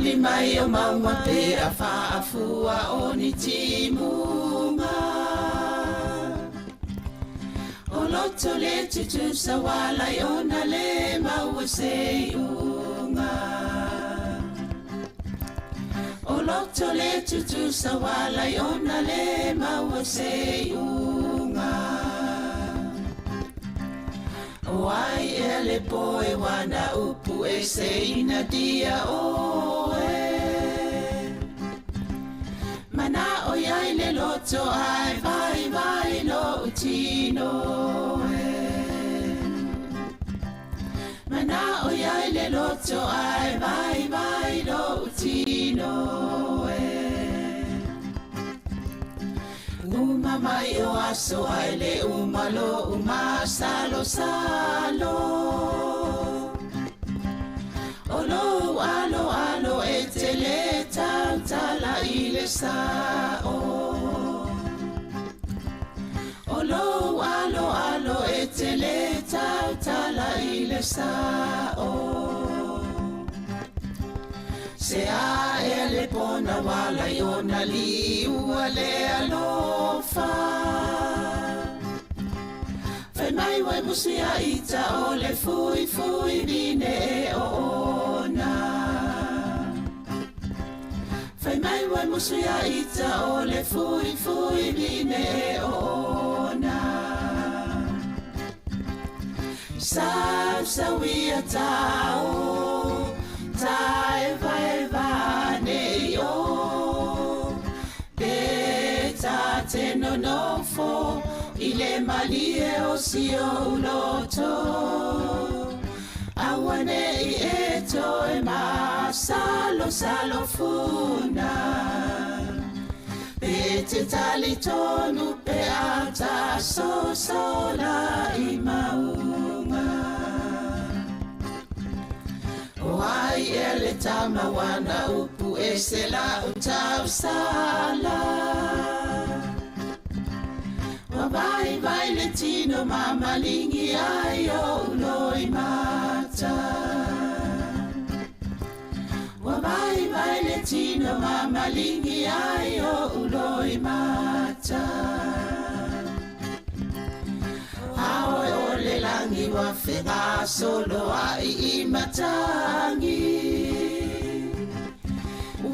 Mauli mai o maua pe a whaafua o ni timunga. O loto le tutu sa wala i ona le maua se unga. O loto le tutu sa wala i ona le maua se unga. O ai e le poe wana upu e se ina dia o e. Mana o iai le loto ai vai vai lo utino e. Mana o iai le loto ai vai vai lo utino e. Uma mai o aso ai le umalo uma salo salo. Olo alo alo e te le tau tala i le sao. Olo alo alo e te le tau tala i le sao. Se a e le pona wala i ona li ua le alofa. Fai mai wai musi a ita o le fui fui vine e ona. Fai mai wai musi a ita o le fui fui vine e ona. Sau sauia tau tae vai vane yo. Peta te no nofo i le malie o si o loto. Awane i eto e ma salo salo funa. Pete tali tonu pe ata so sola i maunga. O ai e le tama wana upu e se la utau sala. Wa vai vai le tino mama lingi ai o uloi mata. Wa vai vai le tino mama lingi ai o uloi mata. Aoe o le langi wa whenga solo ai i matangi.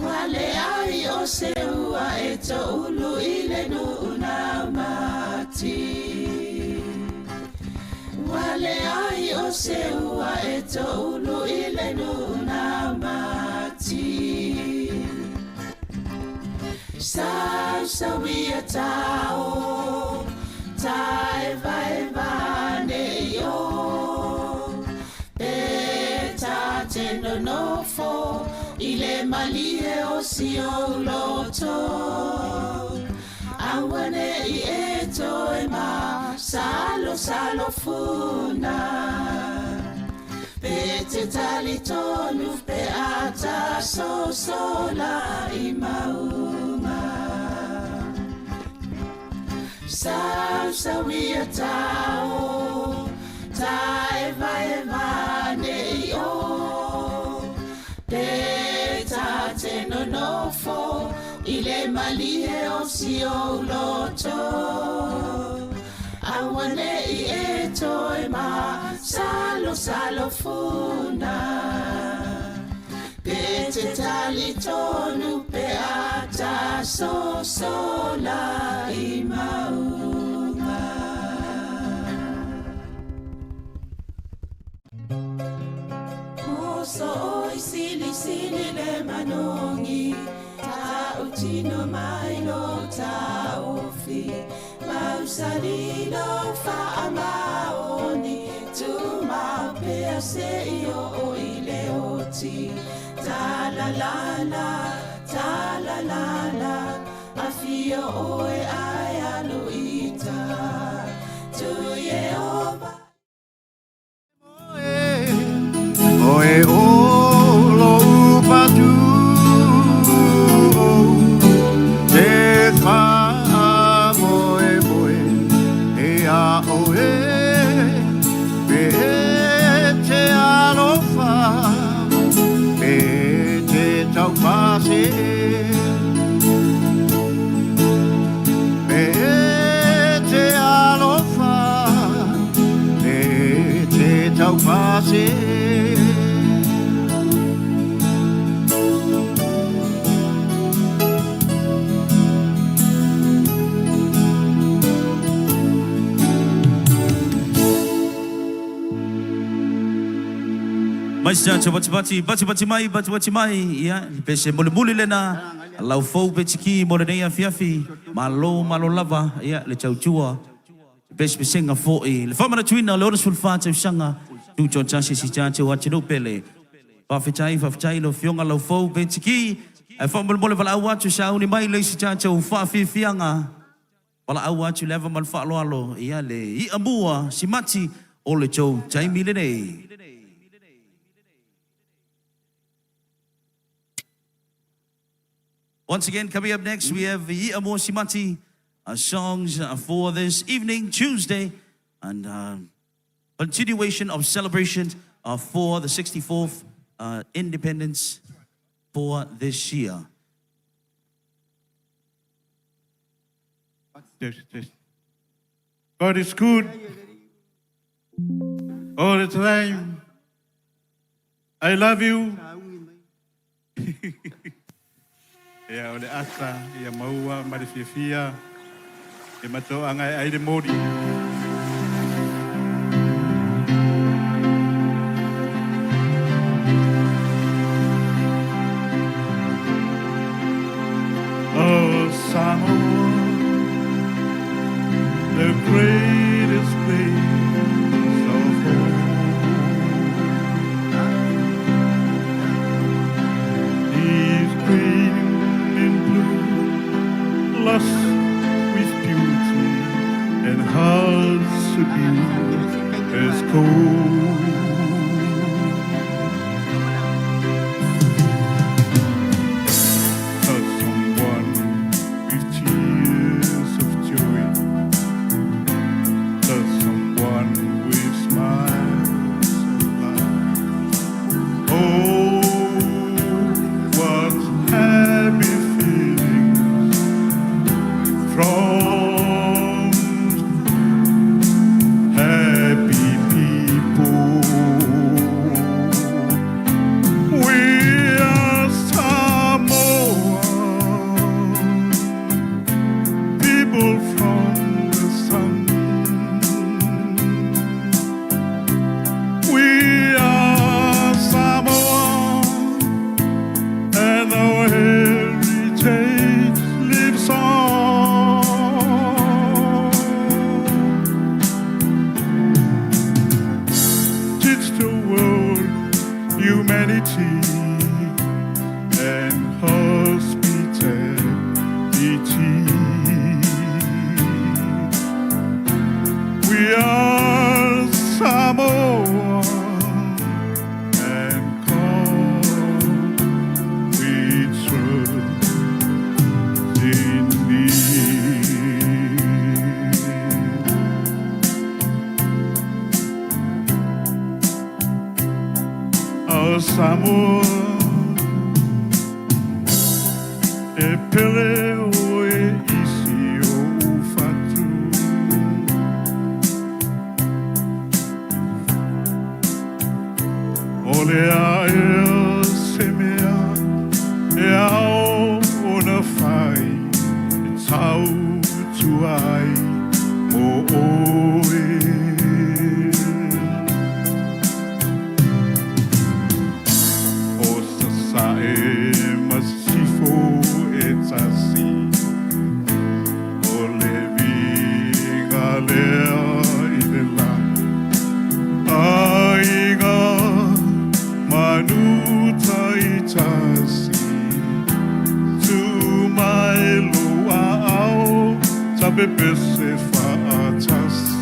Wale ai o se ua e to ulu i le nuna mati. Wale ai o se ua e to ulu i le nuna mati. Sau sauia tau tae vai vane yo. Peta te no nofo i le malie o si o loto. Awane i eto e ma salo salo funa. Pete tali tonu pe ata so sola i mauma. Sau sauia tau tae vai vane yo. Peta te no nofo i le malie o si o loto. Awane i eto e ma salo salo funa. Pete tali tonu pe ata so sola i maunga. Moso oi sili sili le manongi. Ta utino mai lo ta ofi. Mausari lo fa amaoni. Tu ma pe a se io o ile oti. Ta la la la, ta la la la. Afio oe ai aluita. Tu ye oba. Oe o lo upatu. Te fa moe moe. E a oe. Pe te alofa. Pe te tau လောက်ပါစေ Mais jangan baca-baca mai ya pese mule lena lau fou pechiki mole nei afiafi malo lava ya le chauchua pese senga fo le fama na tuina le oras fulfa tau sanga tu chon chasi si chanche wa chino pele pa fechai lo fionga lau fou pechiki ai fama mole vala awa tu sa uni mai le si chanche u fa fianga vala awa tu leva mal fa lo ya le I ambua si mati o le chou chai mile nei. Once again, coming up next, we have Yi Amo Simati songs for this evening, Tuesday, and continuation of celebration for the 64th independence for this year. God is good all the time. I love you. Ya ole asa ya maua marifia e mato anga ai de modi Oh Samoa, the greatest place of all. He's great lush with beauty and hearts so deep as gold. Touch someone with tears of joy. Touch someone with smiles of love. Oh, what happy feelings from happy people. We are Samoa, people from the sun. We are Samoa, and our heritage lives on. Teach the world humanity and hospitality. We are Samoa and call we trust in thee. Our Samoa e pele o e isi o fatu. Ole a e semea e ao ona fai e tau tuai o oe. O sa e masifo e tasi o le viga lea i le la aiga manuta i tasi tu mai lua au tabe pese fa tasi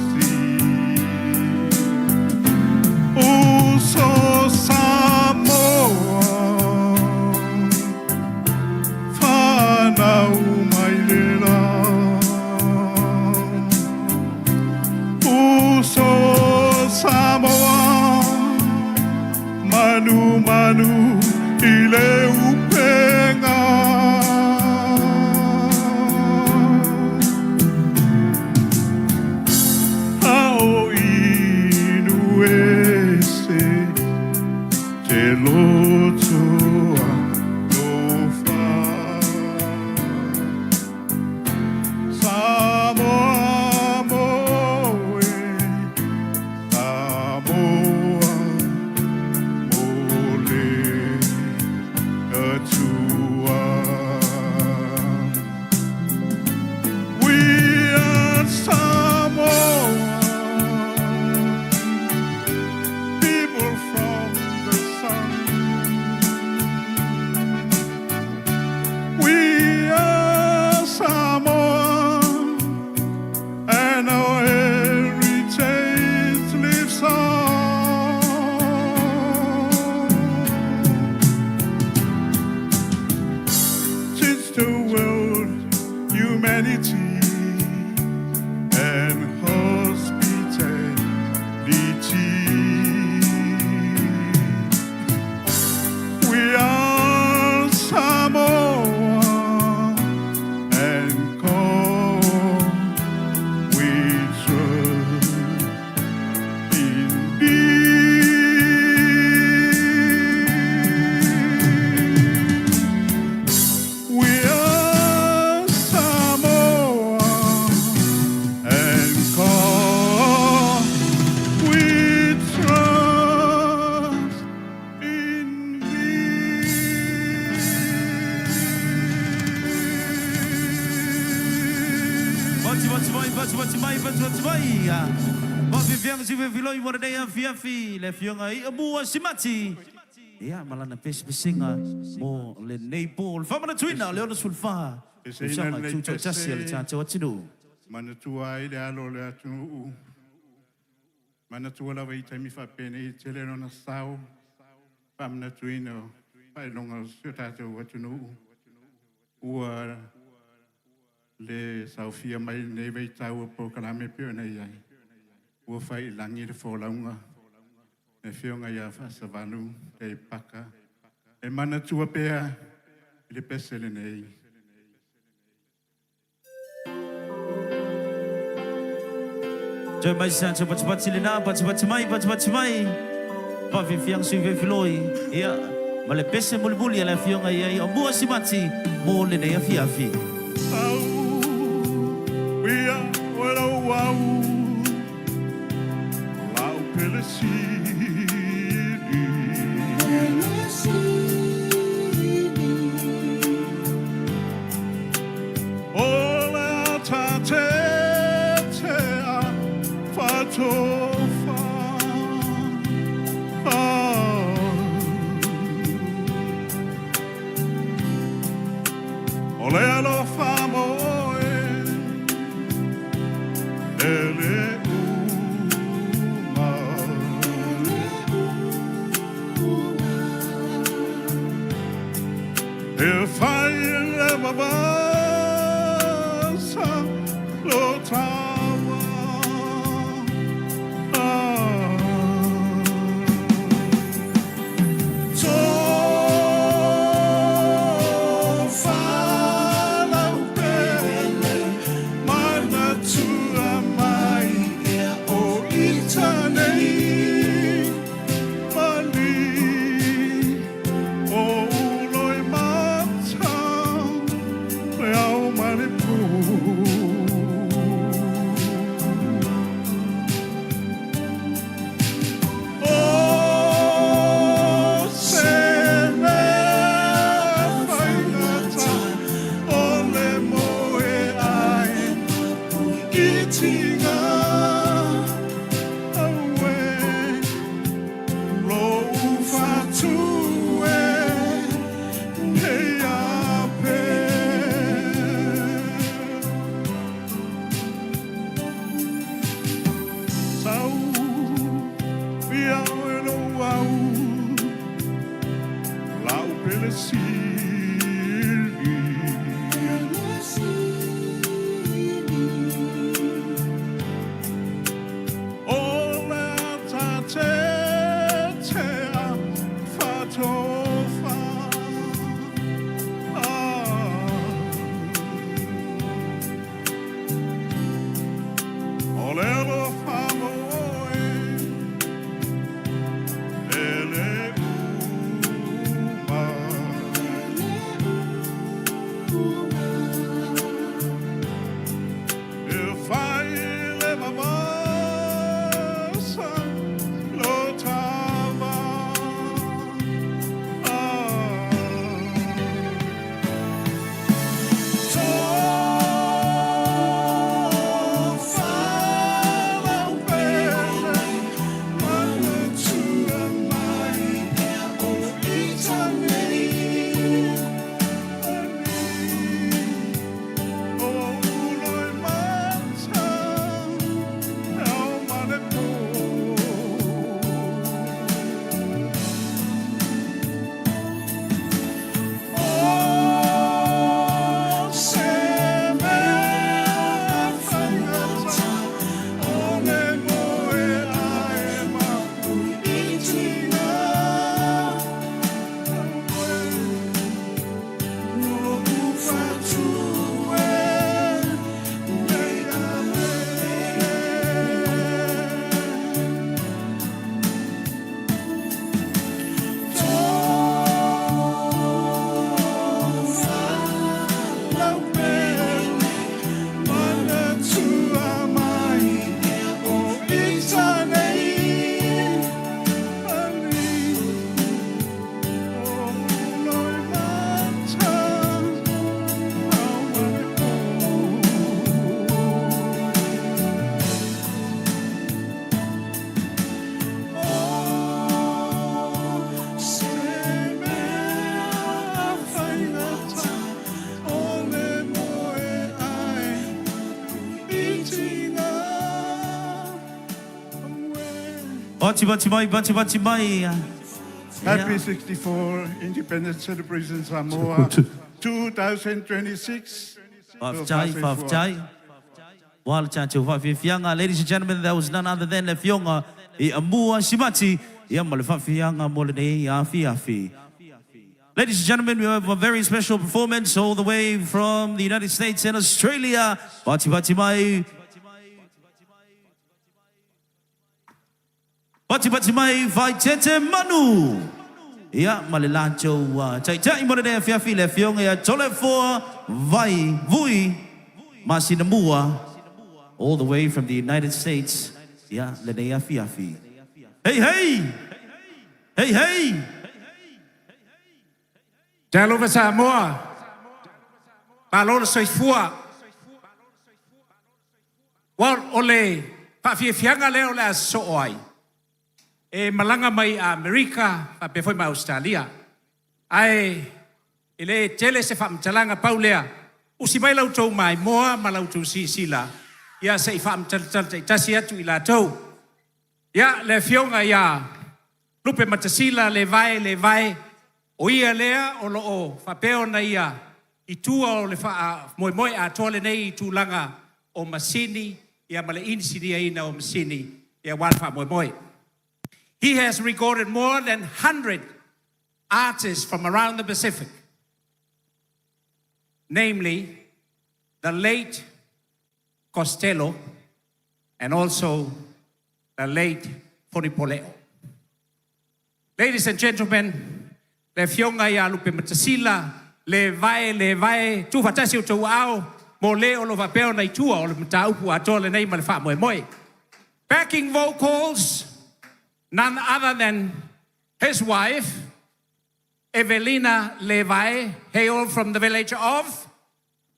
o so Samoa whanau mai le la o so Samoa manu manu i le upenga a o inu e Patsimai. Mafifiang si Filoi mo rin ang fiafi. Lefiong ay abuwa si Mati. Iya, malana pes-pesinga mo le Naples. Fama na tuina, leon sulfa. Usama chucho chasi le chacha wachidu. Manatua i le alo le atu. Manatua la wei taimi fa pene i tele no na sao. Fama na tuino. Pai longa siotatu watunu. Ua le saufia mai ne wei tau po kalame pio na iai. Ua fai langi le folaunga. E whionga ia whasavanu, te paka. E mana tua pea, i le pesele nei. Joy mai sancho patipati le na, patipati mai. Pafifiang si Filoi. Ia, ma le pese mulibuli ala whionga ia i abuwa si Mati. Mo le nei a fiafi. Au, ia, wera wau. Lau pelesi. If I ever was a low tower, so far away, my natura, my oh eternity. Bati mai. Happy 64 Independence Celebration Samoa 2026. Ladies and gentlemen, that was none other than Le Fionga Amua Shimati. Ladies and gentlemen, we have a very special performance all the way from the United States and Australia. Bati mai. Bati mai vai tete manu. Ya malilancho chai mo de fiafi le fiong ya tole for vai vui masinamua all the way from the United States. Ya le de fiafi. Hey. Talo Samoa. Palor soifua. Wa ole pa fianga le ole sooi. E malanga mai a Amerika pa pe foi ma Australia. Ai ele tele se fam talanga paulea. Usi mai lau tau mai moa ma lau tau sila. Ya se fam tal tasi atu ila tau. Ya le fionga ya lupe matasila le vai. O ia lea o lo o fa peo na ia I tua o le fa moi a tole nei tu langa o masini ia male insini ina o masini ia wan fa moi. He has recorded more than 100 artists from around the Pacific, namely the late Costello and also the late Foripoleo. Ladies and gentlemen, le fionga ia lupe matasila, le vai, tu fatasi o tau au, mo le o lo vapeo na itua o le mataupu a tole nei male fa moi. Backing vocals, none other than his wife, Evelina Levi, hail from the village of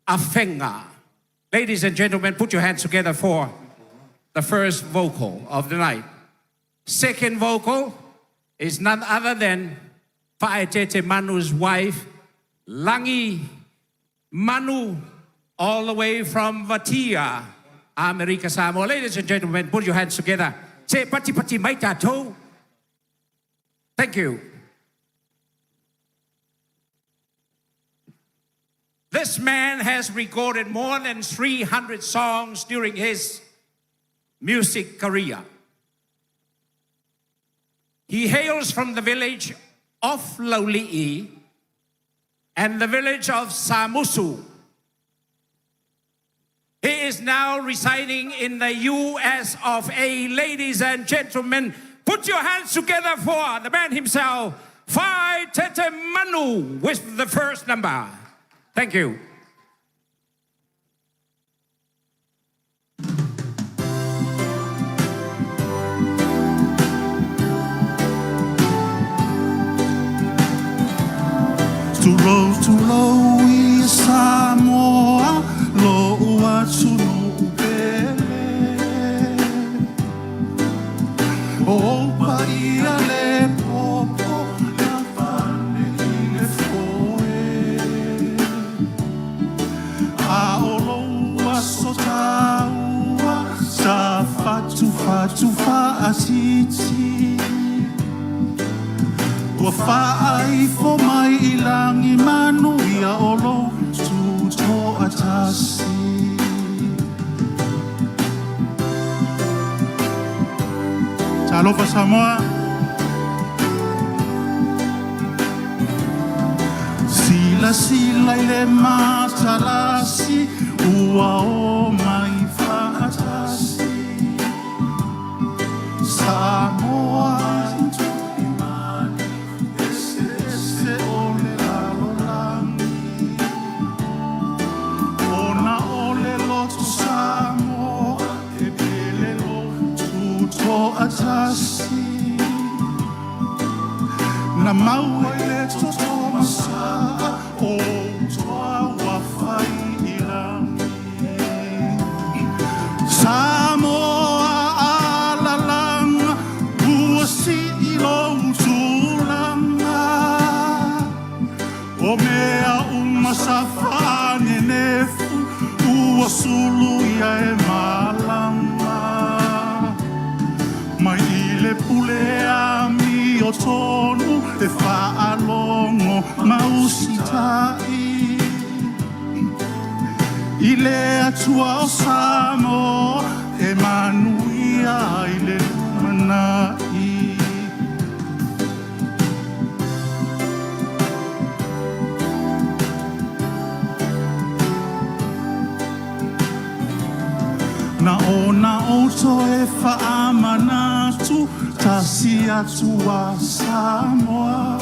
Afenga. Ladies and gentlemen, put your hands together for the first vocal of the night. Second vocal is none other than Paetete Manu's wife, Langi Manu, all the way from Vatia, Mūsika Sāmoa. Ladies and gentlemen, put your hands together. Say pati mai tatou. Thank you. This man has recorded more than 300 songs during his music career. He hails from the village of Lauli'i and the village of Samusu. He is now residing in the US of A. Ladies and gentlemen, put your hands together for the man himself, Fai Tete Manu, with the first number. Thank you. Tu lo I Samoa lo uatunu pele o pa ia le popo la fane I le foe a olo asotaua sa fatu fa asiti ua fa'ai fo mai I langi manu ia olo tuto atasi. Talofa Samoa. Sila I le matalasi ua o mai fa'atasi. Samoa atasi na maua le toto masa o toa wafai ilangi Samoa alalanga buasi ilo tulanga o mea umasafane nefu uasulu ia e malanga mai I le pule o tonu e whaalongo mausita'i. I le atua o Samoa e manuia i le lumanai. Na oto e whaamanatu tasi atu a Samoa.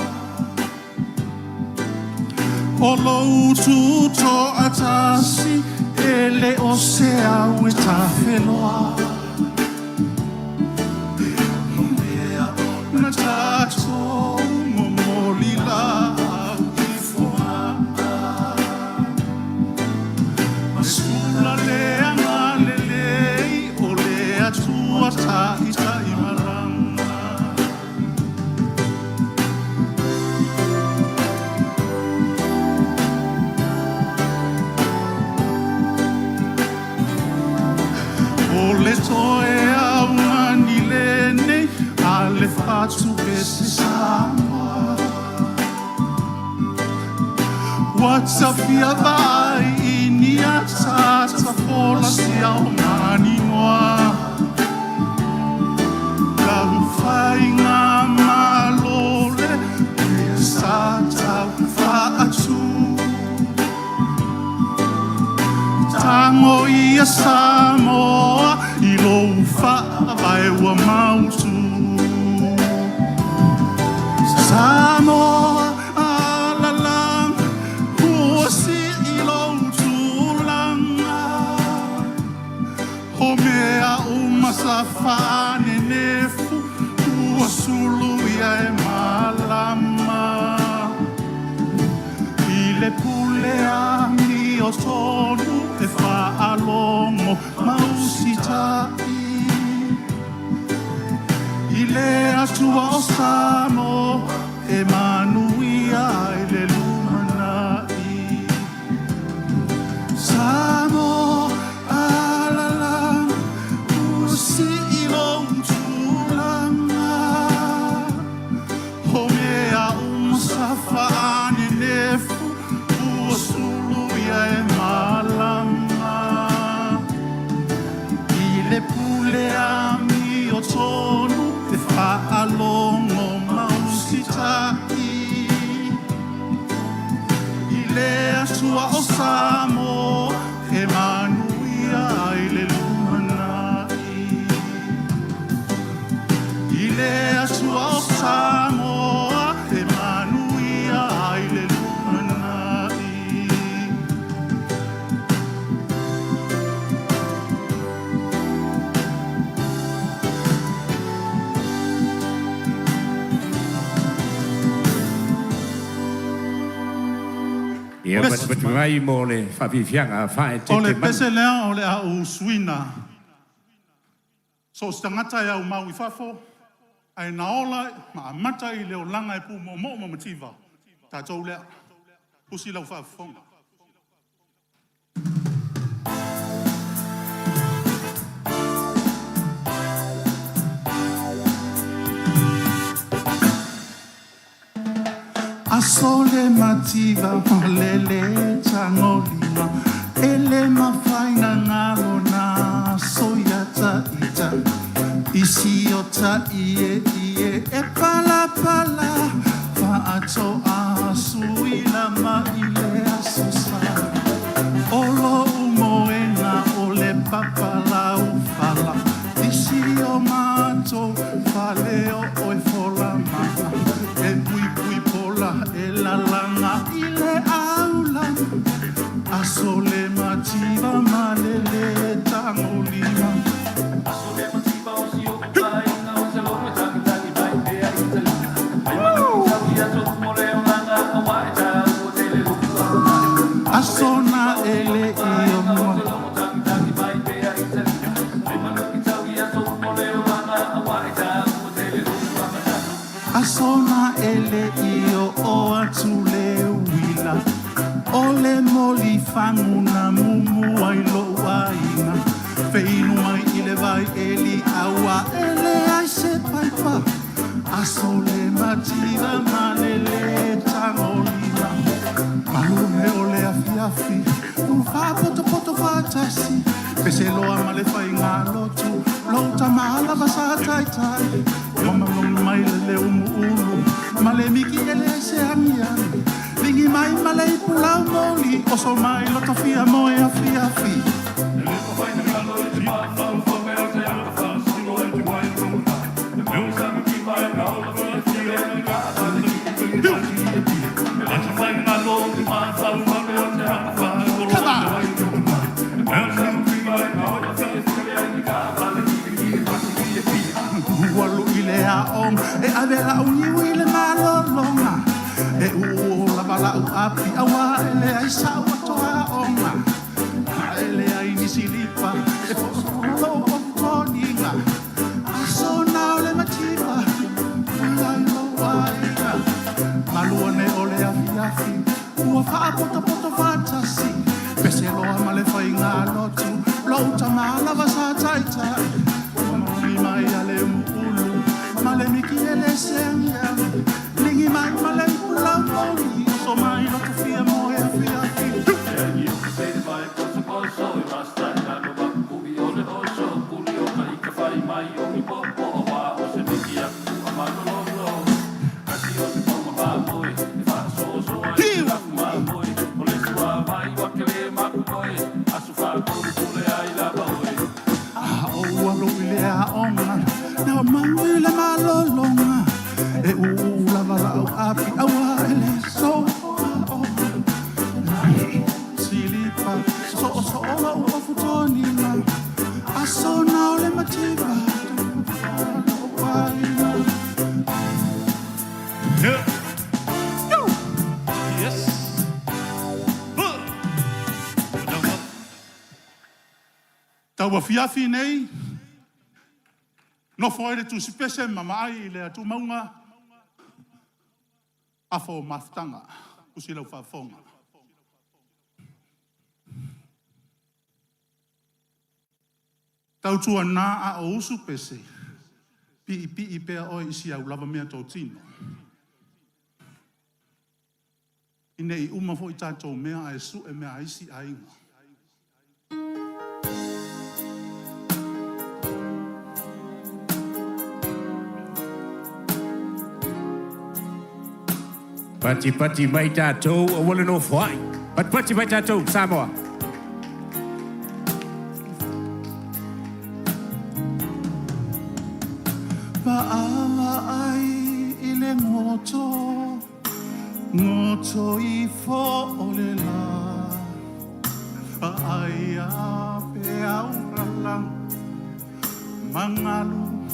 O loutu to atasi e le o se au e tawheloa. Na tato momolila au i fuaa. Masula lea ngalelei o lea tua ta i maranga. O le toe au ngani lene a le fatu ke se Samoa. Watsafia vai ini atata fola si au ngani noa. Kau whai ngā malole e sa tau whaatu. Tango ia Samoa i lou whaavai ua mautu. Samoa alalang huasi i lou tūlanga. Ho mea umasa whane nefu ua sulu ia e malama. I le pule ami o tonu e whaalongo mausita'i. I le atua o Samoa e manuia i le lumanai. Samoa alalang usi i lou tūlanga. Ho mea umasa whaane nefu ua sulu ia e malama. I le pule ami o tonu e whaalongo mausita'i. I le atua o Samoa e manuia i le lumanai. I le atua o Samoa e manuia i le lumanai. Ia patu mai mo le whawhiwhianga whae te O le te pese lea o le au suina. So stangata e au mau i whafo. Ai naola ma amata i leo langa e pu mo mativa. Tātou lea. Pusi lau whafonga. Asole mativa malele tangolima. Ele mafaina ngalo na soyata ita. Isi ota ie e pala pala. Faato asuila maile asusa. Olo umoena ole papala ufala. Isi o mato faleo oi fola maa. E pui pola e la langa ile aula. Asole mativa malele tangolima. Asole mativa o si o kutai na o se lope taki taki bai pe a itali. Ai manu taki a so more o nanga a waita o tele lupa. Asona ele i o mo. Taki bai pe a itali. Ai manu taki a so more o nanga a waita o tele lupa. Asona ele i o atule wila. Ole moli fanguna mumu ai lo waina. Feinu mai ile vai eli awa ele ai se paipa. Asole mativa malele tangolina Malume ole afiafi Ufa poto fatasi Peselo amale fainga lotu Lota mahala basa tai tai Mama mailele ulu Male miki ele se amiani Lingi mai male pula moli Oso mai loto fia moe afiafi Walu ile a om e avela uni wile malolonga e u la bala u api awa ele ai sa to a onga ele ai ni silipa e lo toninga aso na ole mativa la lo waina maluone ole afiafi u fa poto fatasi peselo amale fainga lotu lo tamala basa tai tai mai ale ulu male miki ele senga lingi mai male pula moli so mai no to fia moe fia na mangwile malolonga e ula vala api awa ele so silipa so ola ufutoni na aso na ole mativa yes tawa fiafi nei no foire tu spese mama ai le tu maunga afo maftanga kusila fa fonga tau tu na a o usu pese pi pe o isi au lava mea to tino ine I uma fo ita to mea ai su e mea isi ainga Pati mai tātou, a wale no whai. Pati mai tātou, Samoa. Pa'awa ai ile ngoto I fo ole la Pa'ai a pe au ralang Mangalu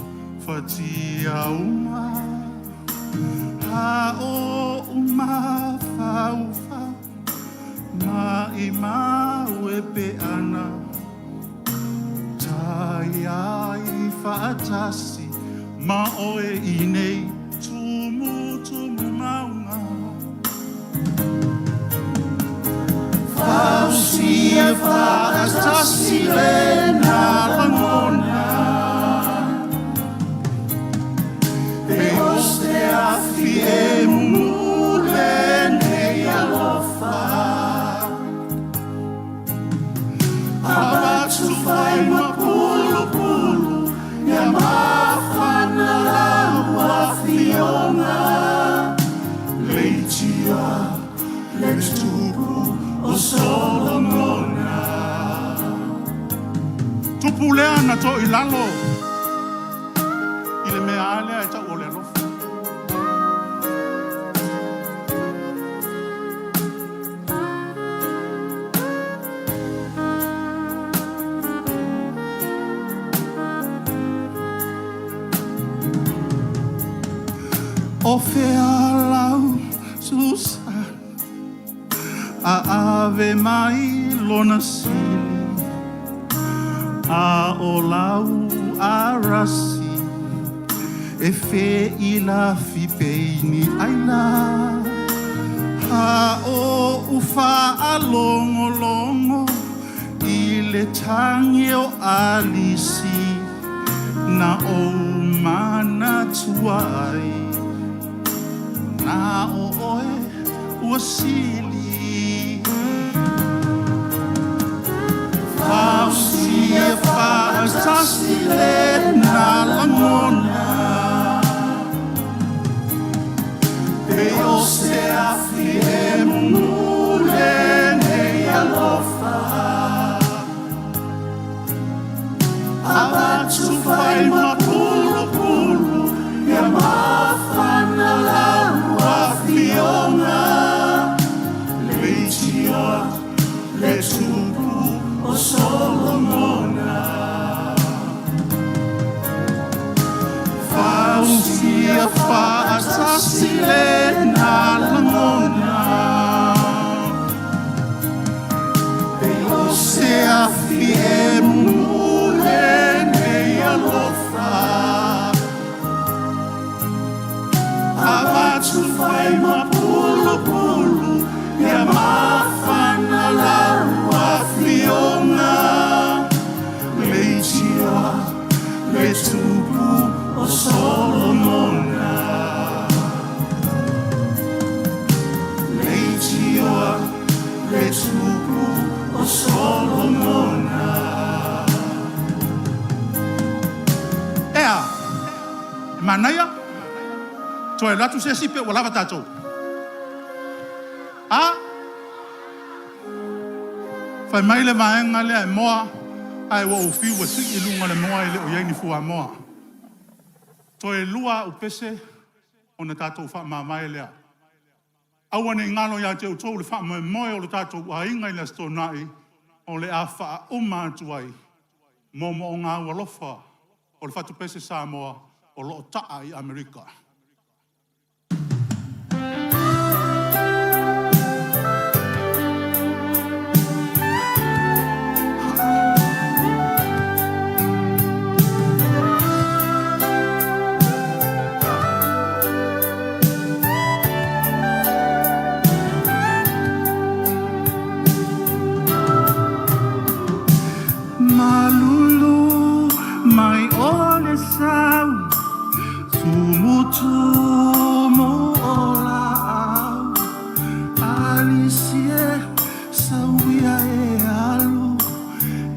fati au ma Ha o uma faufa Ma ima wepe ana Tai ai fatasi Ma oe inei tumu maunga Fausi e fatasi le na langona Te afi e mule nei alofa Abatu fai mapulu Ya mafana laua fiona Leitia letupu o Solomona Tupuleana to ilalo Ile mea alea e ta ole alofa O fealau Susan A ave mai lona sili A o lau arasi E fe ila fi peini aila Ha o ufa alongo longo I le tangi o alisi Na o mana suai na oe ua sili fausia faasasile na langona e o se afi e mule nei alofa abatu fai mapulu pulu ya mafana lau afionga leitio le tupu o Solomona fausia faasasile na langona e o se afi e mule nei alofa abatu fai mapulu pulu ya mafana lau afionga leitio le tupu o Solomona leitio le tupu o Solomona ea manaya toe latu se sipe o lava tatou a fai mai le vaenga le ai moa ai wa ufi wa siki lunga le moa ile o yai ni fua moa toe lua upese o na tatou wha mamai lea awane ngalo ya te utou le wha moe o le tatou wa inga ina stonai o le a wha uma atuai momo o ngā walofa o le whatu pese Samoa o lo taa i Amerika. Malulu mai ole sau sumutumo ola au alisie sauia e alu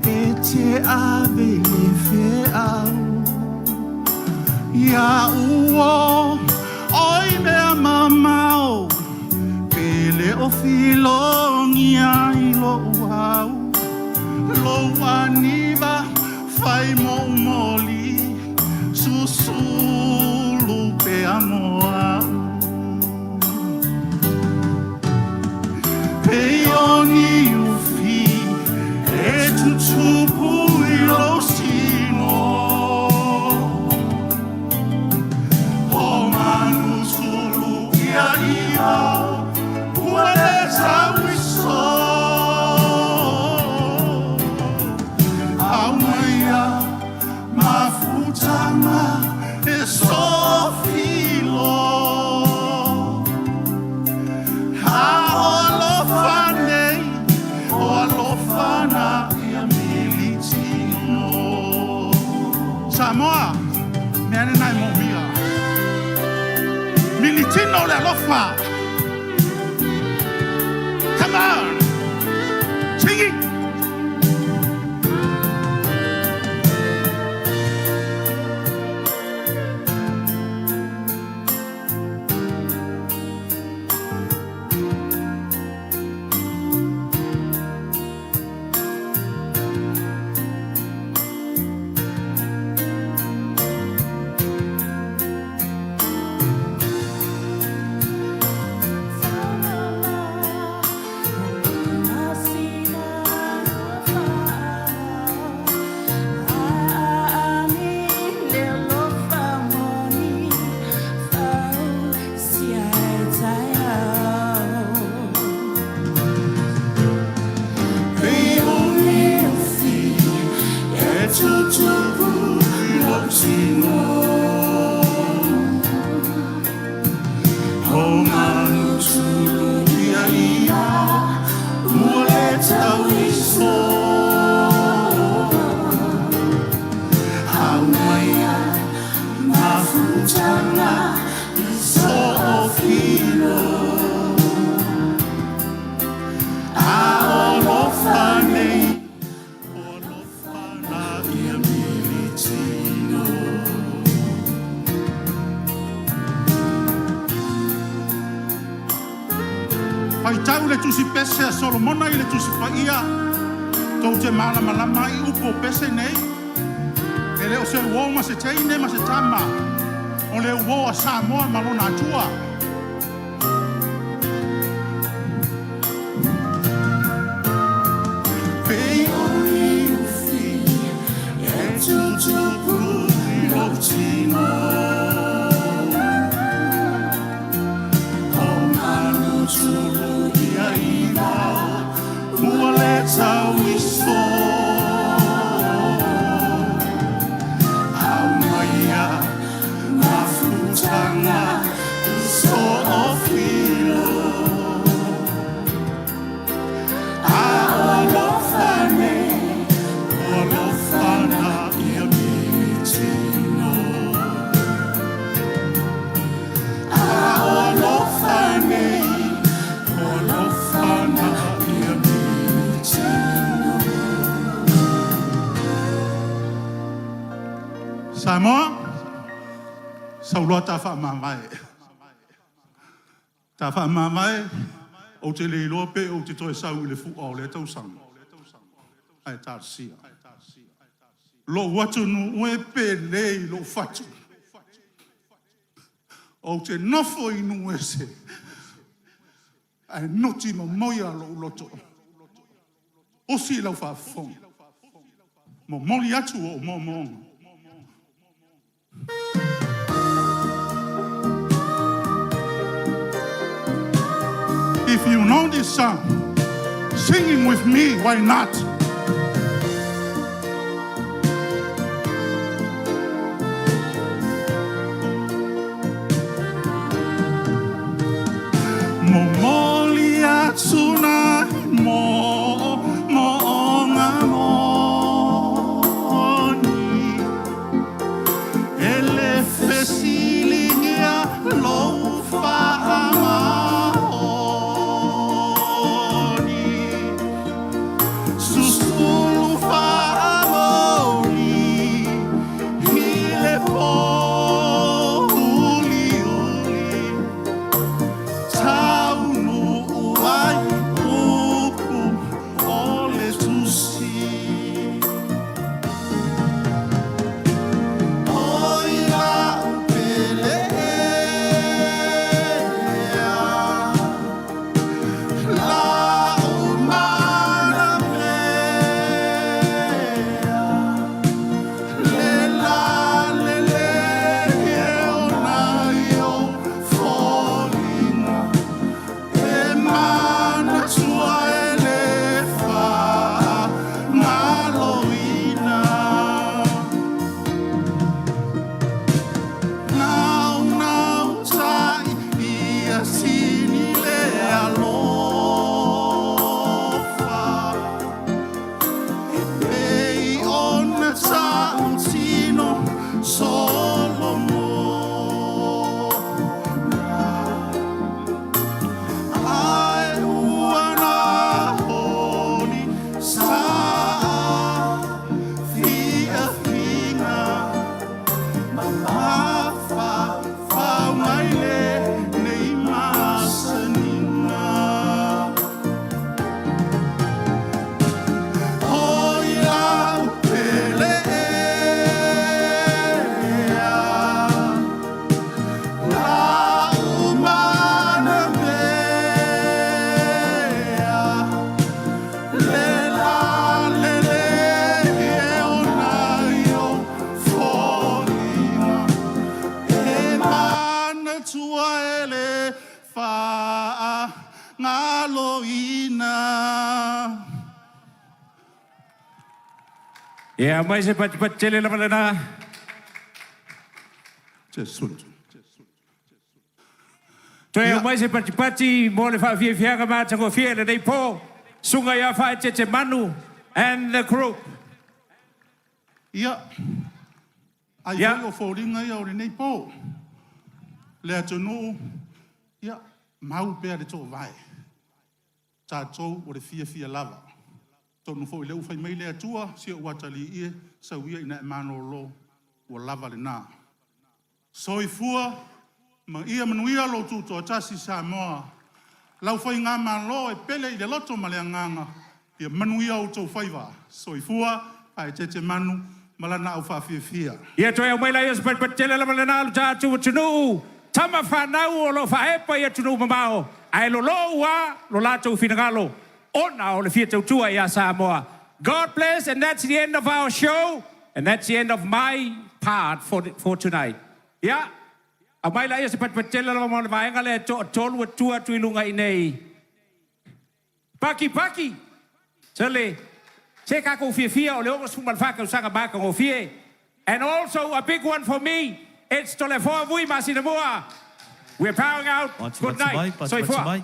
e te abele fe au ia uo oi mea mamao pele o filongia i lo au lo aniva fai moli susulu pe amoa pe oni ufi e tutupu i lo sino o manu sulu ia ia uale sawiso mafutama e sofilo aolofanei o alofana e a militino Samoa mene nai momia militino le alofa come on sing it. filo Aolofa nei Olofa na ia militino Pai tau le tusi pese a Solomona I le tusi paia Tau te malama I upo pese nei E leo se uo ma se teine ma se tama O le uo a Samoa malona atua Pei oi ufi E tutupu I lotino O manu tulu ia iwa Mua le tau iso Au maia Mafutanga So ofilo Aolofane Olofana ia mitino Aolofane Olofana ia mitino Samoa Saulua ta wha mamai. Ta wha mamai o te leilo pe o te toe sau I le fu o le tausanga. Ai tā sia. Lo watu nu ue pe lei lo fatu. O te nofo I nu ese. Ai noti no moia lo loto. O si lau wha fong. Mo moli atu o mo monga. If you know this song, singing with me, why not? Momoli atsuna mo onga moni ele fesilingia lo fa'ama Yeah, mai se pat chele la malana. Toe mai se pati mo le fa fia ka ma tsango fia le dei po. Sunga ya fa te manu and the group. Ia. Ai o fōringa ia o le nei pō. Le atunu Ia, mau pēr le tō vai. Tā tō o le fia lava. Tōnu fo i leu whai mai lea tua, sia uatali ie, sa uia ina e mano lo, ua lava le nā. Soifua, ma ia manuia lo tū tasi Samoa. Lau whai ngā malo e pele i le loto ma lea nganga, ia manuia o tō whaiwa. Soifua, ai te manu, malana au whawhia. Ia toi au mai lai as pat tele la malana lu tātu o tunu. Tama whanau o lo whaepa ia tunu mamao. Ai lo ua, lo lātou finagalo. Ona o le fia tautua ia Samoa. God bless, and that's the end of our show. And that's the end of my part for tonight. Yeah. A mai lai as pat tele la malana vaenga le tolu tua tuilunga i nei. Paki. Tele. Se kako fia o le onga suman whaka usanga baka o fie. And also a big one for me. It's tole foa vui masina mua. We're powering out. Good night. Soifua.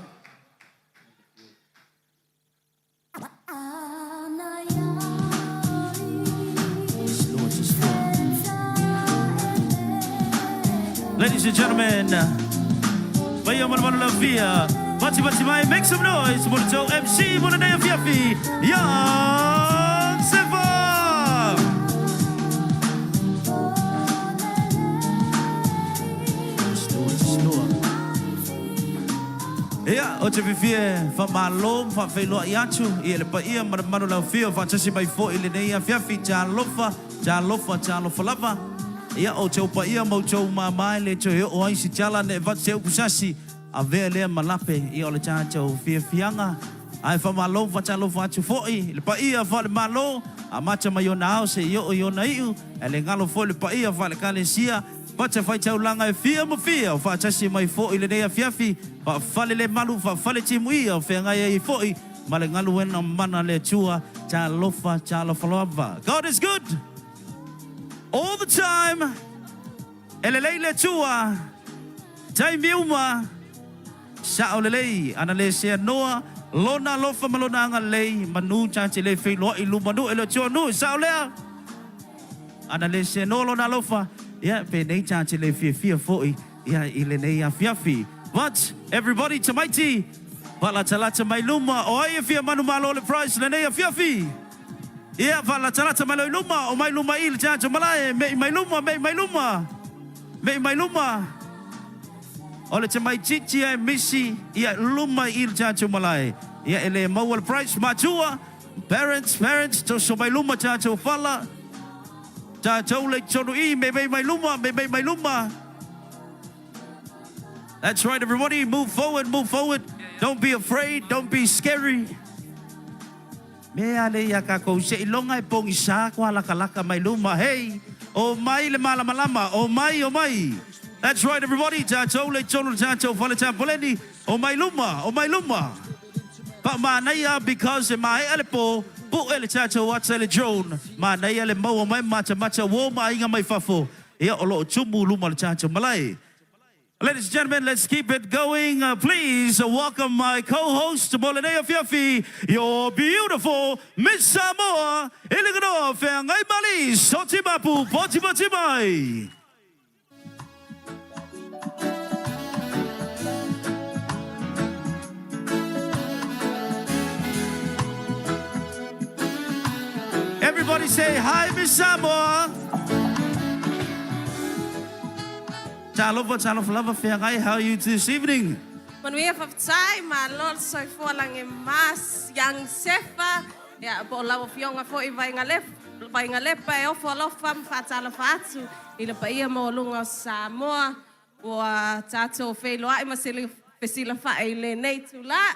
Ladies and gentlemen, Bayo Manamana Via, Bati Mai, make some noise, Monito MC, Monadea Fiafi, Young Siva! Yeah, o te whiwhie, wha mālōm, wha whailoa i atu, I ele pa ia, manu lau whio, wha tasi mai fo I le nei a whiawhi, tā lofa lava. Ia o te upa ia mau tau mai le te o aisi tala ne vat te ukusasi, a vea lea malape, I o le tātou whiawhianga. Ai wha mālōm, wha tā lofa atu fo'i, le pa ia wha le mālō, a mata mai o na au se I o na iu, e le ngalo fo le pa ia wha le kane sia, Pata whai tau langa e fia mo fia, wha tasi mai fo'i le nei a whiawhi, wha whale le malu, wha whale timu ia, wha ngai e fo'i, ma le ngalu ena mana le tua, tā lofa loava. God is good all the time. Ele lei le tua, tai miuma, sa o le lei, ana le sea noa, lona lofa malona anga lei, manu chanti le whi loa I lumanu, ele tua nu, sa o lea. Ana le sea noa lona lofa, yeah, pe nei chanti le fia fo'i, yeah, I le nei a fiafi. But everybody tamaiti, wala talata mai luma, o ai fia manu malo le price le nei a fiafi. Yeah, wala talata mai luma, o mai luma I le chanti malae, me mai luma. O le tamai titi e misi, ia luma I le chanti malae. Yeah, ele maua le price, matua, parents, to so mai luma chanti fala. Tātou le tonu I, me mai luma. That's right, everybody. Move forward. Don't be afraid. Don't be scary. Mea le ia kako se ilonga e pongi sa kwa laka mai luma. Hey, o mai le malama. O mai. That's right, everybody. Tātou le tonu tātou fale tāpoleni. O mai luma. Pa manaya because e mai alepo. Po ele tātou wata le drone. Ma nei ele maua mai mata wo ma inga mai fafo. Ia o loo tumu luma le tātou malai. Ladies and gentlemen, let's keep it going. Please welcome my co-host, Molenea Fiafi, your beautiful Miss Samoa, Iligano, Whengai Mali, Sotimapu, Potimatimai. Everybody say hi, Miss Samoa. Talofa lava whengai, how are you this evening? Manuia whaftai, ma lor soi fualange mas, young sefa, ya po lawa fionga fo I vainga lepa e ofo alofa mfatala fatu, I le paia mo lunga o Samoa, ua tātou whailoa I masili pesila whae le nei tula.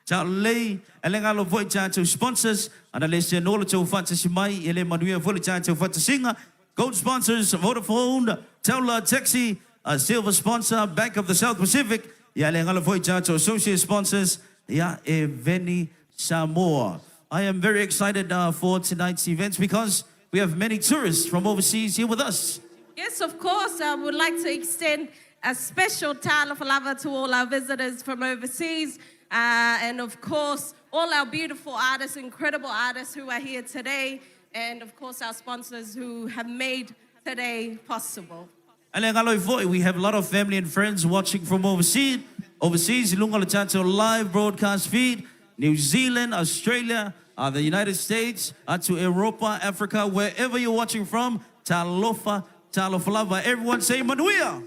Ciao lei, ele ngalo voi tātou sponsors, ana le se nola tau whatasi mai, ele manuia voli tātou whatasinga, gold sponsors, Vodafone, Tela Taxi, a silver sponsor, Bank of the South Pacific, ya le ngalo voi tātou associate sponsors, ya e veni Samoa. I am very excited for tonight's events because we have many tourists from overseas here with us. Yes, of course, I would like to extend a special talofa lava to all our visitors from overseas. And of course, all our beautiful artists, incredible artists who are here today, and of course our sponsors who have made today possible. We have a lot of family and friends watching from overseas. overseas, ilunga le tātou live broadcast feed, New Zealand, Australia, the United States, to Europa, Africa, wherever you're watching from, talofa, talofalava. Everyone say manuia.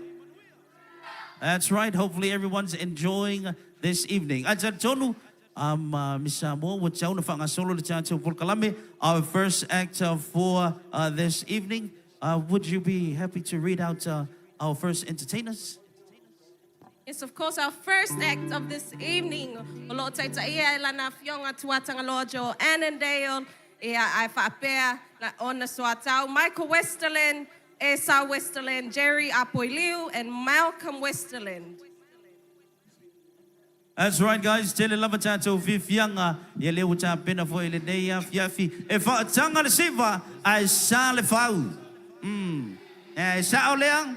That's right. Hopefully everyone's enjoying this evening. Ajar tonu Mūsika Sāmoa wa tau na whangasolo le tātou polkalame. Our first act for this evening. Would you be happy to read out our first entertainers? Yes, of course, our first act of this evening. Olo taita ia lana fionga tuatanga lojo Annandale. Ia ai whaapea na ona soatau. Michael Westerland, Esau Westerland, Jerry Apoiliu, and Malcolm Westerland. That's right, guys. Tele lava tātou whiwhianga. Ia leo tā pena fo ele nei a whiawhi. E whaatanga le siwa ai sā le whau. E sā o leang.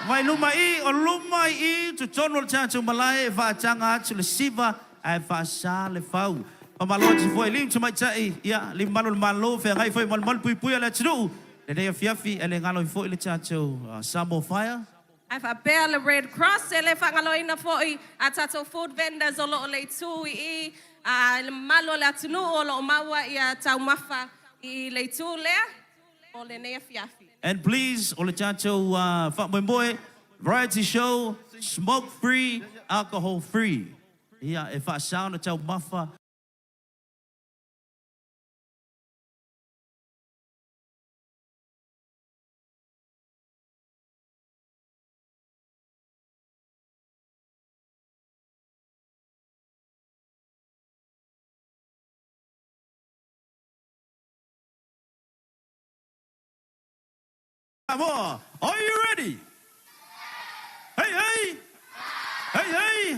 Mai luma I o luma I tu tono le tātou malai e whaatanga atu le siwa ai whaasā le whau. Pamalo te fo e lim tu mai tai. Ia, lim malo le malo. Whea ngai fo e malmal pui pui ala tunu. Le nei a whiawhi ele ngalo I fo I le tātou Samoa Fire. Ai whaapea le Red Cross, ele whangaloina fo'i a tatou food vendors o loo le tui I, le malo le atunu o loo maua I a tau mafa I le tū lea o le nea fiafi. And please, o le tātou whamoemoe, variety show, smoke free, alcohol free. Ia, e whaasau na tau mafa. Sāmoa, are you ready? Hey, hey! Hey, hey!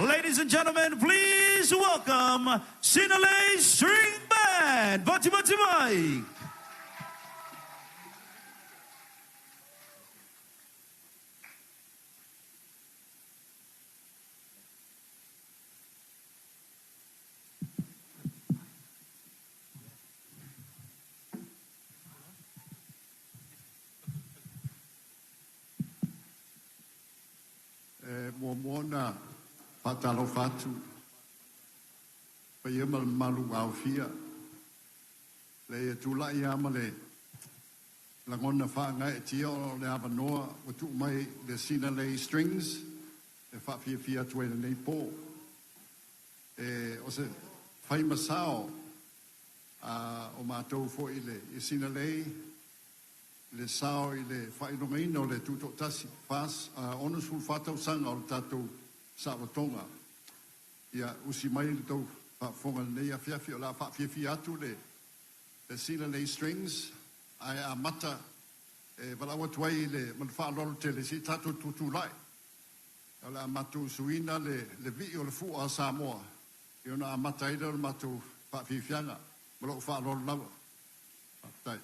Ladies and gentlemen, please welcome Sinale String Band. Bati bati mai. Mona patalo fatu pa ia malu au fia le tula ia male la ngona fa ngai tio le avanoa o tu mai le Sinale strings e fa fia tu nei po o se fai masao o matou fo ile Sinale le sao I le whainongaina o le tuto tasi pas ono sul whatau sanga o le tatou sawatonga ia usi mai le tau whafonga nei a whiawhi o la whawhiawhi atu le Sinale strings ai a mata walawa tuai le man whaalolo te le si tatou tutu lai o le a matu suina le vi o le fu a Samoa I ona a mata ida o le matu whawhiawhianga malo whaalolo lawa tai.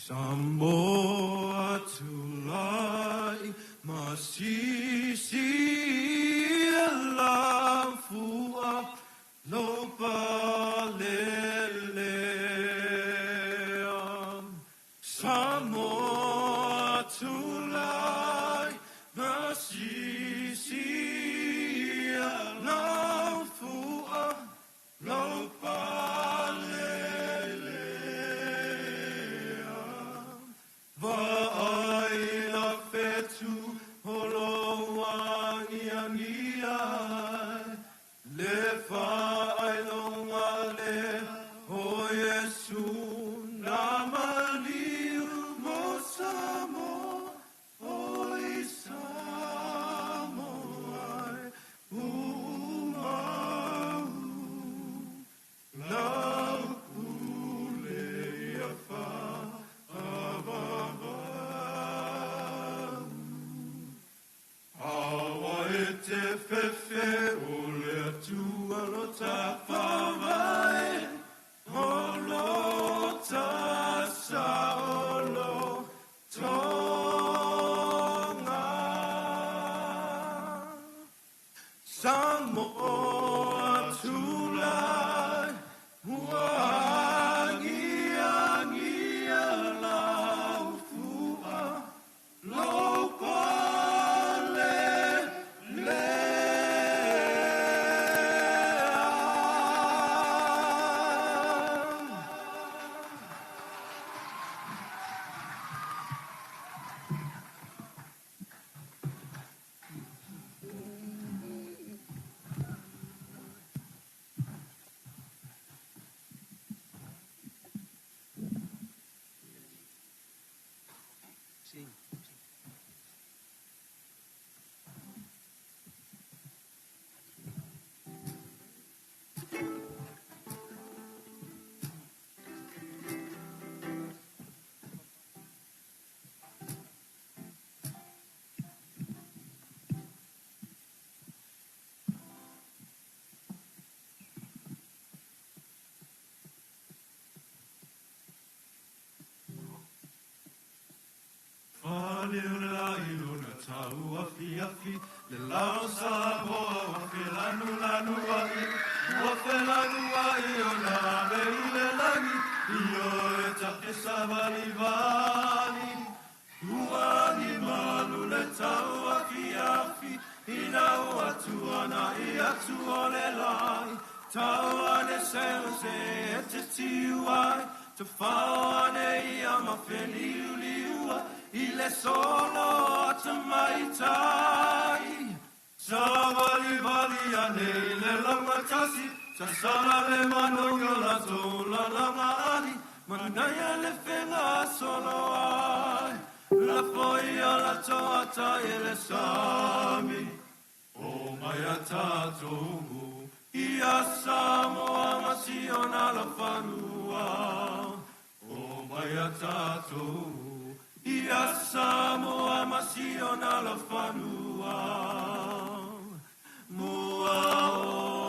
Samoa tulai masisi la fua lopa lele Samoa tulai masisi la fua lopa Vaila fetu holo wangiangia le failonga le o Yesu namaliu mo Le lao Samoa wa lanu lanu ai wa lanu ai o na le lani io e take savali vali uani malu le tau a fiafi ina ua tuana I atu o le lai tau ane se e te tiuai te whao ane ia ma wheniu liua I le solo ata mai tai Savali vali ane le langa tasi Sa sala le manonga la tola langa ali Manaya le whenga solo ai La foia la toa tai le sami O mai a tātou Ia Samoa masiona la whanua O mai a tātou Ia Samoa masiona la whanua Mua o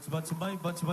Bachi mai. Bachi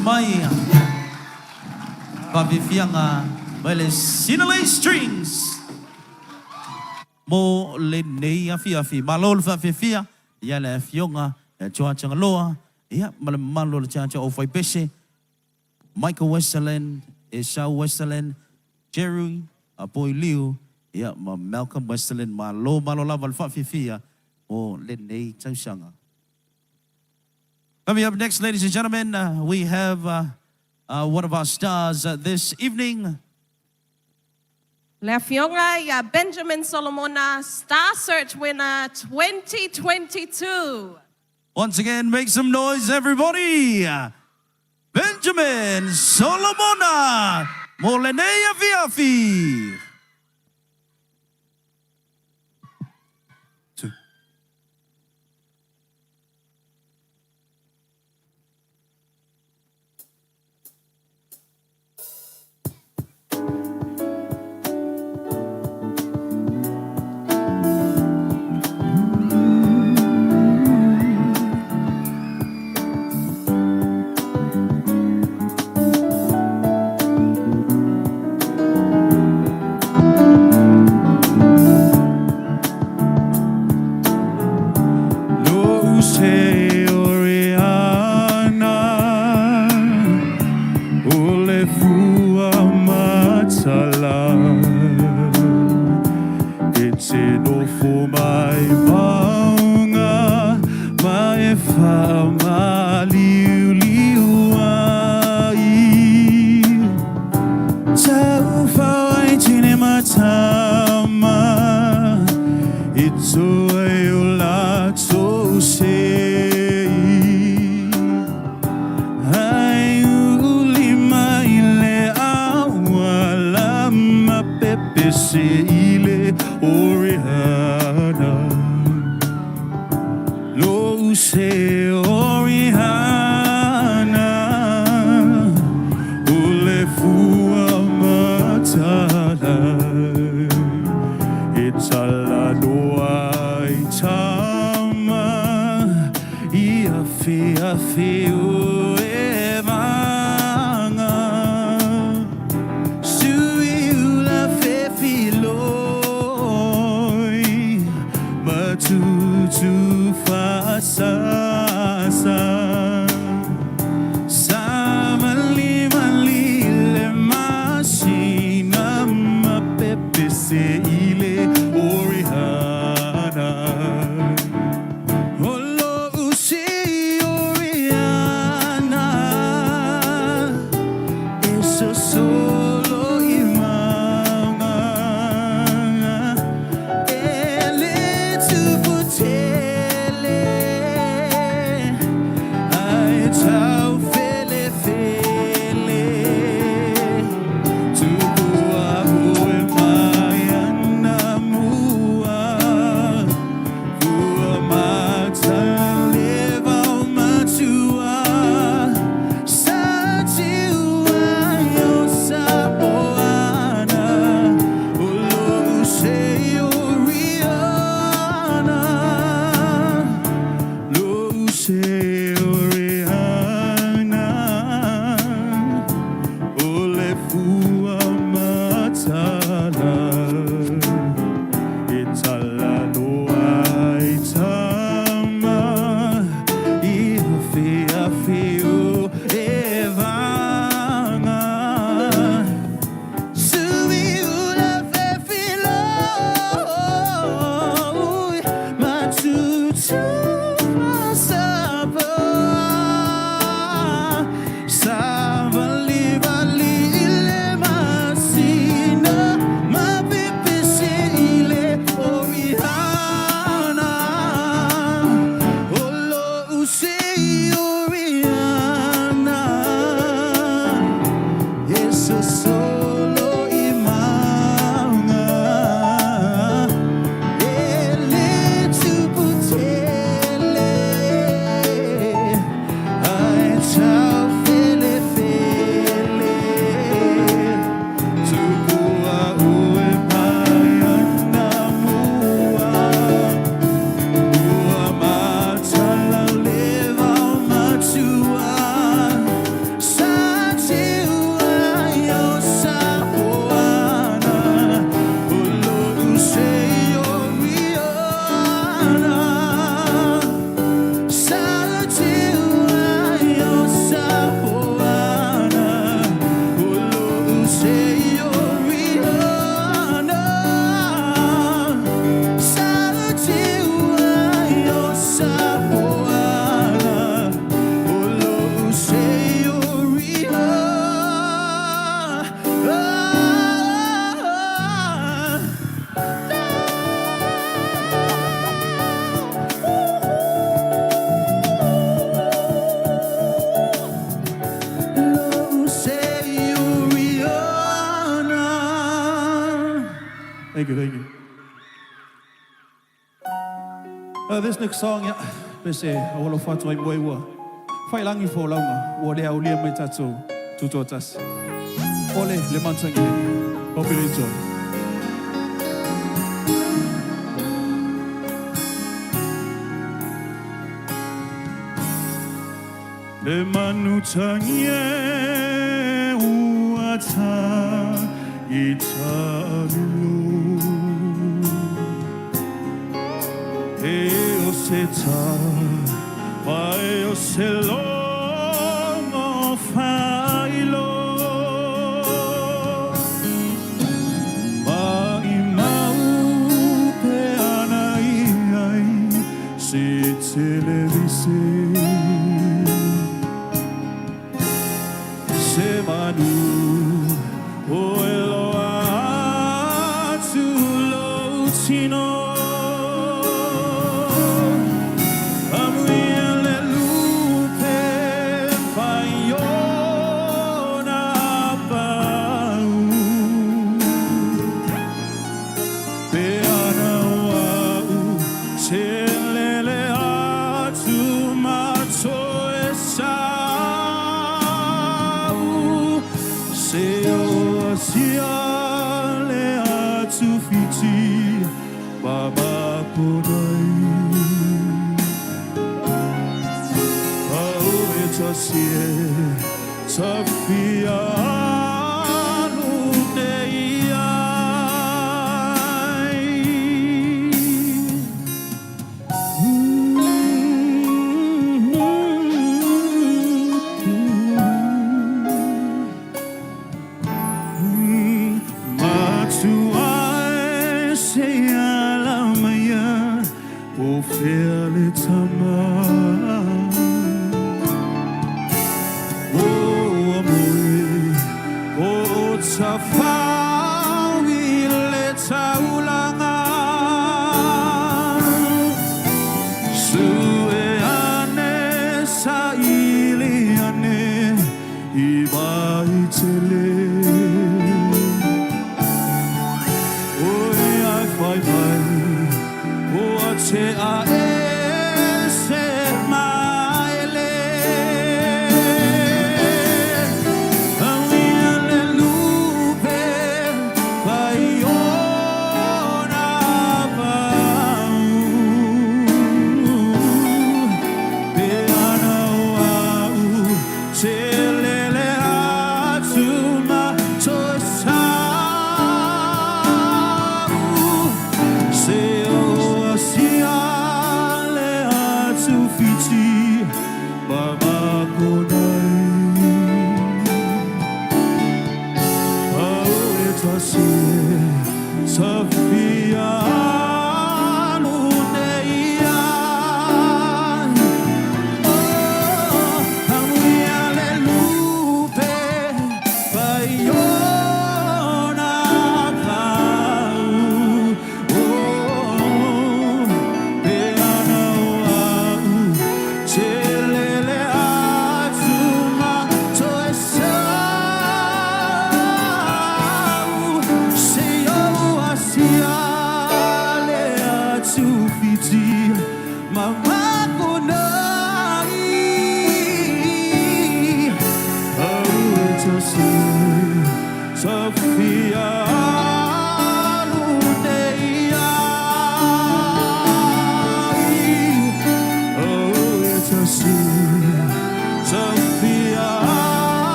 mai. Pavifianga, mele sinale strings. Mo le nei afi malol fa fia ya le fionga e choa changaloa ya mal malo le chacha o foi pese Michael Westerland, Esau Westerland, Jerry Apoy Liu ya ma Malcolm Westerland malo lava fa fia o le nei chausanga. Coming up next, ladies and gentlemen, we have one of our stars this evening. Le fionga ya Benjamin Solomona, Star Search winner 2022. Once again, make some noise, everybody. Benjamin Solomona, Molenea Viafi. Thank you, thank you. This next song, yeah, pese awalo fatu ai moewa. Fai langi fo launga, wo le au lia mai tatu tutotas. Ole le mansangi. Hope you enjoy. Le manutangie uata italu e o seta vai o selomo failo mai mau pe anai ai se televise Semanu oelo atu lotino amuele lupe faiona pau peana wau selele atu mato esa Siale atu fiti baba podai Au etasie Safia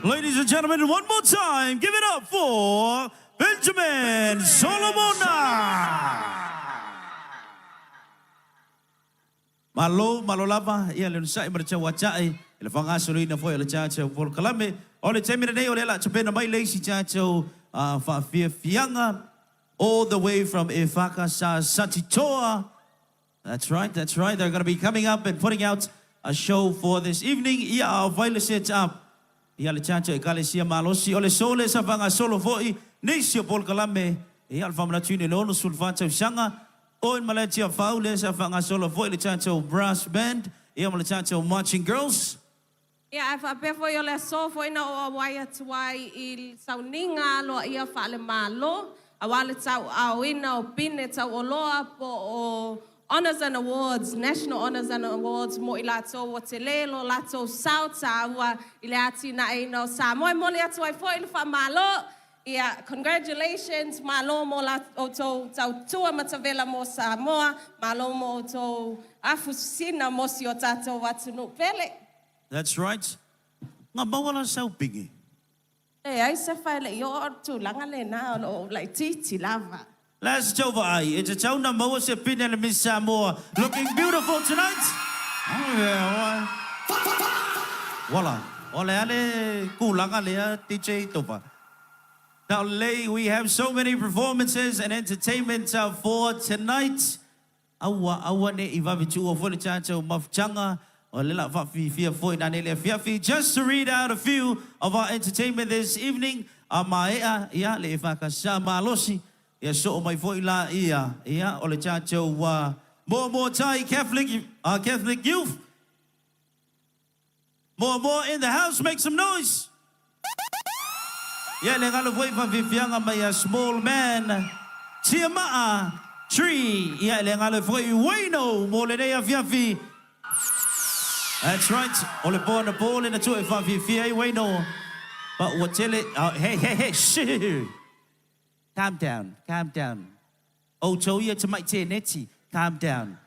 Ladies and gentlemen, one more time, give it up for Benjamin Solomona. Malo lava, ia le sai mercha wachai, ele fanga suri na foi ele chacha por kalame, ole temire nei ole la chapena mai leisi chacho, Whawhiawhianga, all the way from Mūsika Sāmoa. That's right. They're going to be coming up and putting out a show for this evening. Ia au vaile set up. Ia le chacha e kalesia malosi. Ole sole sa vanga solo foi. Neisio pol kalame. Ia al famana tune lono sulfata usanga. O in Malaysia faule sa vanga solo foi le chacha brass band. Ia le chacha marching girls. Ia fa pe foi ole so foi na o wai tuai il sauninga lo ia fa le malo. Awale tau awina o pine tau o loa po o Honors and Awards, National Honors and Awards, mo i lato o te lelo, lato South Samoa, i le ati na e no Samoa, mo le atu ai fo i le wha malo. Ia, congratulations, malo mo lato tau tua matavela mo Samoa, malo mo to afusina mo si o tato watunu pele. That's right. Nga mawala sau pigi. Ai se fai le i o tu langa le na o lai titi lava. Last over ai. It's a town number was a pin and Miss Samoa. Looking beautiful tonight. Oh yeah. Voila. Ole ale kulanga lea DJ Topa. Now lay, we have so many performances and entertainment for tonight. Awa ne ivavitu o fole chacho mafchanga. Just to read out a few of our entertainment this evening. Amaea ia le Mūsika Sāmoa. Ia so mai foi la ia o le chacho more tai Catholic youth. More in the house, make some noise. Ia le ngalo foi fa vivianga mai a small man. Tiamaa tree. Ia le ngalo foi waino mo le nei afiafi. That's right. Ole born a ball in the 25 way no. But what tell it? Hey, shh. Calm down. Oh, Toya to my teneti. Calm down.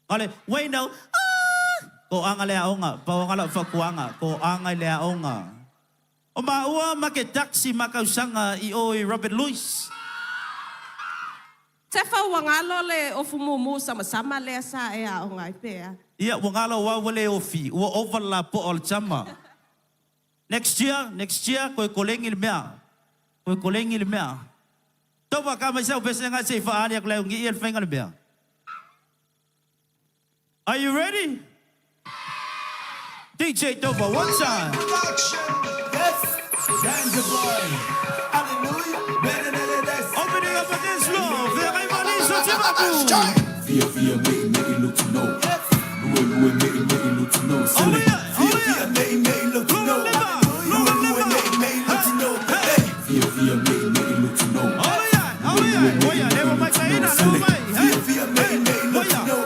Ole, way no. Ko angale aonga, pawangala fakuanga, ko angale aonga. O maua maketaksi makausanga I oi Robert Louis. Te wangalo le o fumumu sama le sa e aonga I pea. Ia wangalo wa wale ofi, wa overlap po all chama. Next year, koe kolengi le mea. Topa ka mai sau pese nga se fa ani akle ngi el fenga le mea. Are you ready? DJ Topa, one time. Yes, Ganja boy. Hallelujah. Better than this. Opening up against love. Everybody so timaku. Via, make it look to know. Lue, make it look to know. Oh yeah. Make it look to know. Make it look to know. Via, make it look to know. Oh yeah. Never mind, never mind. Via, make it look to know.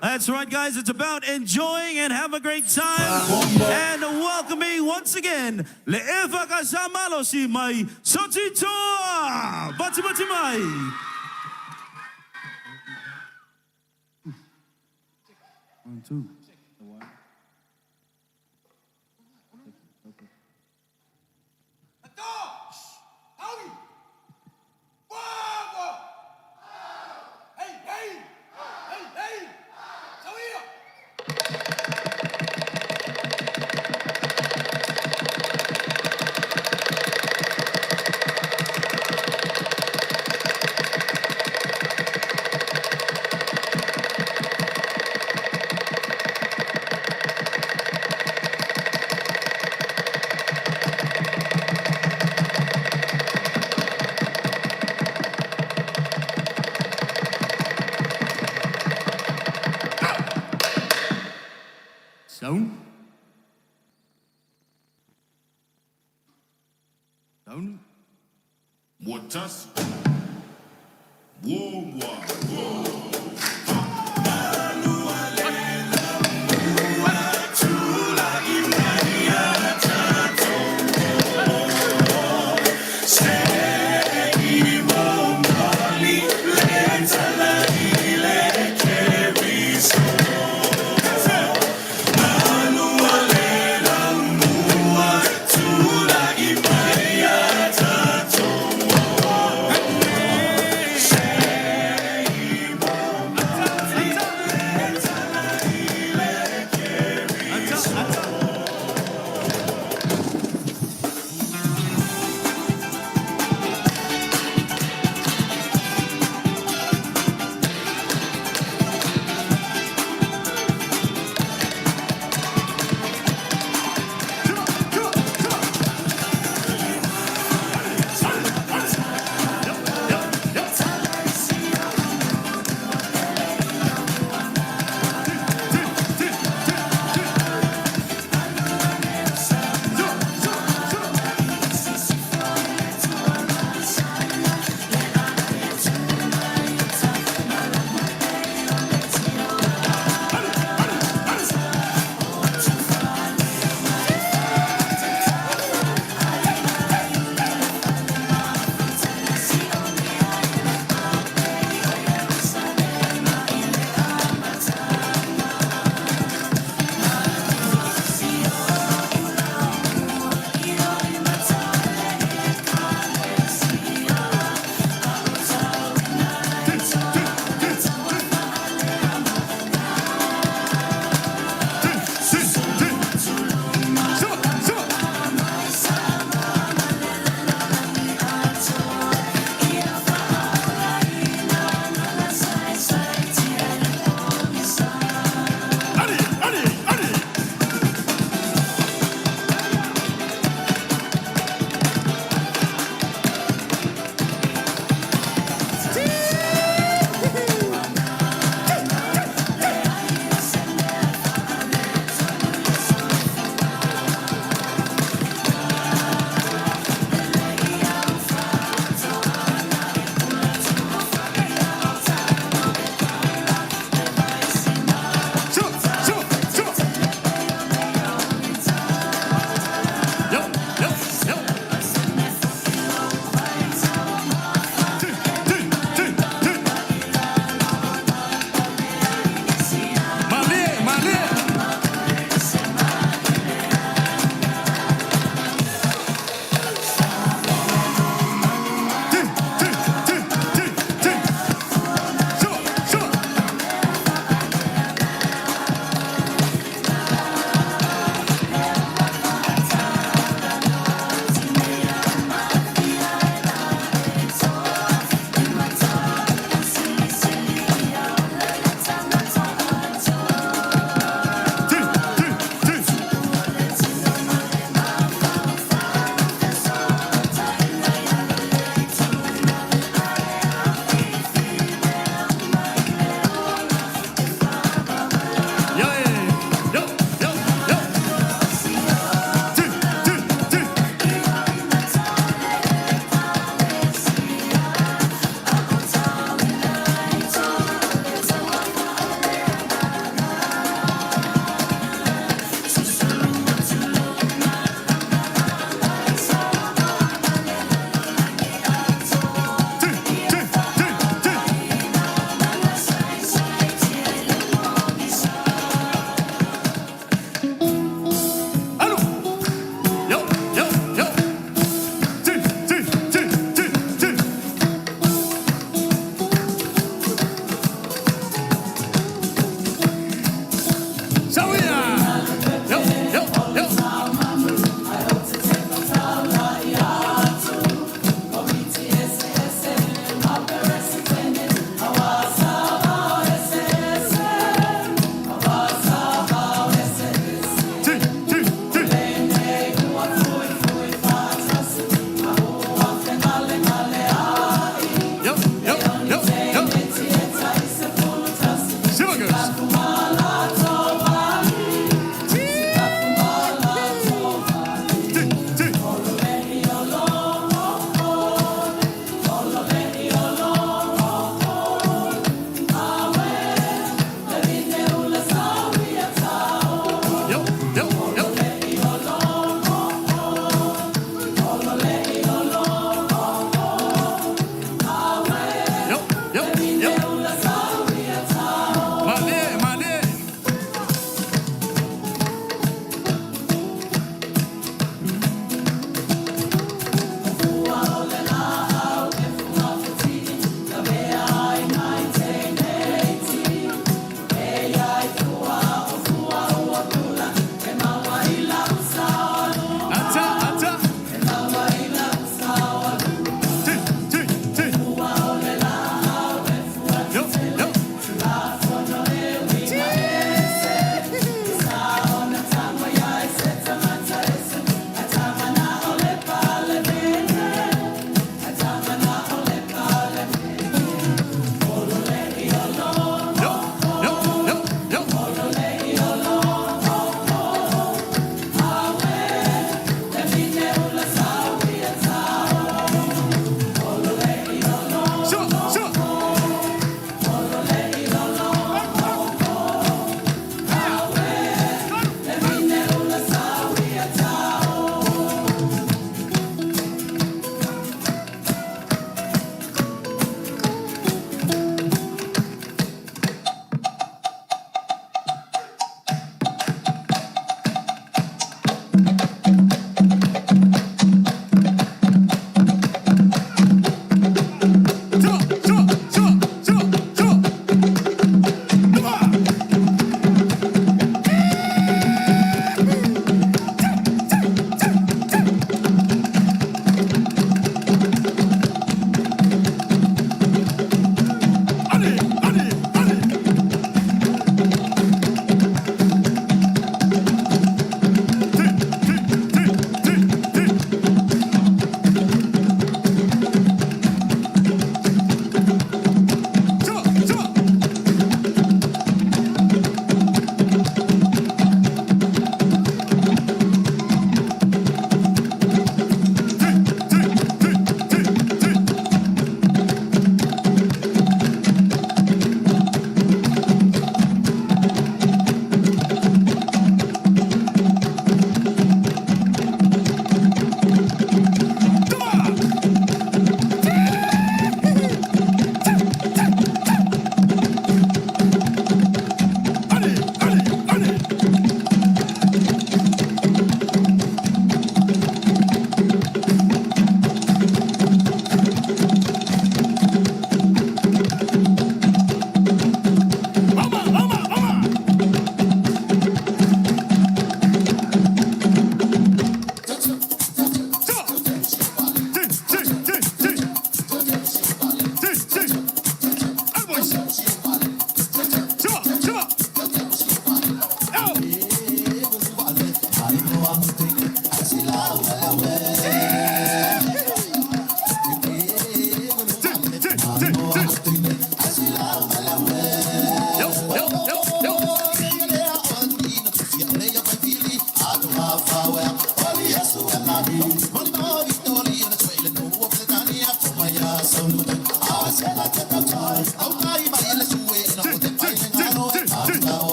That's right, guys. It's about enjoying and have a great time and welcoming once again le Mūsika Sāmoa si mai Sotitoa. Bati mai. 1, 2. Down. Muitas. Whoa.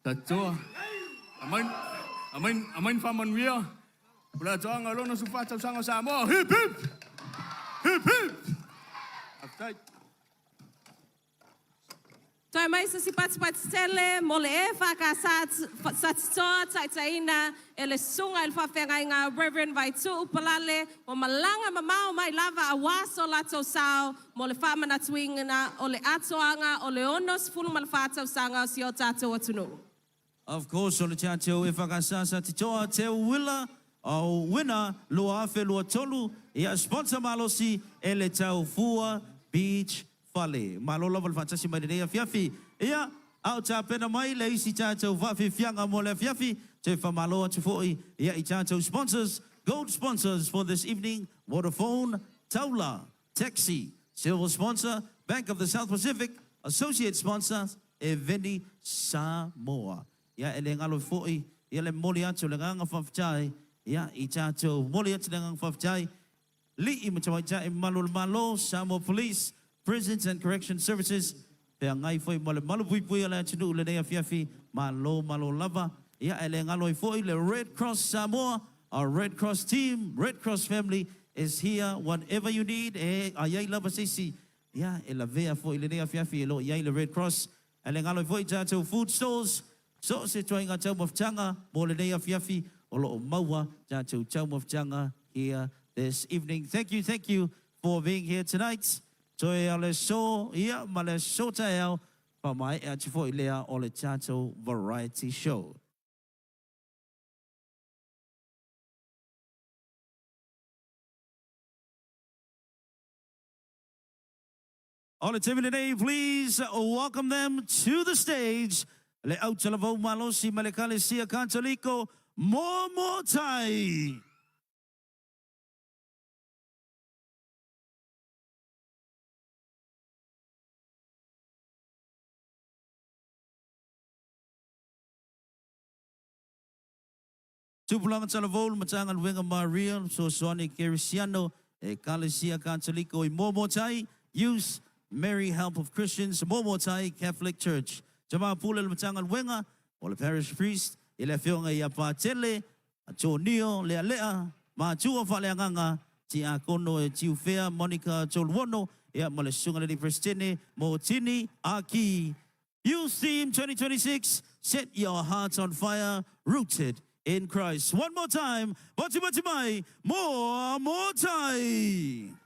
Tatua. Amain faman wia. Bula joang alo na sufa sa Mūsika Sāmoa. Hip hip. Hip hip. Uptight. Toi mai sa Mūsika Tele, mole e whakasatoa taitaina, ele sunga il whawhenga Reverend Vaitu Upalale, o malanga mamao mai lava a waso lato sao, mole whamana tuingana, ole atoanga, ole onos fulu malfato sanga si o tato atunu. Of course, o le tātou e whakasasa te toa te wila o wina lua awhe lua tolu ia sponsor malosi e le tau Fua Beach Fale. Malo lava le whatasi mai nei a fiafi. Ia, au tā pena mai le isi tātou whafi fianga mo le fiafi te whamalo atu fōi. Ia I tātou sponsors, gold sponsors for this evening, Vodafone, Taula, Taxi, silver sponsor, Bank of the South Pacific, associate sponsors, Mūsika Sāmoa. Ia ele ngalo fōi, ia le moli atu le nganga whawhitai, ia I tātou moli atu le nganga whawhitai, li I matawai I malo, Samoa Police, Prisons and Correction Services, pe ngai foi mo le malo pui ala tunu le nei afiafi, malo lava, ia ele ngalo foi le Red Cross Samoa, our Red Cross team, Red Cross family is here, whatever you need, ayai lava sisi, ia e la vea foi le nei afiafi, lo iai le Red Cross, ele ngalo foi tātou food stores, so se toinga tau mawhtanga, mo le nei afiafi, o lo o maua, tātou tau mawhtanga here this evening. Thank you for being here tonight. Toi ale so, ia male so taeo, pa mai e ati fo I lea o le tātou variety show. All the team today, please welcome them to the stage. Le autalavo malosi malekale sia kantaliko Momo Tai. Tupulangan talavol matangan wenga Maria so Sonic Cristiano Ecclesia Catholico Momo Tai Youth Mary Help of Christians Momo Tai Catholic Church. Jama pulal matangan wenga o le parish priest ile fionga ya patele Antonio lea ma tua faleanganga ti akono e tiu fea Monica Tolwono ya malesunga le prestene Motini Aki. Youth Team 2026, set your hearts on fire, rooted in Christ. One more time. Batimai, more time.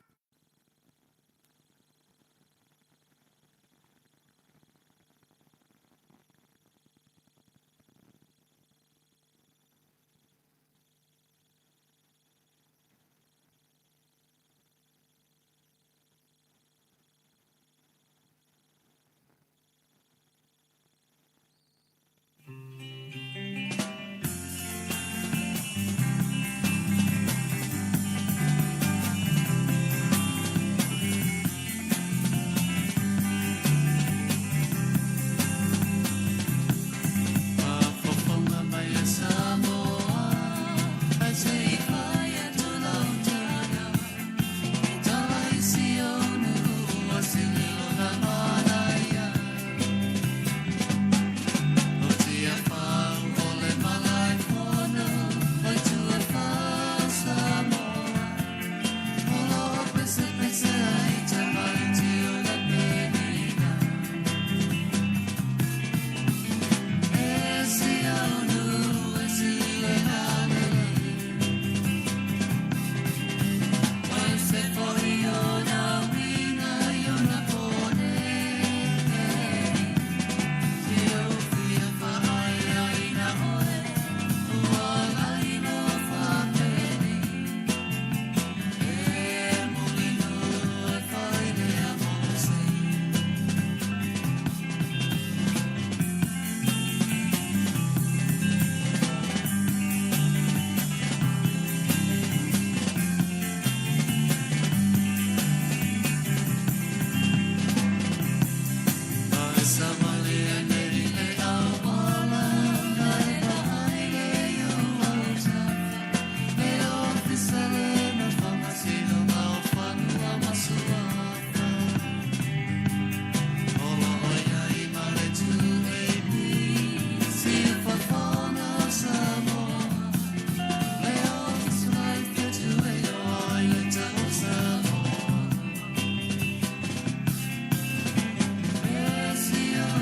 See you.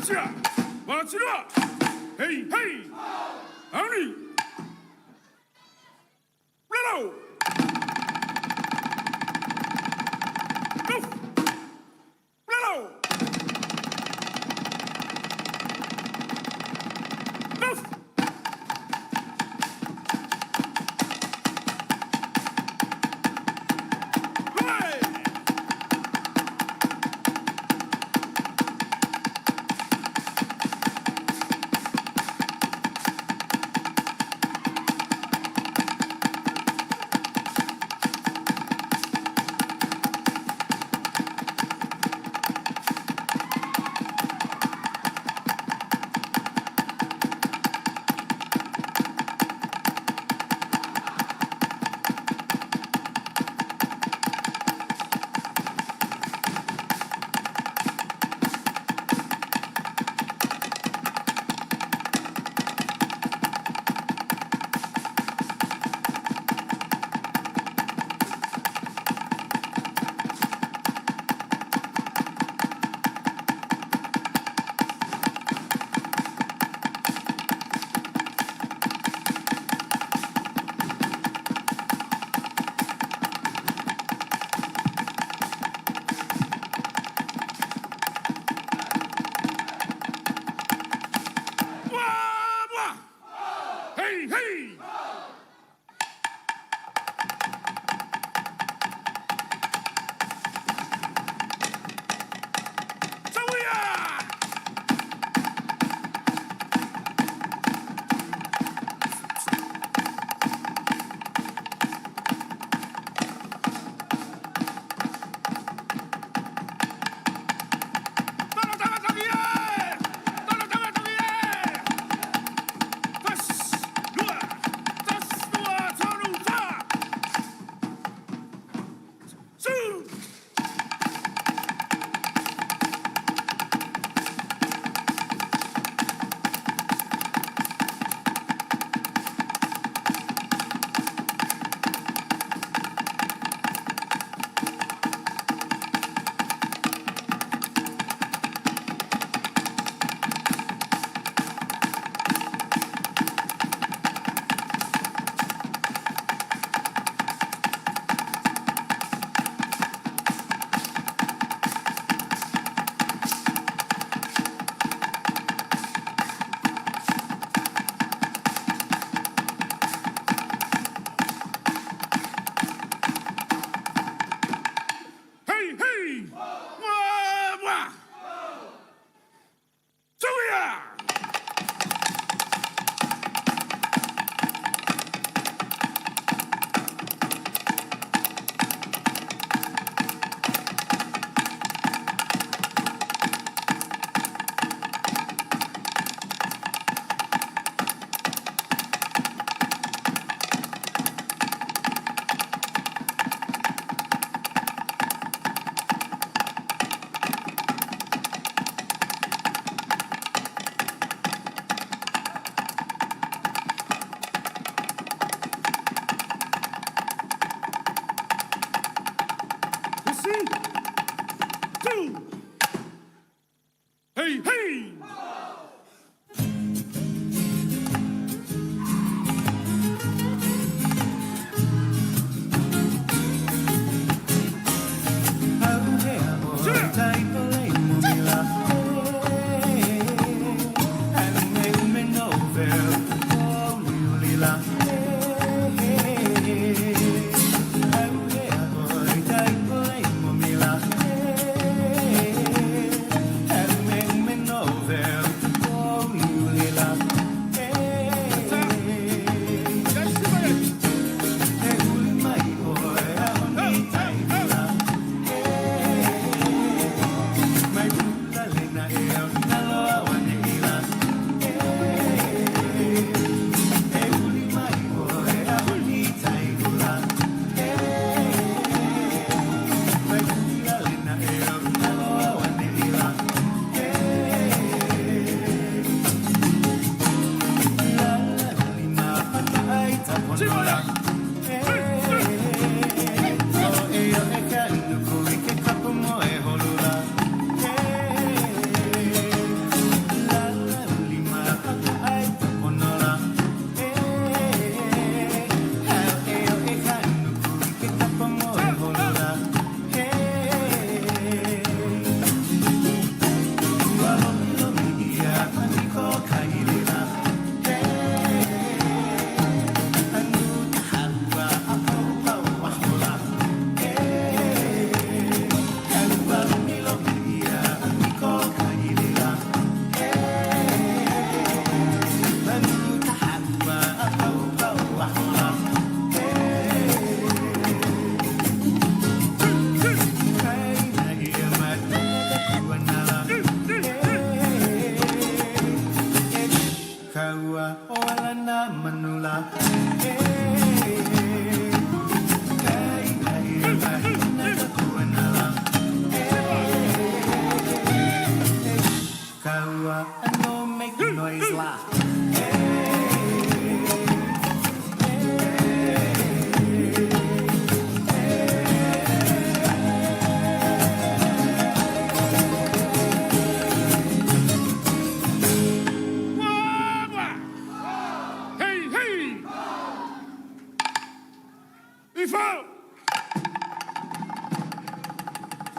자, 마치라. 헤이 헤이. 아니. 레로. 레로. Hey, hey! Hey, hey! Over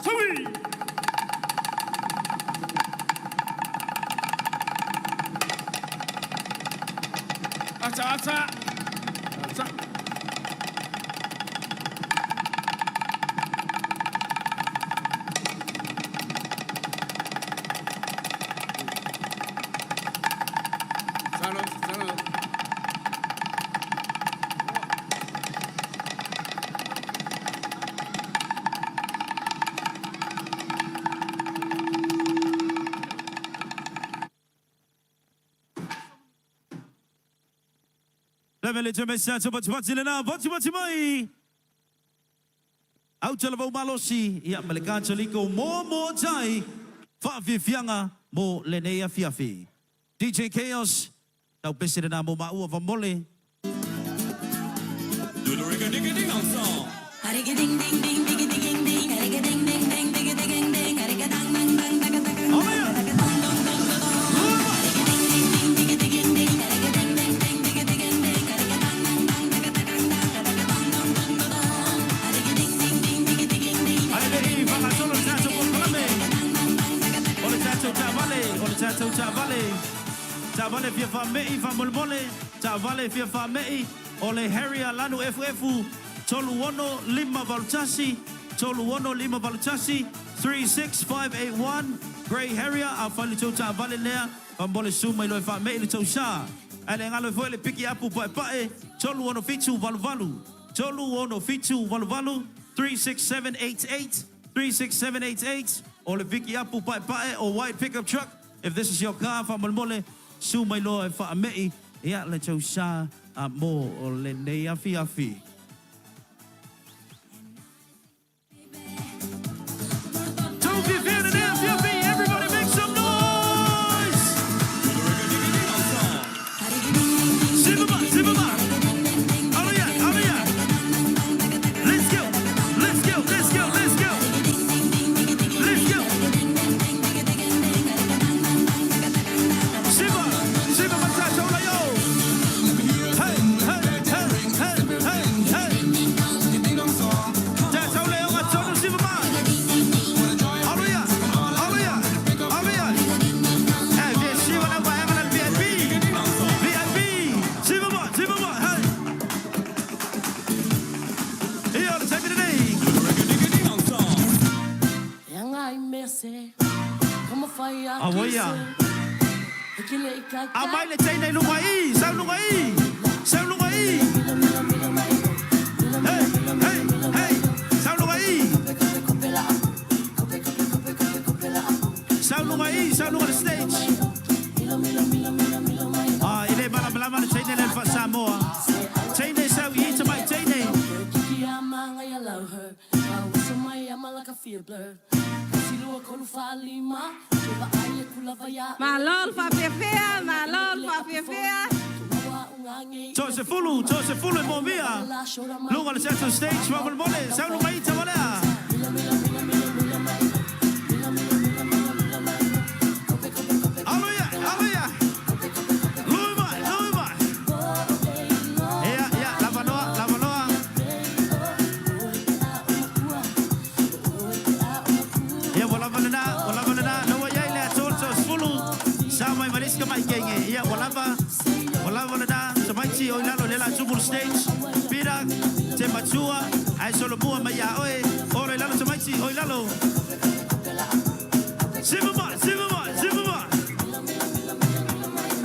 Hui! Ata. Levele jemesa coba lena baci mai. Au chala bau malosi ia maleka chaliko mo jai fa fianga mo lenea fiafi. DJ Chaos tau pese na mo maua va mole. Do the ring-a-ding-a-ding song. Ding ding ding ding ding ding ding, ding ding ding ding ding ding ding, ding dang dang dang dang dang. Oh yeah. Vale via fa mei fa molmole ta vale via fa mei ole Harry alanu FF tolu wono lima valchasi 36581 Gray Harrier a fali to ta vale lea fa mole suma lo fa mei to sha ale ngalo foi le piki apu pae tolu wono fitu valvalu 36788 ole piki apu pae or white pickup truck if this is your car fa molmole Su mai loa e wha mei, ia le tau sa a mo o le nei afi. Don't be feared and afi, everybody make some noise! Sibaba! Alia! Let's go! Awoya. Amai le tei nei lungai, sau lungai. Hey, sau lungai. Sau lungai the stage. Ile bala le tei nei le fa Samoa. Tei nei sau I to mai tei nei. Malol fa fefea. Tose fulu e mo mia. Lunga le set on stage, fa mole, sau lungai ta valea. Aleluia. Luima. Yeah, la valoa. Yeah, wala valena, no wa yai le tolso fulu. Sa mai mariska mai kenge. Yeah, wala valena, sa mai ti o lalo le la super stage. Pira, te matua, ai solo bua mai ya oi. Ora lalo sa mai ti o lalo. Sibaba.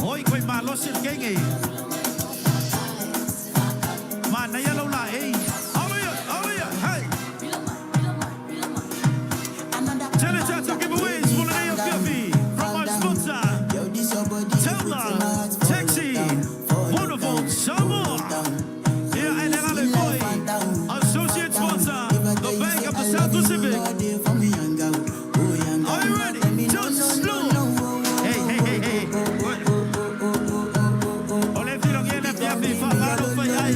Oi koi malo sir kenge. Man na yalo la hey. Aleluia, hey. Tell giveaways for the day of Fiafi from our sponsor. Tela, Taxi, Wonderful Summer. Here and another boy, associate sponsor, the Bank of the South Pacific. Are you ready? Just slow. Hey. Ole filo que na Fiafi fa paro fa ai.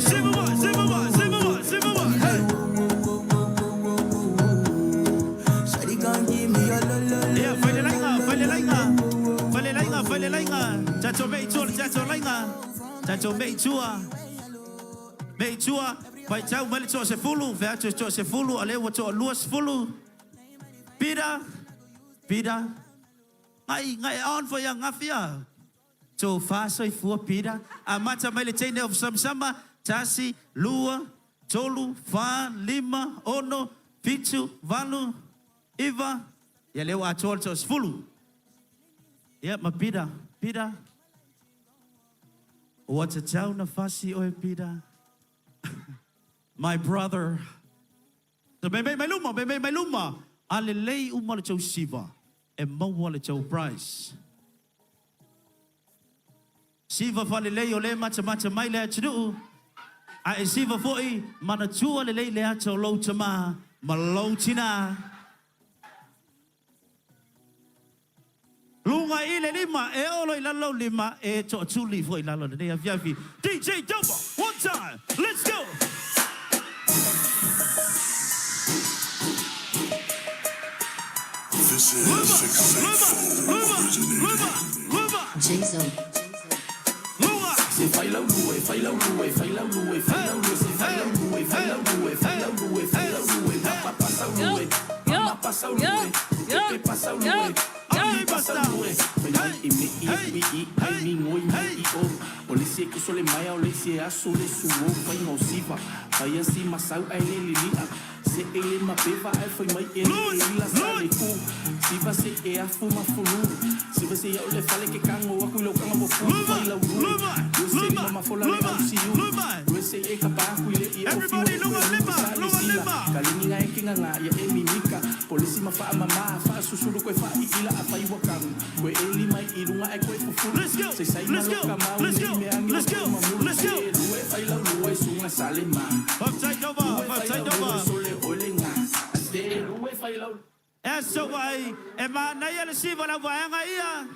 Zimba. Hey. Yeah, fale lainga. Chacho mei chua. Pai tau mali to se fulu, ve atu to se fulu, ale wa to luas fulu. Pira. Ngai on for yang ngafia. To fa soi fu pira. Amata mali tene of sama tasi lua tolu fa lima ono pitu valu iva. Ya le wa to fulu. Ya ma pira. What's a town na fasi oi pira. My brother. So may luma. Alelei umala chau siva. E mawala chau price. Siva falelei ole mata mai le atu. A siva foi mana tua lelei le atu lo tama malo tina. Lunga ile lima e olo ilalo lima e to tuli foi ilalo le afiafi. DJ Double, one time. Let's go. This is Jason. Se fai la lue, fai la lue, fai la lue, fai la lue, se fai la lue, fai la lue, fai la lue, fai la lue, papá pasa lue, mamá pasa lue, pepe pasa lue, mami pasa lue, ai mi ngoi mai o, olisi que sole mai olisi a sole suo, fai no siva, fai assim masau ai lilia. Se ele ma beva ai foi mai ele la sale ku se você é a fuma fulu se você é o le fale que cango aku lo cango fu vai la ru você mama fola le au siu você é capaz ku ile e o lima kalini ngai kinga nga ya emimika polisi ma fa mama fa susuru ko fa ila apa i wakang ko ele mai irunga ai ko fu se sai ma lo kama let's go vai la ru sunga sale ma Upside over. É só vai, é mas na ia se vai lá vai ia.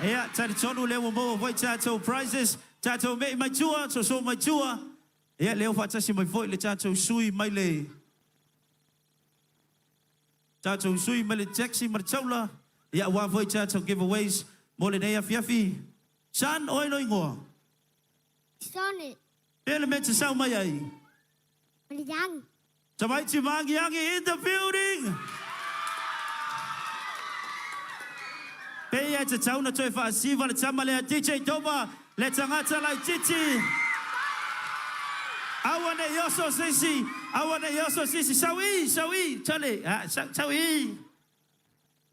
É, tá de sono leo mo vai chato prizes, chato me mai chua, so mai chua. É leo faz assim mai foi le chato sui mai le. Chato sui mai le taxi mai chola. É wa vai chato giveaways, mo le nei afiafi. San oi no ingo. Sonny. Ele mete sa mai ai. Yang. Samai Chimangi in the building. Pay at the town of Toifa, Siva, Tamale, DJ Doba, let's angata like Titi. I want a yoso sisi, Sawi, Charlie, Sawi.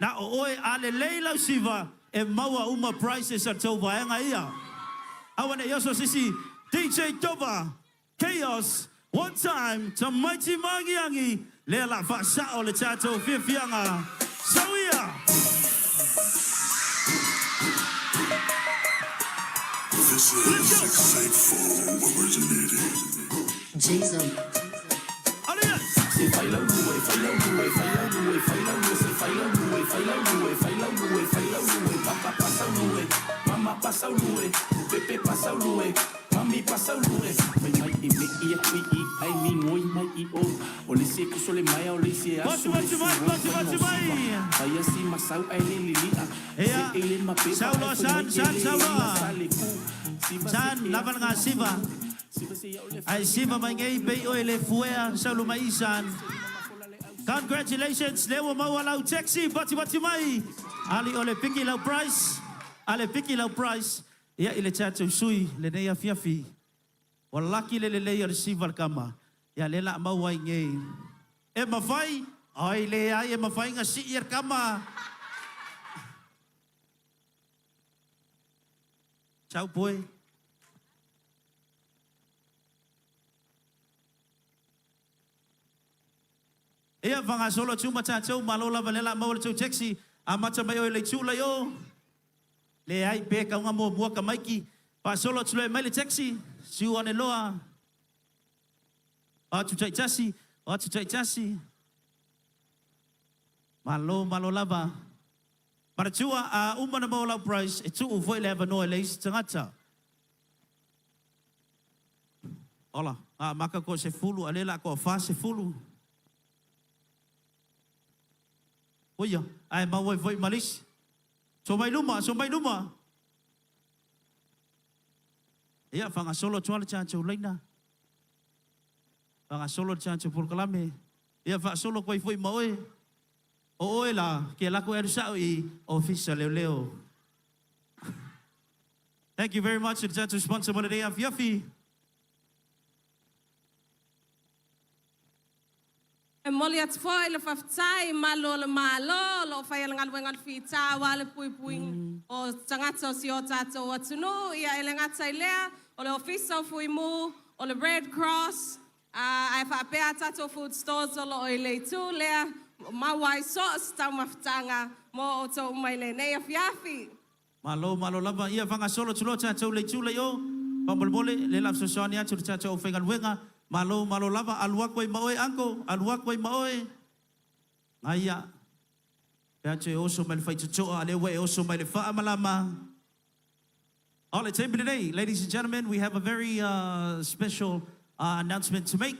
Now, oi, ale leila Siva, and Mawa Uma prices at Tova, and I want a yoso sisi, DJ Doba, Chaos. One time, to mighty Magiangi, Lela Fasa o le chato Fifianga. Sawia. This is 684 originated. Jason. Se fai la lue, fai la lue, fai la lue, fai la lue, se fai la lue, fai la lue, fai la lue, fai la lue, papá pasa lue, mamá pasa lue, pepe pasa lue. Mami pasa lue, mai ai mi ngoi mai o, olisi que sole mai olisi a sole. Ai assim masau ai lilia. Se ele ma pe. Saulo san. San laban nga Siva. Ai Siva mai ngai bei o ele fuea saulo mai san. Congratulations, lewa mawalau taxi bati mai. Ali ole piki lau price. Ya ile chacho sui le nei afiafi. Walaki le le receive kama. Ya lela mawai ngei. E mafai, ai le ai e mafai nga si ir kama. Ciao poi. Ia vanga solo chuma chacho malola valela mawal chau taxi. Amata mai o le chula yo. Le ai pe ka nga mo mua ka maiki pa solo tsule mai le taxi si one loa tu chai chasi malo lava para chua a umana mo la price e tu foi leva no le tangata ola a maka ko se fulu alela ko fa se fulu oya ai ma voi malis So may luma. Iya, fanga solo chua le chacho laina. Whanga solo chancho por kalame. Ia wha solo koi fui maoe. O oe la, ke lako eru sao I official leo leo. Thank you very much to the chancho sponsor mo na day of Yafi. E moli at foi le whaftai malo le malo lo whai ala ngalwe ngal whita wale pui pui o tangata o si o tato o atunu ia ele ngata I lea o le ofisa fui mu o le Red Cross ai whapea tato food stores o lo o le tu lea mawai sos tau mawhtanga mo o tau mai le nei afiafi. Malo lava ia whanga solo tulo chancho le chule yo. Pambolbole le laf sosoania tu chancho o whengal wenga. Malo lava aluakoi maoe anko, aluakoi maoe. Aya. Peache oso mai fai tutoa, alewe oso mai le faa malama. All it's time today, ladies and gentlemen, we have a very special announcement to make.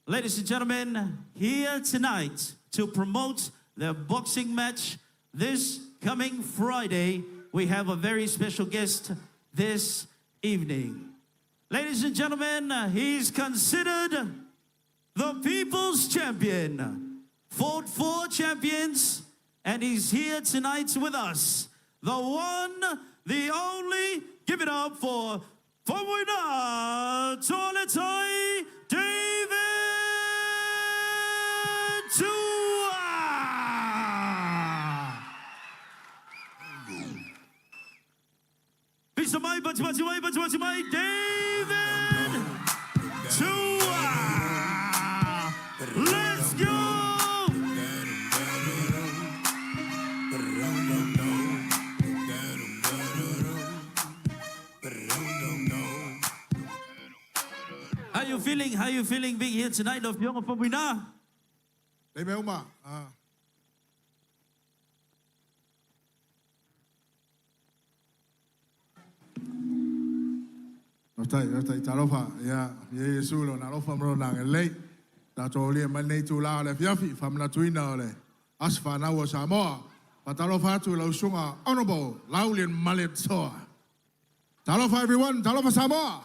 Ladies and gentlemen, here tonight to promote the boxing match this coming Friday, we have a very special guest this evening. Ladies and gentlemen, he's considered the people's champion. Fought 4 champions, and he's here tonight with us. The one, the only, give it up for Fawina Toletai David Tua. Bacimai, David Tua. Let's go. How you feeling? How you feeling being here tonight of Young Fawina? Notai tarofa ya Yesu lo na rofa mro na ngele ta tole mane tu la le fiafi famna tuina ole asfa na wo Samoa patarofa tu lo sunga honorable Laulian Malet Soa. Tarofa everyone, tarofa Samoa.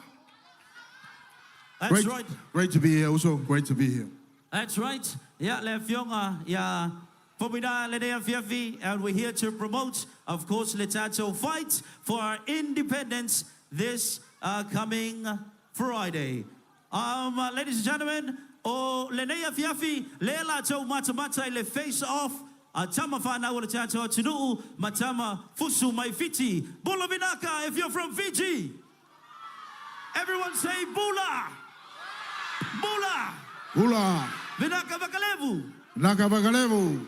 That's right. Great to be here also, great to be here. That's right. Yeah, le fionga ya Fawina le dea fiafi, and we're here to promote, of course, Letato fight for our independence this coming Friday. Ladies and gentlemen, o Lenea Fiafi, Lela Joe Matamata, le face off. Tama Fana will chat to Tunu, Matama, Fusu, my Fiji. Bula Vinaka, if you're from Fiji. Everyone say Bula. Bula. Bula. Vinaka Vakalevu. Naka Vakalevu.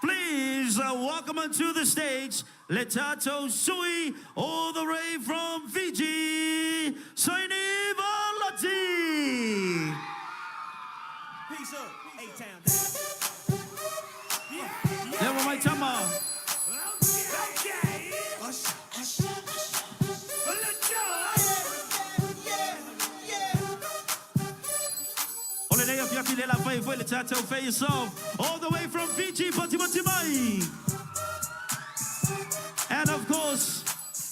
Please welcome onto the stage, Letato Sui, all the way from Fiji, Saini Valati. Peace up, A-Town. Yeah, my Tama. Okay. Let's go. Holiday of Yakilela Fay, Letato face off, all the way from Fiji, Patimatimai. And of course,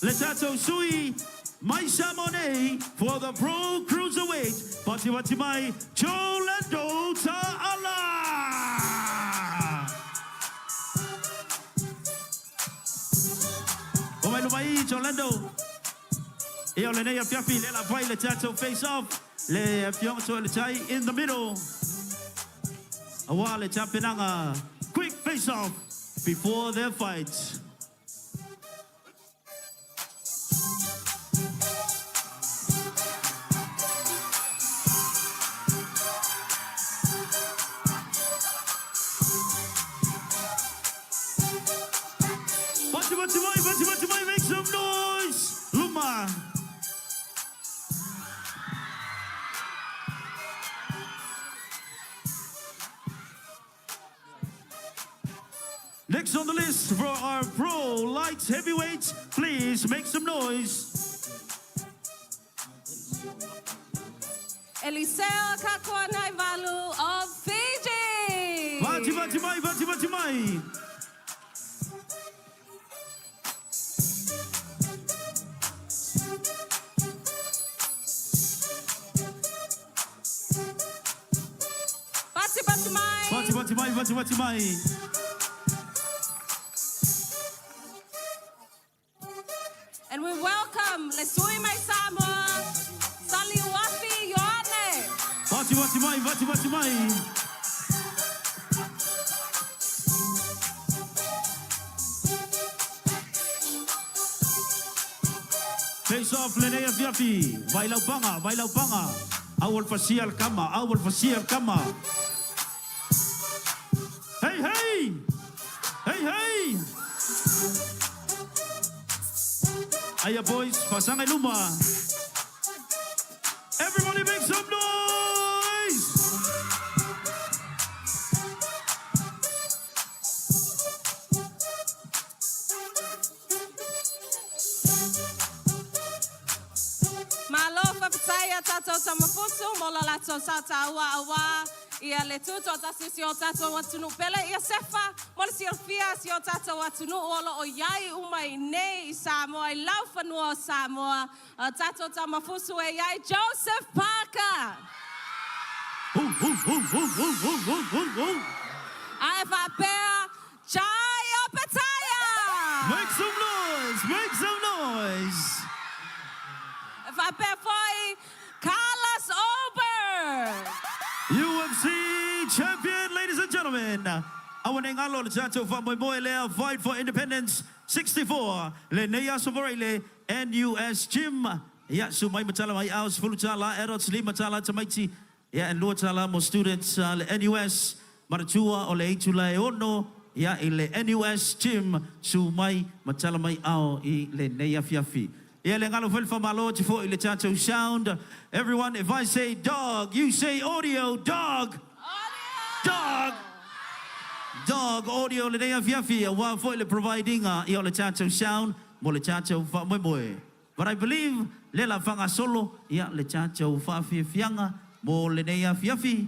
Letato Sui, Maisha Monet for the Pro Cruiserweight, Patimatimai, Cholendo Ta'ala. Omai Lumai, Cholendo. Eo Lenea Fiafi, Lela Fay, Letato face off. Le Fiongso Le Chai in the middle. Awale Champinanga. Quick face off before their fight. Batimai, make some noise. Luma. Next on the list for our pro light heavyweights, please make some noise. Eliseo Kakwana Valu of Fiji. Batimai. Fatimai. And we welcome Mūsika Sāmoa, Sali Wafi Yohane. Fatimai. Face off Lenea Fiafi, Bailau Panga. Awal Fasial Kama. Hey. Aya boys, pasang luma. Everybody make some noise. Malofa Pitaya Tato Tamafusu, Molalato Sata Awa. Ia le tuto tasi si o tato watunu pele ia sefa mole si orfia si o tato watunu olo o yai umai nei Samoa I love fanua Samoa tato tamafusu e yai Joseph Parker. Ai Fapea Chaya Petaya. Make some noise. Fapea foi Carlos Ober. UFC champion, ladies and gentlemen. Awaneng alo le chacho fa moy le fight for independence 64 le neya sovorele NUS gym ya sumay matala may aus full chala erots lima chala tamaiti ya and lo chala mo students le NUS marachua o le itula ono ya ile NUS gym sumay matala may au I le neya fiafi. Yeah, lengalo fel famalo tifo ile chacho sound. Everyone, if I say dog, you say audio. Dog. Audio le dea fiafi. Wa fo ile providing ile chacho sound. Mo le chacho fa moy. But I believe le la fanga solo ya le chacho fa fianga mo le dea fiafi.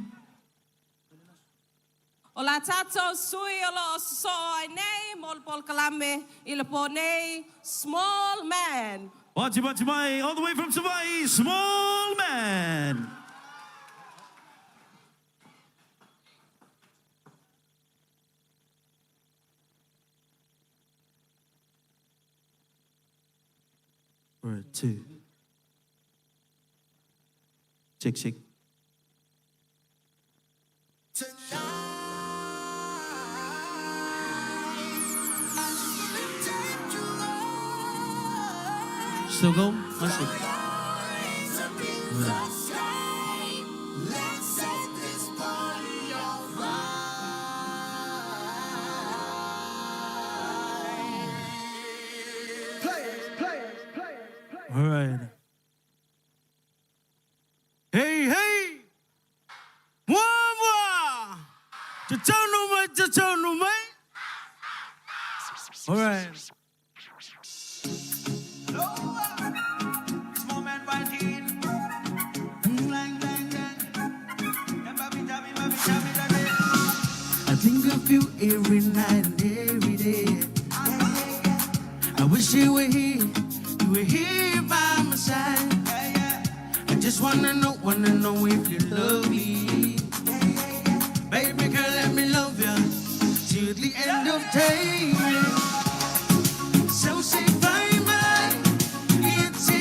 Ola tato sui olo so ai nei mol pol kalame ile po nei small man. Mai, all the way from Savai, small man. Word 2. Check. Still go? Let's see. All right. Hey. Mwa. Chachonu mai. All right. I think of you every night and every day. I wish you were here by my side. I just wanna know if you love me. Baby girl, let me love you till the end of time. So say bye bye, it's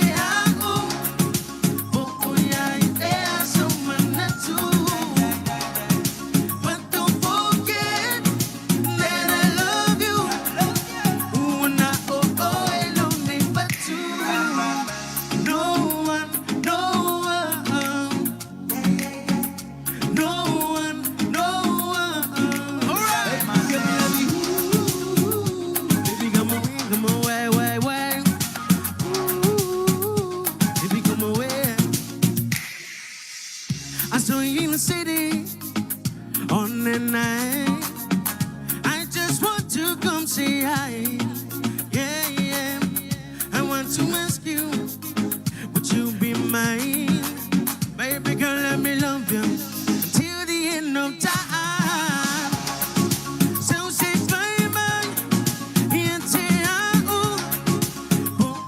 I saw you in the city on the night. I just want to come say hi. Yeah. I want to ask you, would you be mine? Baby girl, let me love you until the end of time. So say bye-bye.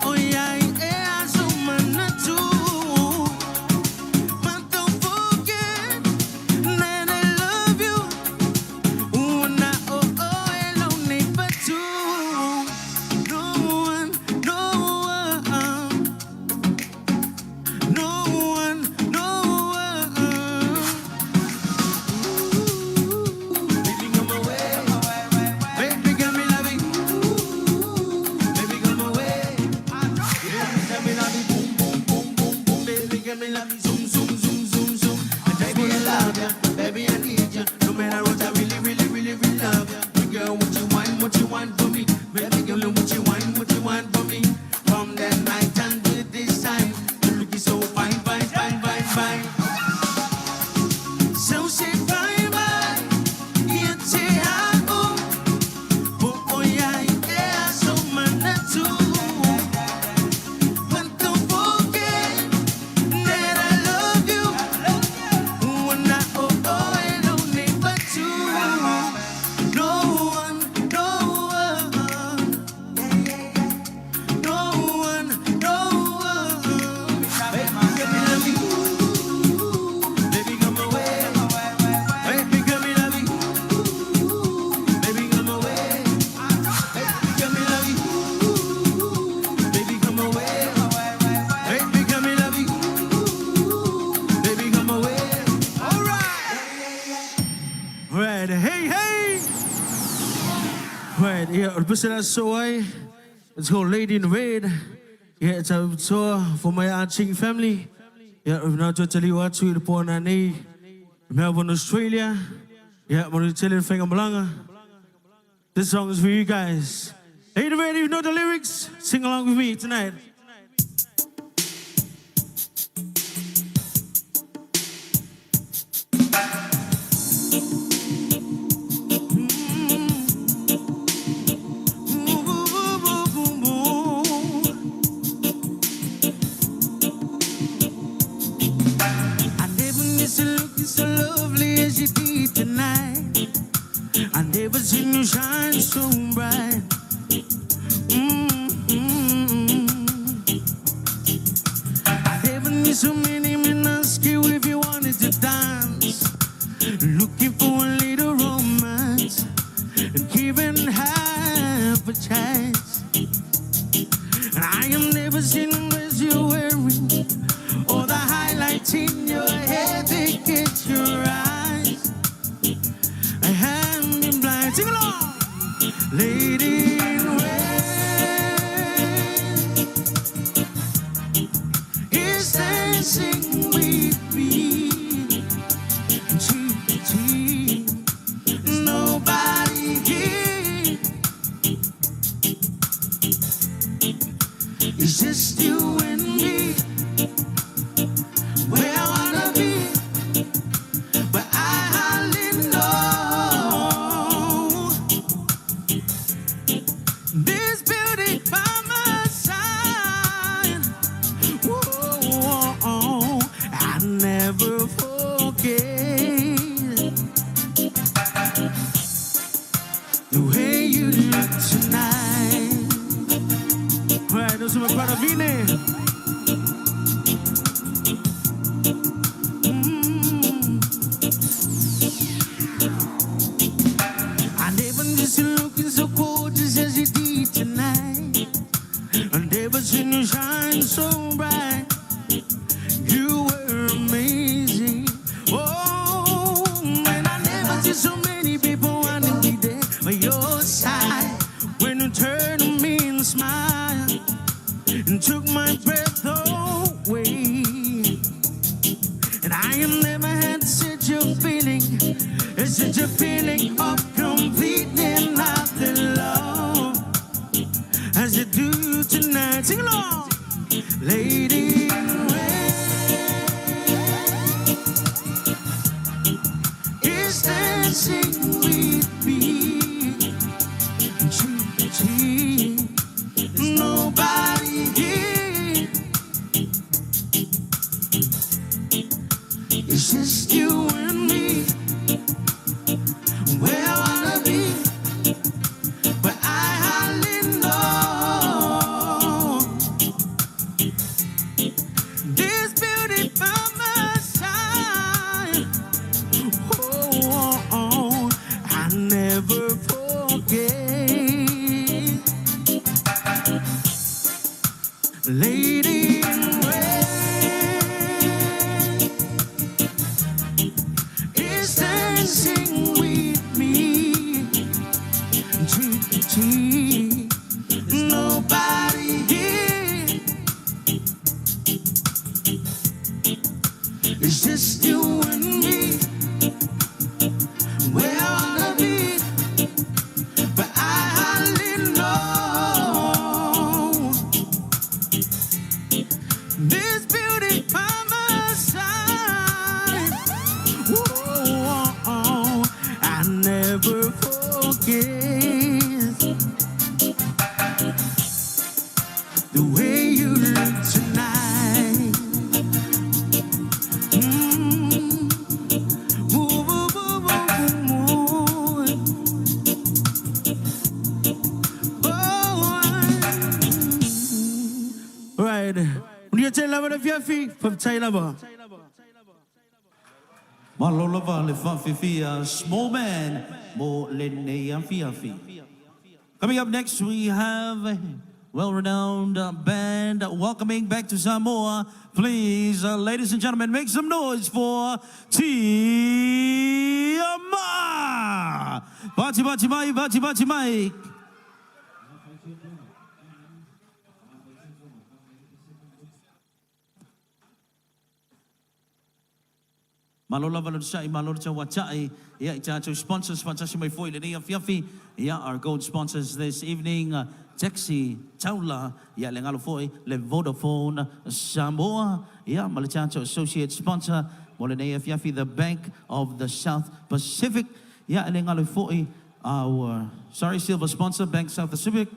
Oh yeah, so man too. But don't forget that I love you. Right, yeah, it's called Lady in Red. Yeah, it's a tour for my Arching family. Yeah, we've now just tell you what to the point I need. Melbourne, Australia. Yeah, I'm going to tell you the thing Malanga. This song is for you guys. Lady in Red, if you know the lyrics, sing along with me tonight. So lovely as you did tonight. I never seen you shine so bright. I never knew so many men ask you if you wanted to dance, looking for a little romance and given half a chance. And I have never seen the dress you're wearing or the highlights in your hair that catch your eyes. I haven't been blind. Sing along. Lady in red is dancing with me. Gee, nobody here. It's just you and me. Where I wanna be, but I hardly know. This beauty by my side, whoa, I never forget the way you look tonight. Right, those are my brother Vine. Looking so gorgeous as you did tonight. I've never seen you shine so bright. You were amazing. Oh, and I never see so many people want to be there by your side. When you turned to me and smiled and took my breath away. And I have never had such a feeling. It's such a feeling of completeness, not the love as you do tonight. Sing along. Lady in red is dancing with me. Gee, nobody here. It's just you and me. Where I wanna be, but I hardly know. This beauty by my side, oh, I never forget. Lady in red is dancing with me. Gee, nobody here. It's just you and me. Where I wanna be, but I hardly know. This beauty by my side, whoa, I never forget the way you look tonight. Ooh, ooh, ooh, ooh, ooh. Right. When you tell love of your feet from Taylor. Malolava le whawhiwhia, small man, mo le nei awhiawhi. Coming up next, we have a well-renowned band welcoming back to Samoa. Please, ladies and gentlemen, make some noise for Tiama. Bachi, bachi, mai, bachi, bachi, mai. Malola Valorchai, Malorcha Wachai, yeah, to sponsors, Fantastic Foy, Lenia Fiafi, yeah, our gold sponsors this evening, Taxi, Taula, yeah, Lengalo Foy, Le Vodafone, Samoa, yeah, Malachacho associate sponsor, Molinea Fiafi, the Bank of the South Pacific, yeah, Lengalo Foy, our, silver sponsor, Bank South Pacific,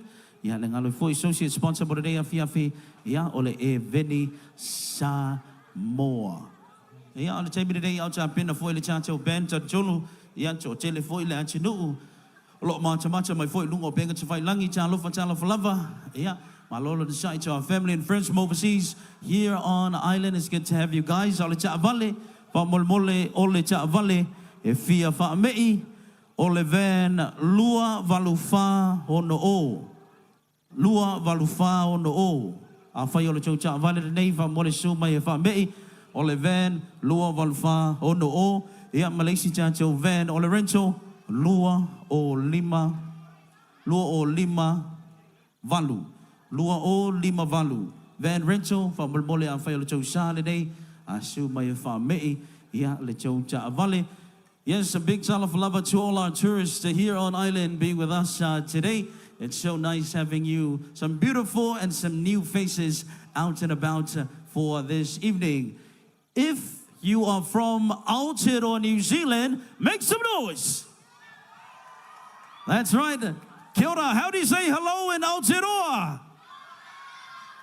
yeah, Lengalo Foy, associate sponsor, Molinea Fiafi, yeah, Ole Veni Samoa. Ya ala chai bide dei au cha pena foi le cha chau ben cha cholu ya cho tele foi le anchi nu lo ma cha mai foi lungo benga cha fai langi cha lo fa lava ya ma lo the shai to our family and friends from overseas here on the island. It's good to have you guys. Ole cha vale pa mol mole ole cha vale e fia fa mei ole ven lua valufa ono o lua valufa ono o a fai ole cha vale nei fa mole su mai e fa mei Ole van, lua valfa, ono o, ia Malaysia chacho van, ole rencho, lua o lima valu, van rencho, fa mulmole a fa le chou sha le nei, a su mai fa mei, ia le chou cha vale. Yes, a big love to all our tourists here on island being with us today. It's so nice having you, some beautiful and some new faces out and about for this evening. If you are from Aotearoa, New Zealand, make some noise. That's right. Kia ora. How do you say hello in Aotearoa?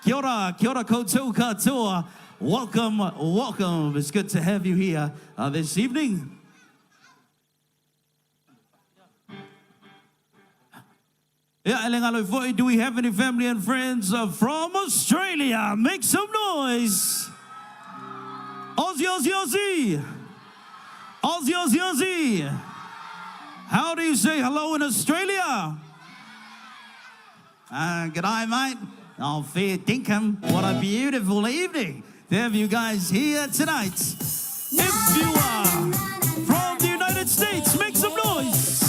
Kia ora koutou katoa. Welcome, welcome. It's good to have you here this evening. Yeah, do we have any family and friends from Australia? Make some noise. Aussie, Aussie, Aussie. Aussie, Aussie, Aussie. How do you say hello in Australia? G'day, mate. Oh, fair dinkum. What a beautiful evening to have you guys here tonight. If you are from the United States, make some noise.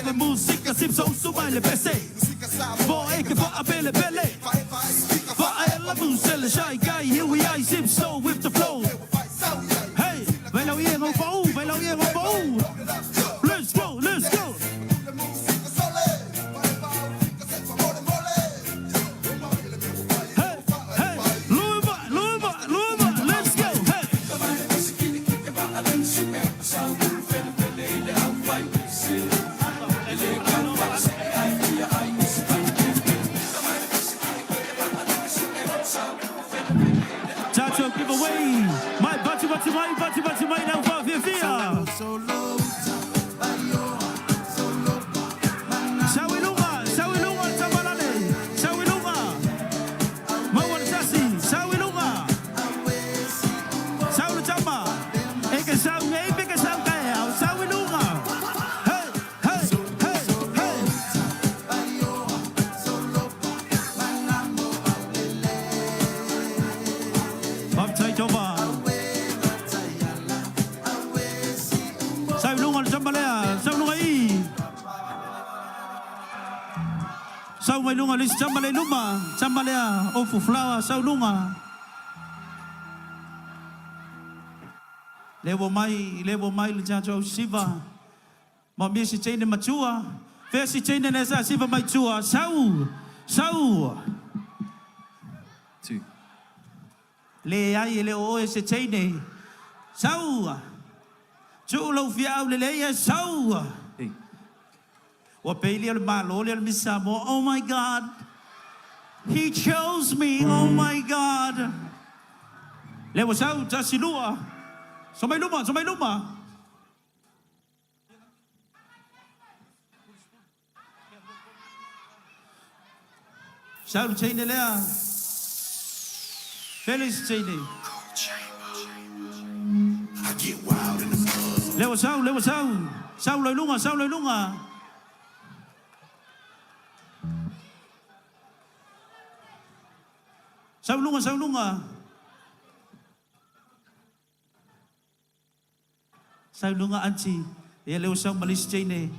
Mūsika Sāmoa le PC. For eke for a bele bele. For I love you, sell a shy guy. Here we are, sip so with the flow. Hey, when lau ie ngau pau, vai lau ie ngau pau. Let's go, let's go. Chacho, give away. My bati mai now for fear. Sawilunga, tabalale. Sawilunga. Mawal sasi, sawilunga. Sawilu chama. Eke saw kaya, sawilunga. Hey. Baptai toba. Sawilunga chambalea, sawilunga I. Sau mai lunga lis chambale luma, chambalea ofu flower sau lunga. Lewo mai le chacho siva. Mami si chaine machua. Fe si chaine nesa siva mai chua. Sau. Le ai le o se chaine. Sau. Chu lo fiau le sau. Oh my God, He chose me. Oh my God. Lewo sau tasilua. Somai luma. Sau chaine lea. Felix chaine. I get wild in the club. Lewo sau. Sau loi lunga. Sau lunga. Sau lunga anti. E leo sau malis chaine.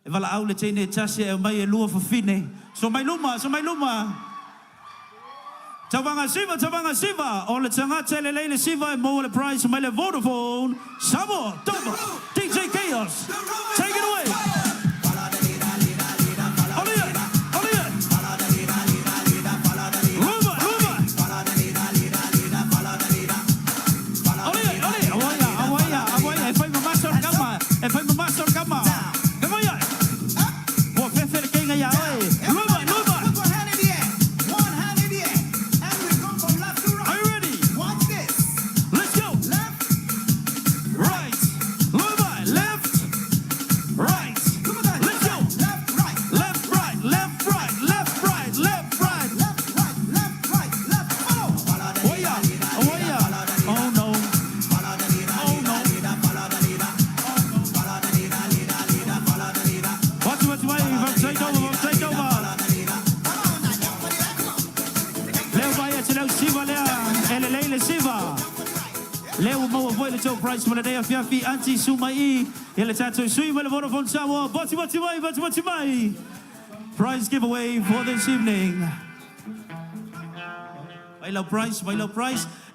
E vala au le chaine chasi e mai e lua fafine. So mai luma. Tawanga siva. O le tangata le siva e mo le prize mai le Vodafone. Sāmoa, Toba, DJ Chaos. Take it away. E fai mamaso kama. Kama ya. Wo fefer kenga ya oi. Luba. Put one hand in the air. One hand in the air. And we come from left to right. Are you ready? Watch this. Let's go. Left. Right. Luba. Left. Right. Let's go. Left, right. Left, right. Left, right. Left, right. Left, right. Left, right. Follow. Oya. Oh no. Take over. Leo vai a Siva Lea, ele Siva. Leo mo voi le show price mo dea fiafi anti sumai. Ele tato sui mo le Vodafone Sāmoa. Bati mai. Prize giveaway for this evening. Mai lo price.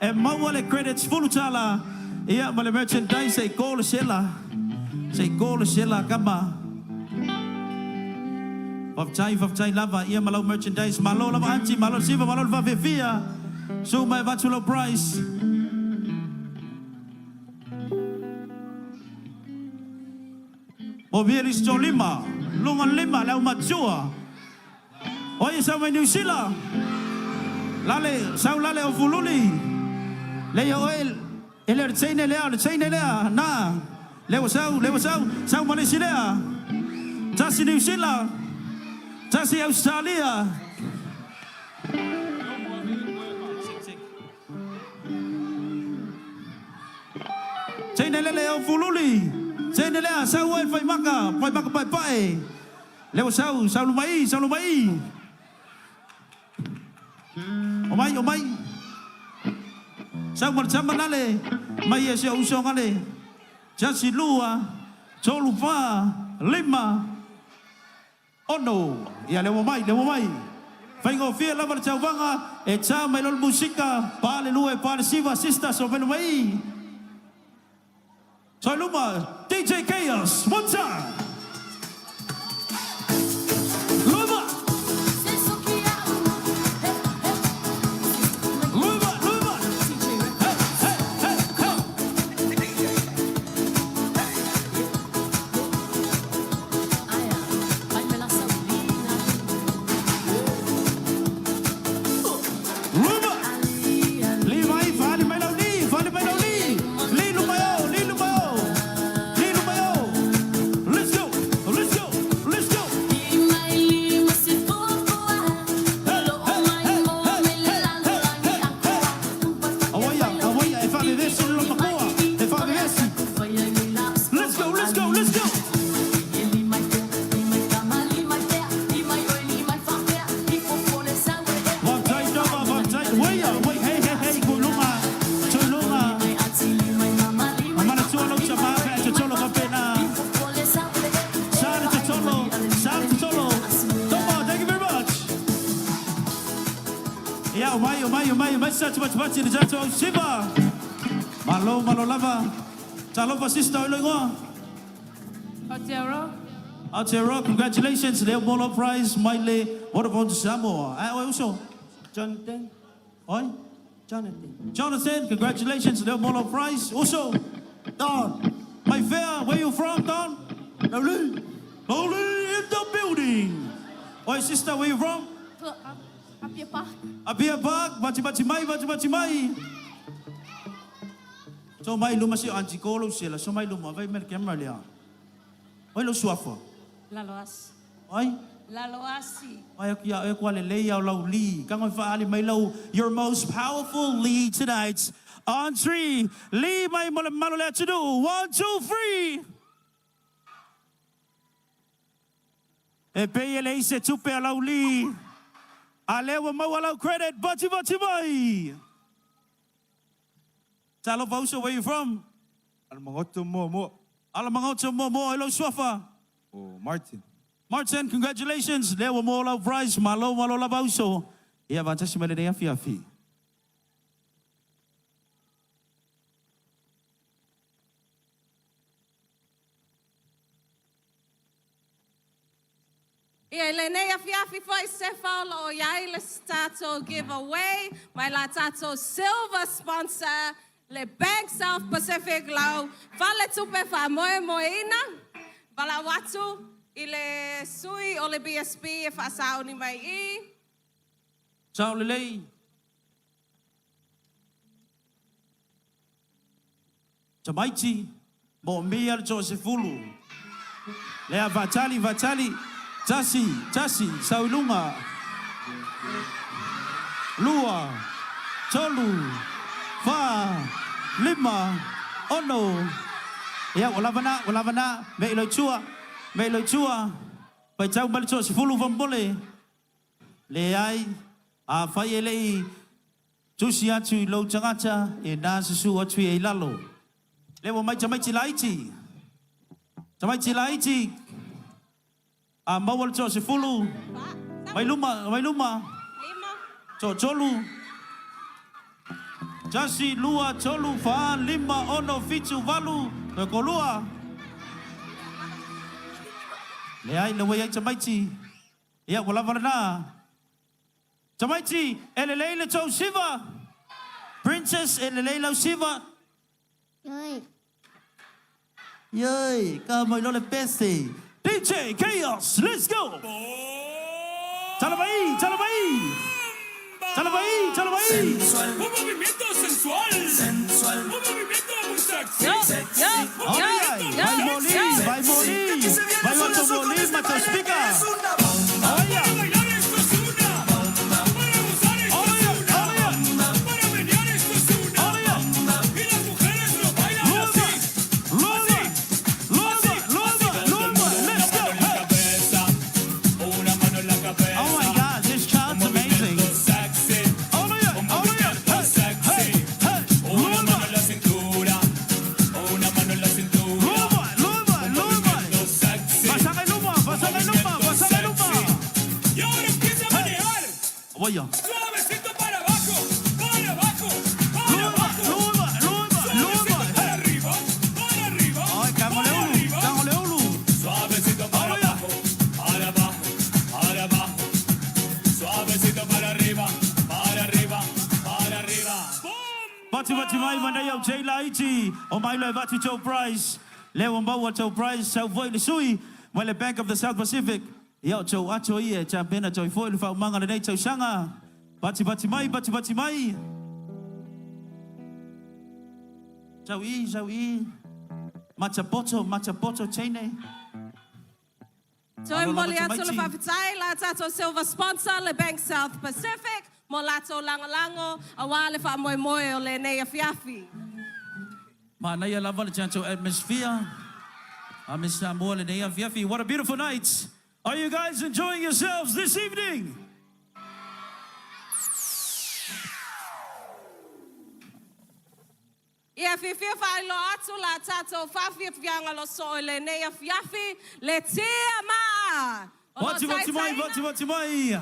E mo le credits full tala. Ia mo le merchandise e gola shela kama. Vavchai lava ia malo merchandise malo lava anti malo siva malo lava via so my bachelor price Obieri sto lima lunga lima lau matua Oye sa mai New Zealand lale o fululi le yo el chaine lea na lewo sau Malaysia lea tasi New Zealand Tasi Australia. Chaine lele o fululi. Chaine lea sau e fai maka pai. Leo sau lumai. O mai. Sau marchama nale. Mai e se usong ale. Tasi lua. Tolu pa. Lima. Oh no, ia leo mai. Fai go fia lava chau vanga e cha mai lol musika pa le lue pa le siva sista so velu mai. So Luma, DJ Chaos, one time. Luma. Luma, Luma. Hey, hey, hey, hey. Luma. Lima, fali mai lau li, fali mai lau li. Li lumayo, li lumayo. Li lumayo. Let's go, let's go, let's go. Awaya, e fali desi lo makoa. E fali desi. Let's go, let's go, let's go. One tight, double, one tight. Wait, hey, kulunga. Tulunga. Amana tuolo chamaga, tuolo kapena. Shout to Tolo. Tomo, thank you very much. Yeah, Mayo, such much in the Jato Shiva. Malo lava. Talova sister, Olingo. Aotearoa, congratulations. Leo Bolo Prize, Maile, Mūsika Sāmoa. Also, Jonathan. Oi? Jonathan, congratulations. Leo Bolo Prize. Also, Don, my fair, where you from, Don? Lowly in the building. Oi, sister, where you from? Apia Park, Bachi Mai. So mai luma si antikolo sila, so mai luma, vai mer camera lia. Oi lo suafo. Oi? Oi kia kwale leia lau li. Kang fa ali mai lau your most powerful lead tonight. On 3, Lee mai malo le to do. 1, 2, 3. E pe ele se tupe lau li. Alewa mau lau credit, bachi mai. Talo Pauso, where you from? Alamangoto mo. Hello, Swafa. Oh, Martin, congratulations. There were more love prize. Malo la Pauso. Yeah, but just made a fiafi. Yeah, lenea fiafi foi sefalo yaile stato giveaway. My latato silver sponsor. Le Bank South Pacific lau fale tupe fa moina bala watu ile sui o le BSP fa sauni mai I Ciao lei Chamaiti mo mia Josefulu Lea Vatali Tasi Saulunga Lua Tolu Fa Lima Ono Ya walavana me lo chua Pai chau bali cho sifulu vambole Le ai a fai ele Tusi atu lo changata E na susu atu e lalo Le wa mai chamai laiti A mawal cho sifulu Mai luma Cholu Jasi lua tolu fa lima ono fitu valu kolua. Le ai le wai chamaiti. Ya wala na. Chamaiti elele to Shiva. Princess elele Shiva. Yay, come on le pese. DJ Chaos, let's go. Chalabai. Sensual. Un movimiento sensual. Un movimiento muy sexy. Vai morir, Mato Spica. Para bailar esto es una. Para gozar esto es una. Para menear esto es una. Y las mujeres lo bailan así. Let's go. Una mano en la cabeza. Oh my God, this child's amazing. Vaya. Suavecito para abajo, para abajo, para abajo. Luma. Para arriba, Chango le ulu. Suavecito para abajo, para abajo, para abajo. Suavecito para arriba, para arriba, para arriba. Batu mai mana yau Jay Laiti. O mai lo batu Joe Price. Leo mbawa Joe Price sau voi le sui. Mai le Bank of the South Pacific. Yo Joe acho ie champion Joe foi le fa manga nei Joe Shanga. Batu mai. Jau i. Macha poto chaine. Join Molly Ato le Fafitai, la Tato Silver sponsor, le Bank South Pacific, Molato Langalango, Awale Fa Moyo, le Nea Fiafi. Mana ia lava le chancho atmosphere. Miss Sāmoa le Nea Fiafi. What a beautiful night. Are you guys enjoying yourselves this evening? Ia fifia fai lo atu la tato fafia fianga lo so le Nea Fiafi, le tia ma. Wati mai.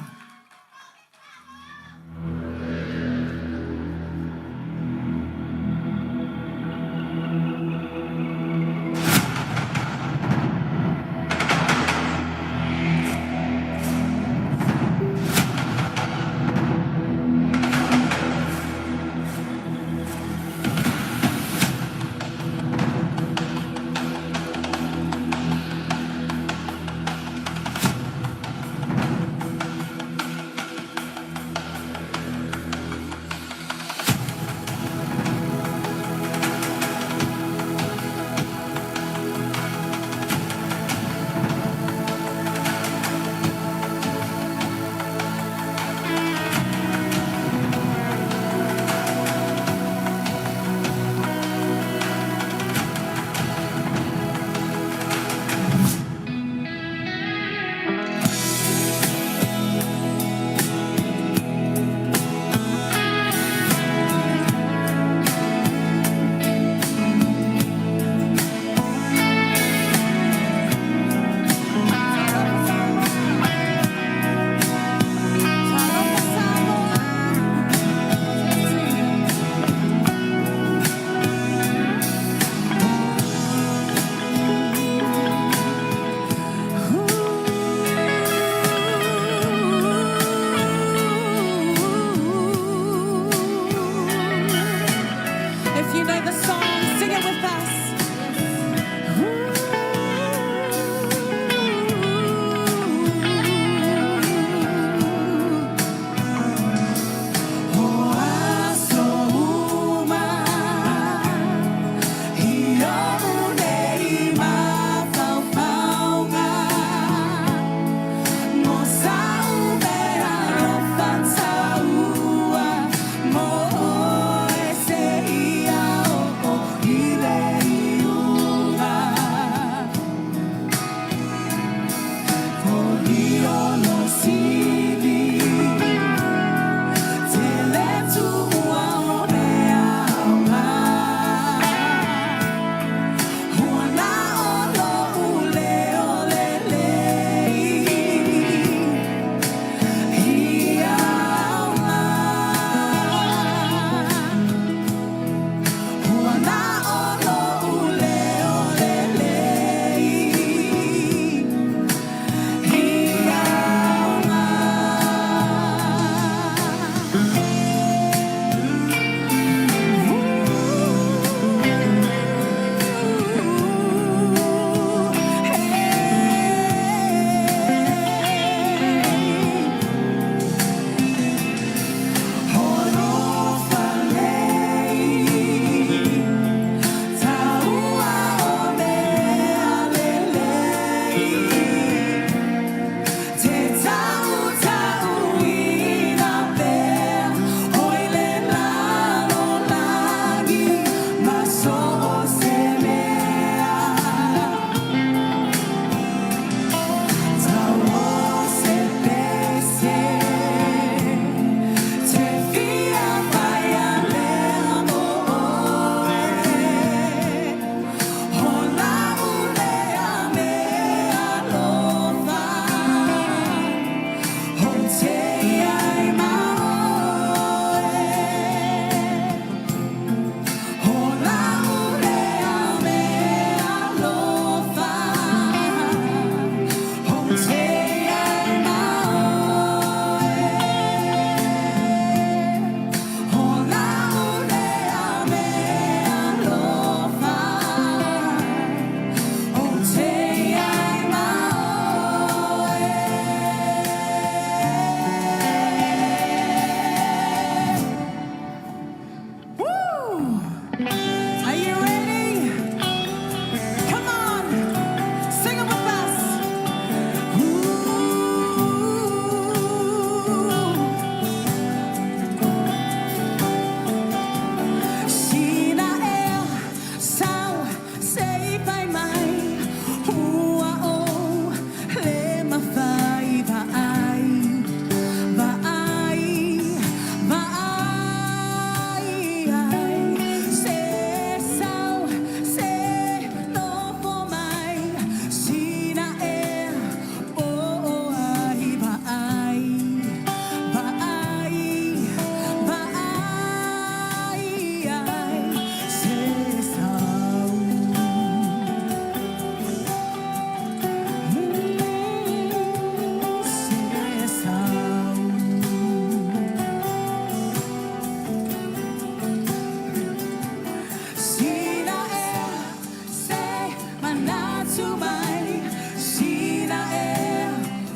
tu mai sina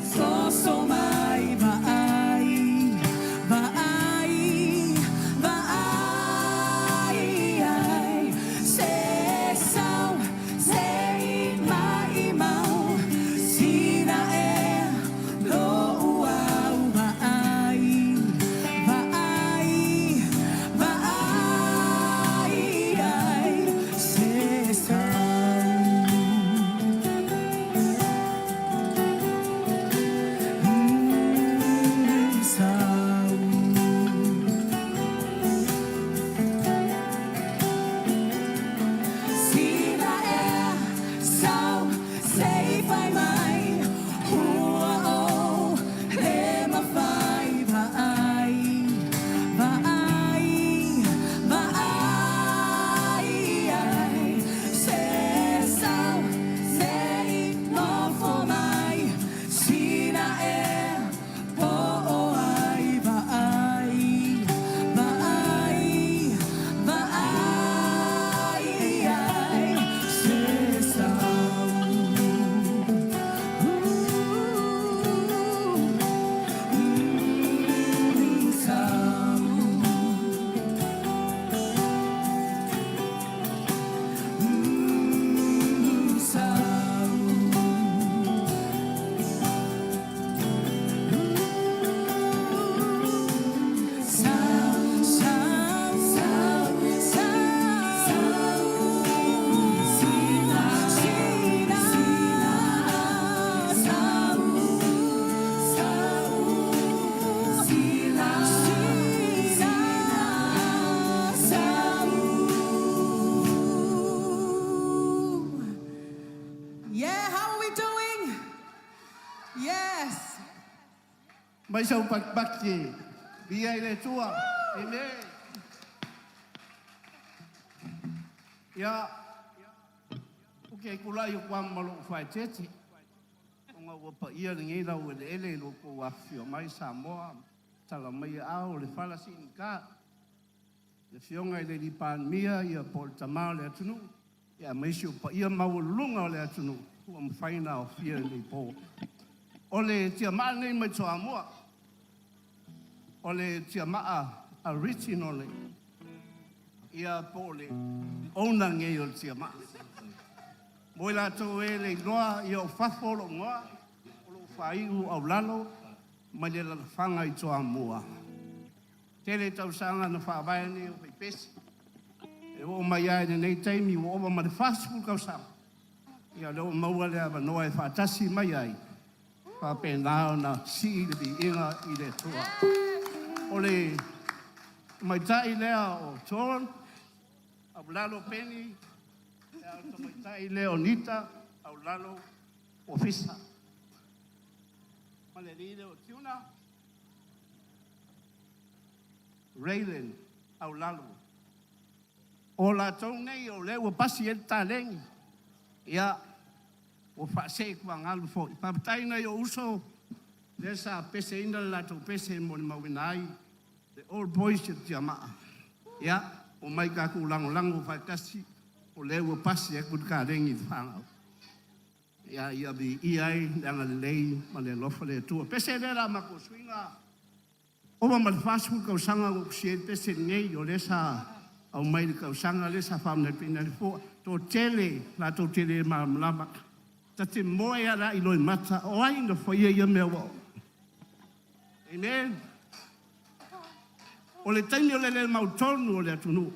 so so mai vai ai se sao se mai mau sina lo uau vai ai se sao Yeah, how are we doing? Yes. Mai sau bakti biai le tua. Amen. Ya. Okay, kula yu kwam malo fai tete. Onga wapa ia ngi la o le ele lo ko wa fio mai Samoa. Tala mai au le fala sin ka. Le fionga le di pan mia ia pol tamau le tunu. Ya mai siu pa ia mau lunga le tunu. Kuam faina o fia le po. Ole tia maa nei mai toa mua. Ole tia maa originally. Ia pole. Ona nge o tia maa. Moi la to e le noa ia o fafolo ngoa. Olo whaiu au lalo. Mai le la whanga i toa mua. Tele tau sanga na whaavai ni o pepesi. E o mai ai nei taimi o oma ma le fastfood kau sama. Ia leo maua lea manoa e whaatasi mai ai. Whapenao na si le bi inga i le toa. O le mai tai lea o Toron, au lalo Penny, lea o mai tai lea o Nita, au lalo o Fisa. Ma le lile o Tiuna, Raylan, au lalo. O la tau nei o leo pasi e talengi. Ia, o whaase kua ngalu fo. I papataina i o uso, le sa pese ina la tau pese mo ni mawinai, the old boys i tia maa. Ia, o mai kaku lango whaikasi, o leo pasi e kutka rengi whangau. Ia, ia bi iai, langa lei, ma le lofa le tua. Pese lera ma ko swinga, o ma le fasu kau sanga o kusie pese ngei, o le sa, au mai kau sanga le sa whamna pina le fua. To tele, la to tele malama. Ta te moe ala i loi mata, o ai na whaia ia mea wao. Amen. O le taimi o le mautonu o le atunu.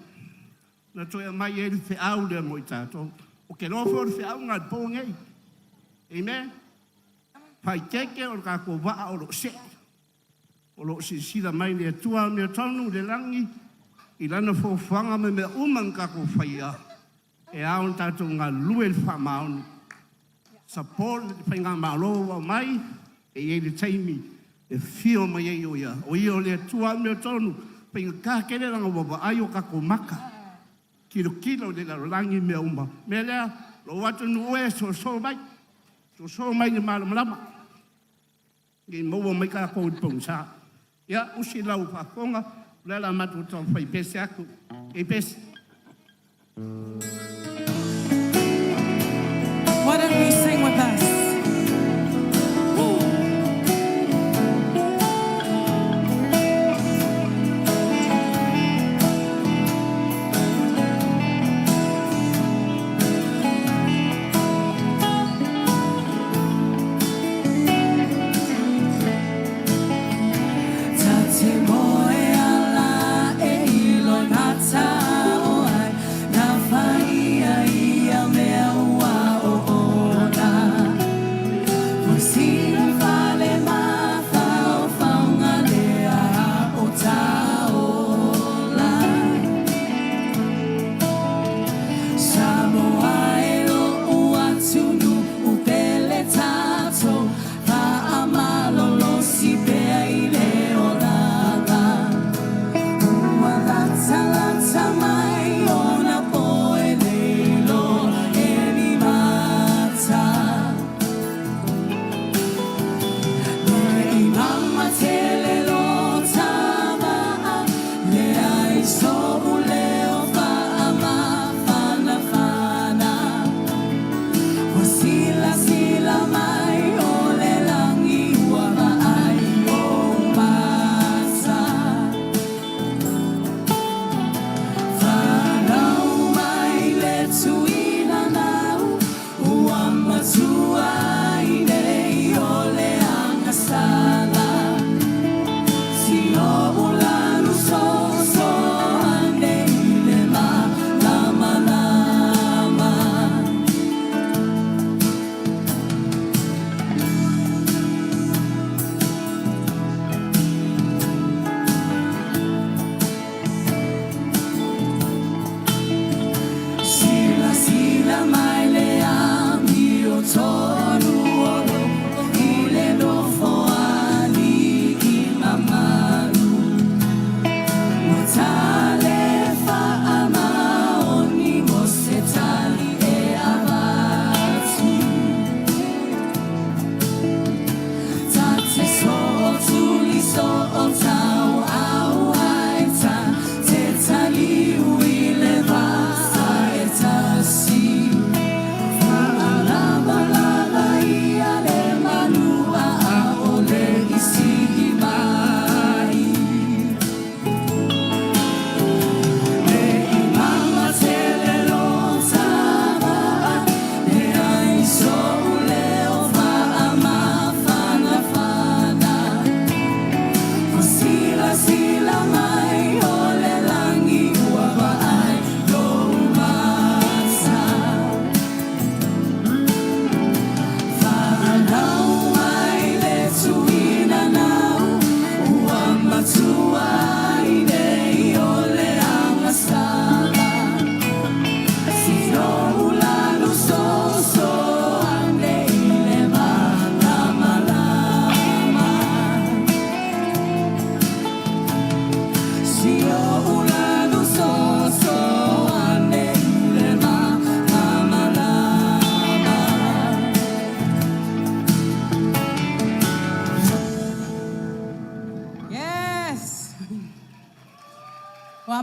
Na toi mai e le whiau le mo i tātou. O ke rofo o le whiau ngā pōngei. Amen. Pai keke o le kako waa o lo se. O lo si sila mai le atua mea tonu le langi. I lana fōwhanga me mea umang kako whaia. E aon tātou ngā lue le whamaoni. Support le whainga mālo wa mai, e e le taimi, e whio mai e o ia. O ia o le tua mea tonu, whainga kākere ranga wawa ai o kako maka. Kilo le la rangi mea umba. Mea lea, lo watu nuoe so mai, so mai ni malama. Ngi maua mai kako i pōnsa. Ia, usi lau whakonga, lela matu tau whai pese aku, e pese. What a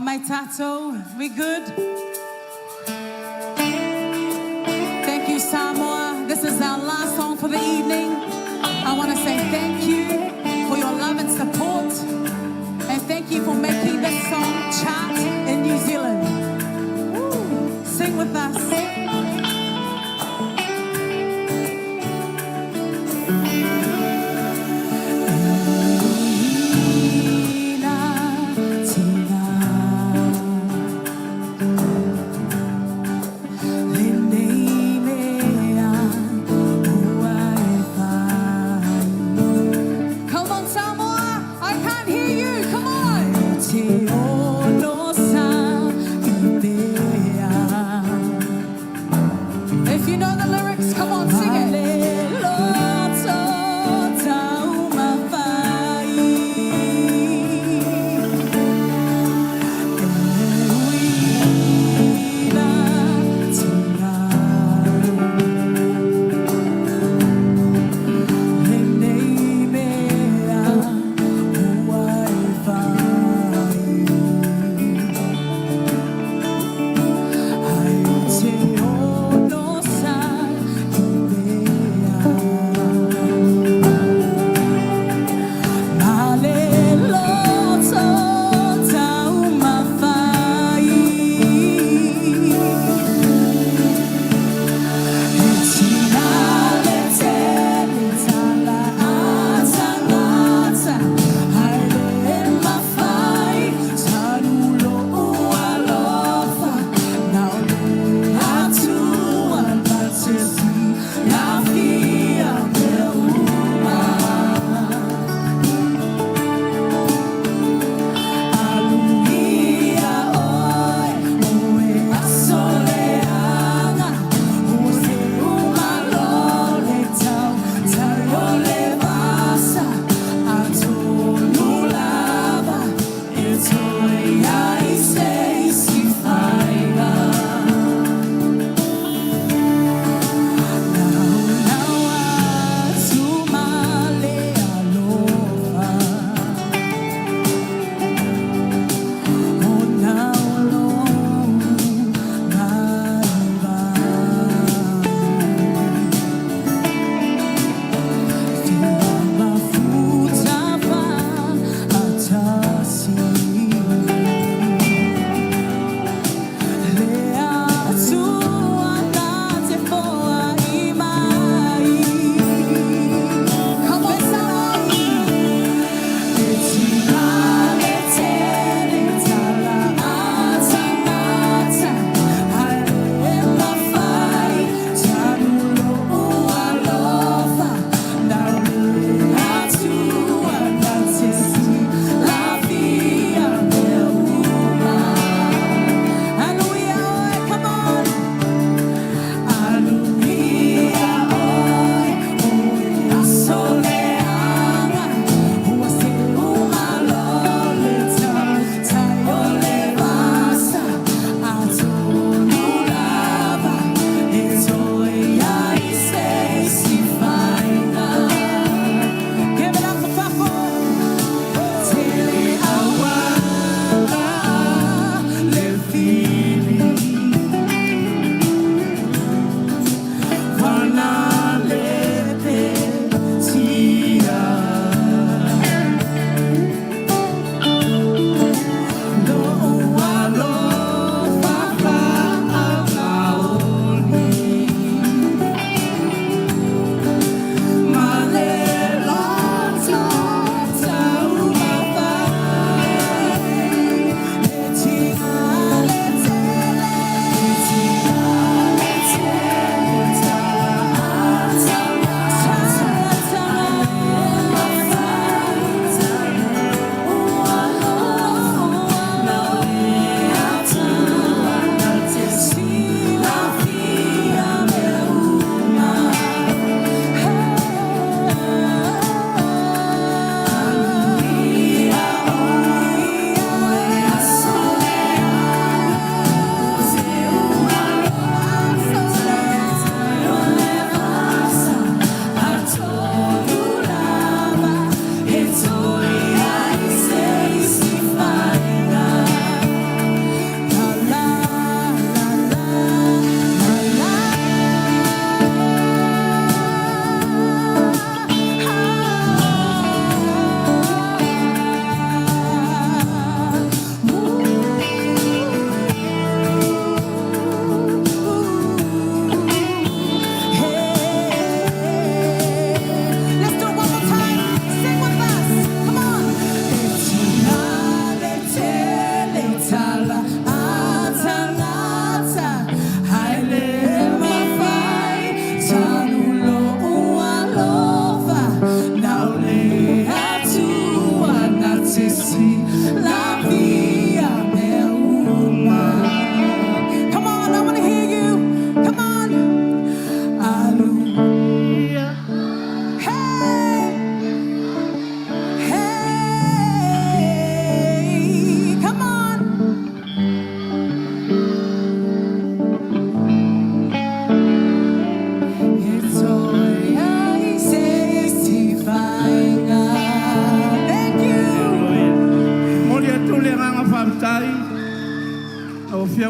mai tātou. We good? Thank you, Samoa. This is our last song for the evening. I want to say thank you for your love and support. And thank you for making this song chart in New Zealand. Woo. Sing with us.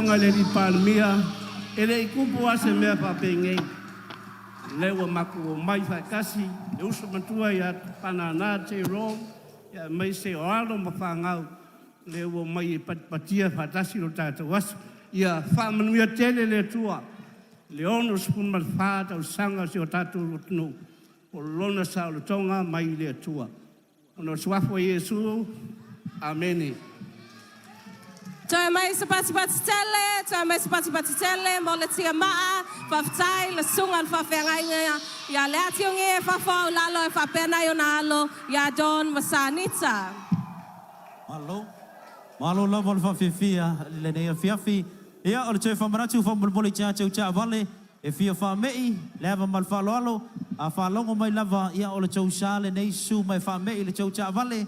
anga le li palmia, e le i kupu ase mea whapengei. Lewa maku o mai whakasi, e uso matua ia panana te ro, ia mai se o alo ma whangau, lewa mai e patia whatasi o tātou asu, ia whamanuia tele le tua, le ono spun mal whāta o sanga se o tātou o tunu, o lona sa o le tonga mai le tua. Ono suafo Yesu, amene. Toi mai se Pati Tele, toi mai se Pati Tele, mo le tia maa, whaftai, le sungan whawhengai ia le ationge whawhau lalo e whapena i o nalo, ia Don Masanita. Malo. Malo lava le whawhewhia, le nea whiawhi. Ia, o le tui whamaratu, whamulmoli tia tau tia vale, e whia whamei, le hava mal whaloalo, a whalongo mai lava, ia o le tau shale nei su mai whamei, le tau tia vale.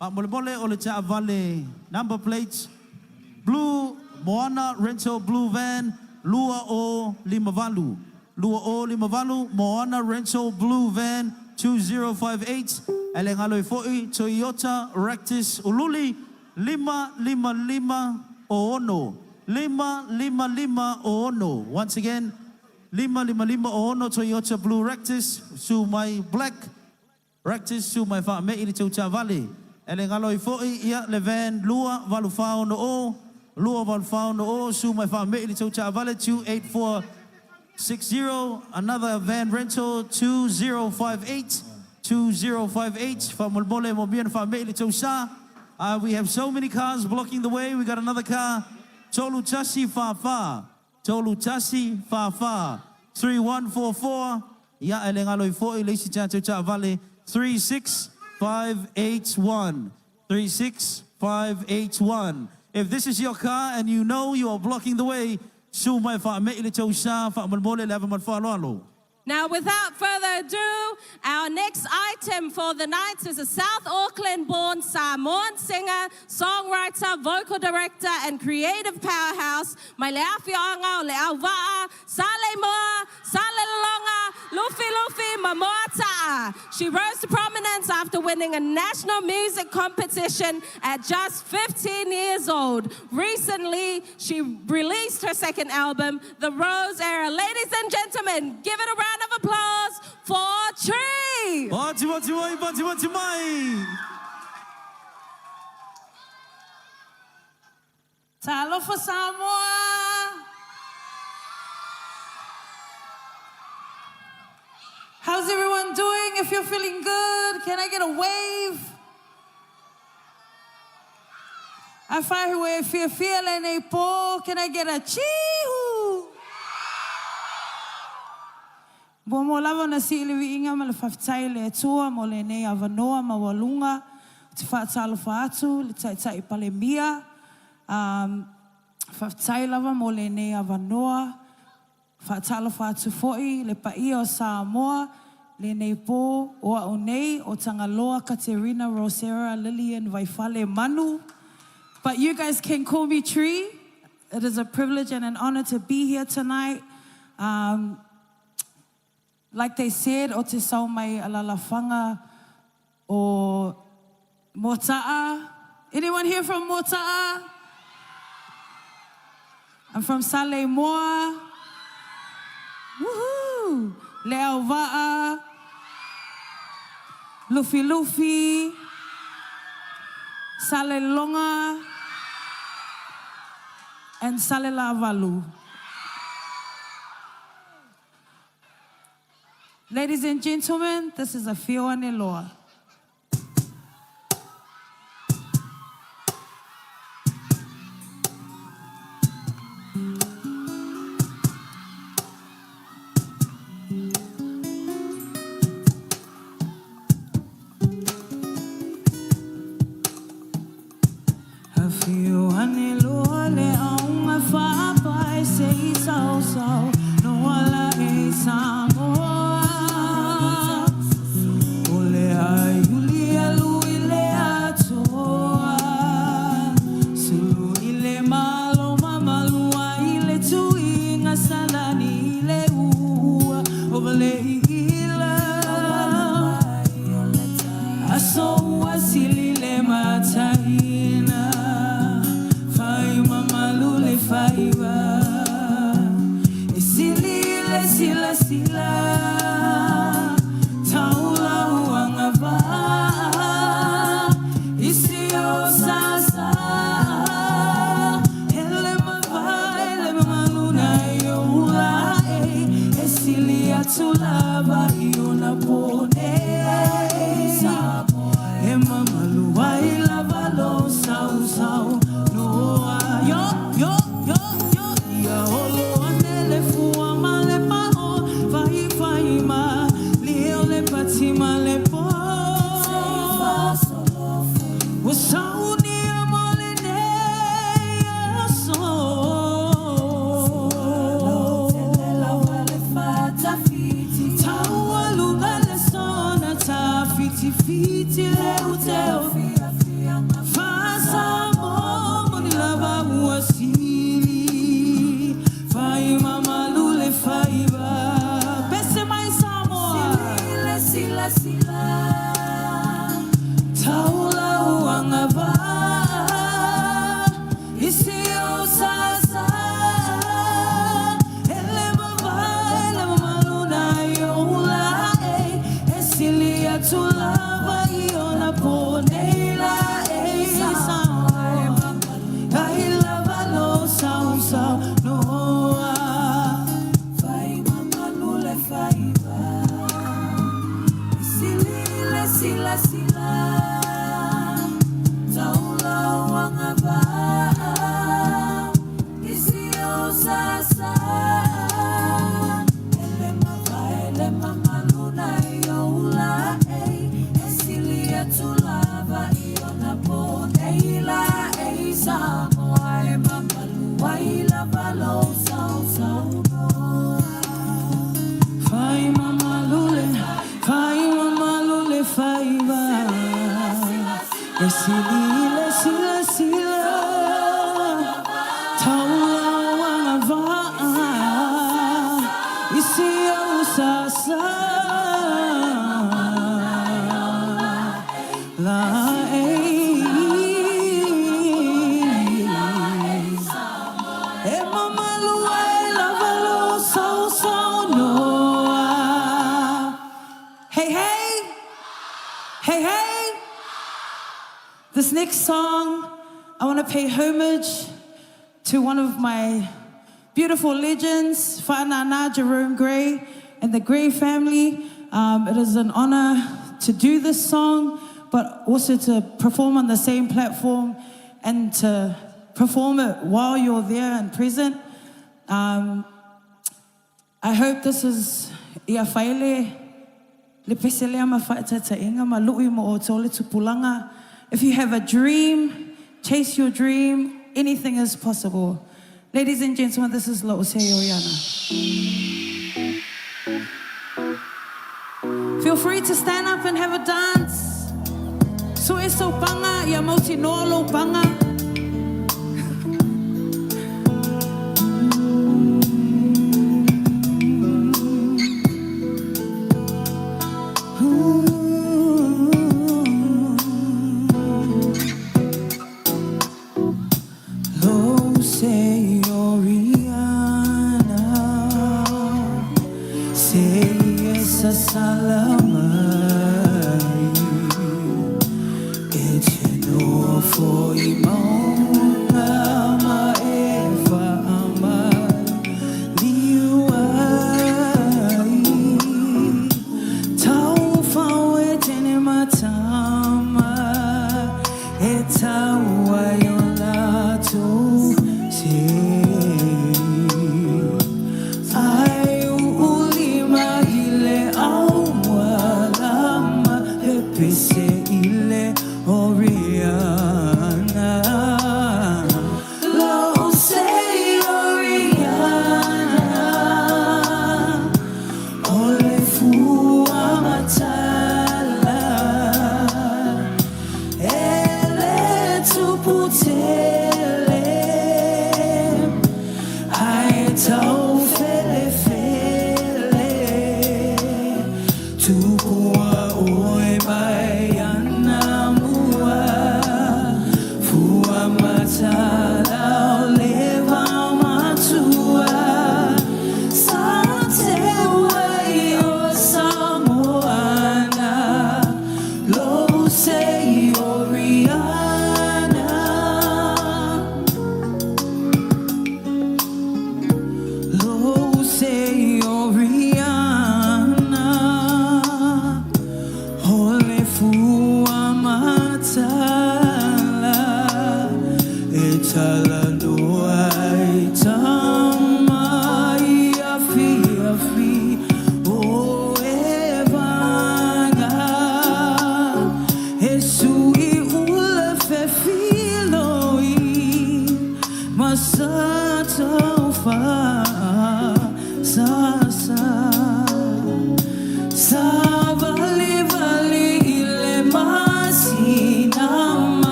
Mole o le tia vale, number plates, Blue Moana Rental Blue Van, Lua o Limavalu. Lua o Limavalu, Moana Rental Blue Van 2058. Elengalo foi Toyota Rectus Ululi 555 o ono. 555 o ono. Once again, 555 o ono Toyota Blue Rectus. Su mai black Rectus su mai fa me ili Tauta Valley. Elengalo foi ia le van Lua Valufao no o. Lua Valufao no o su mai fa me ili Tauta Valley 28460. Another van rental 2058. 2058 from Mulmole Mobian Family Tosa. We have so many cars blocking the way. We got another car. Tolu Tasi Fafa. Tolu Tasi Fafa. 3144. Ya Elengalo Ifo Elisi Tata Valley 36581. 36581. If this is your car and you know you are blocking the way, Sumai Family Tosa from Mulmole Level Malfalo. Now, without further ado, our next item for the night is a South Auckland-born Samoan singer, songwriter, vocal director, and creative powerhouse. Mai le awhianga o le auwaa, Sale Moa, Sale Longa, Lufi Lufi Mamoata. She rose to prominence after winning a national music competition at just 15 years old. Recently, she released her second album, The Rose Era. Ladies and gentlemen, give it a round of applause for Tree. Talofa Samoa. How's everyone doing? If you're feeling good, can I get a wave? I find where if you're feeling a po, can I get a chee-hoo? Bo mo lava na si ili inga ma le whawhitai le atua mo le nei avanoa ma walunga. Te whaatalofa atu, le taitai pale mia. Whawhitai lava mo le nei avanoa. Whaatalofa atu foi, le paia o Samoa. Le nei po o au nei o Tangaloa, Katerina, Rosera, Lillian, Vaifale, Manu. But you guys can call me Tree. It is a privilege and an honor to be here tonight. Like they said, o te sau mai alalawhanga o Mota'a. Anyone here from Mota'a? I'm from Sale Moa. Woohoo! Leauva'a. Lufi Lufi. Sale Longa. And Sale Lavalu. Ladies and gentlemen, this is a Fioa Neloa. Fai pone e mama luai lava lo sau sau noa yo yo yo yo ya olo anele fua male pao vai vai ma leo le patima le po wasauni amole ne so la vale fata fiti tawa lunga le sona ta fiti fiti le uteo fasa mo ni lava wasili fai mama lule fai ba pese mai Samoa sila sila taula uangava isio sasa ele mama luna yola esilia tulava iona ponela Samoa ai lava lo sau sau noa fai mama lule fai ba sila sila taula wangaba isio sasa ele mama luna yola esilia tulava iona poneila Samoa mama luai lava lo sau sau fai mama lule fai va esila sila sila taula wangava isio sasa la mama luai lava lo sau sau noa hey hey hey hey this next song I want to pay homage to one of my beautiful legends, Whanana Jerome Gray and the Gray family. It is an honor to do this song, but also to perform on the same platform and to perform it while you're there and present. I hope this is ia whaile le peselea ma whaetata inga ma lui mo o tole tupulanga. If you have a dream, chase your dream. Anything is possible. Ladies and gentlemen, this is Lo'osei Oriana. Feel free to stand up and have a dance. So eso panga, ia mauti nolo panga. Lo'osei Oriana, sei essa salamai, etno foi mona ma eva amai, liuai, tau fau etene matama, etau aiolato. Oriana.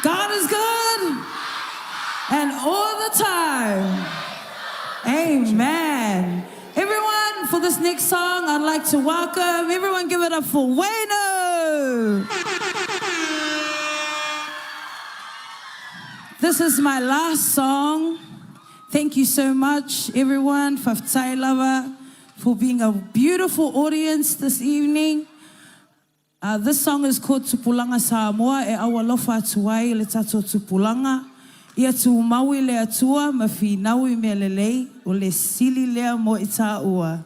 God is good and all the time. Amen. Everyone, for this next song, I'd like to welcome, everyone give it up for Wayno. This is my last song. Thank you so much, everyone, Faftai Lava, for being a beautiful audience this evening. This song is called Mūsika Sāmoa, e awa lofa atuai le tato tupulanga. Ia tu maui le atua, mawhi naui me lelei, o le sili lea mo ita ua.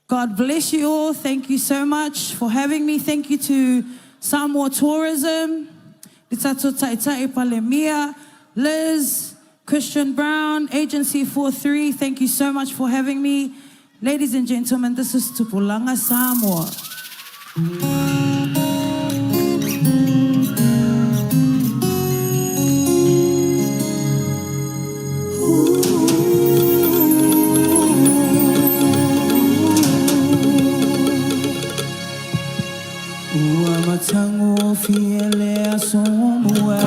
God bless you all. Thank you so much for having me. Thank you to Samoa Tourism, le tato taitai palemia, Liz, Christian Brown, Agency 43. Thank you so much for having me. Ladies and gentlemen, this is Mūsika Sāmoa. Tango fiele a somua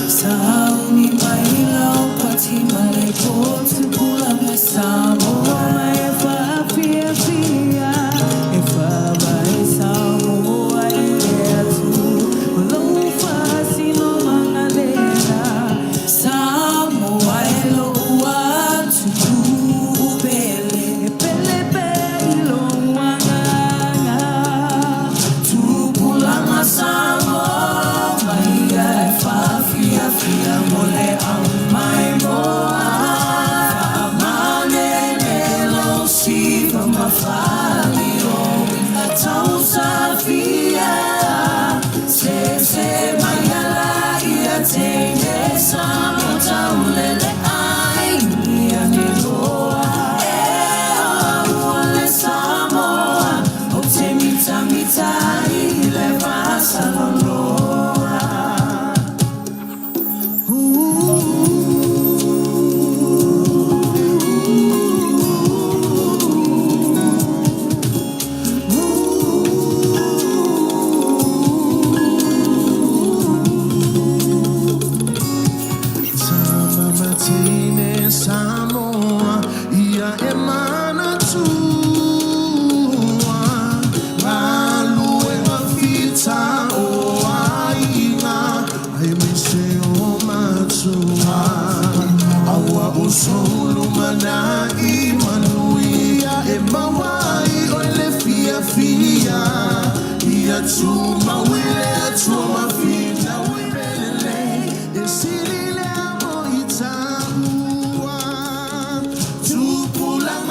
Sauni maila o pati male kotu pula Sāmoa e fa fia fia e fa vai Sāmoa e atu lo fa sino mangalera Sāmoa e lo atu pele pele pelo Sāmoa, mai ai whawhia whia mole au mai moa Whaamane me lo siwa mawhali o ina tau sa whia Se mai ala ia te me Sāmoa tau lele ai Ia ne loa e aua le Sāmoa O te mita mita Samoa, ia e mana tua Malu e mawhita o ainga Ai me se o matua Aua o solo mana I manuia E mawai o le fia fia Ia tu mawile atua mawhita uipelele E sili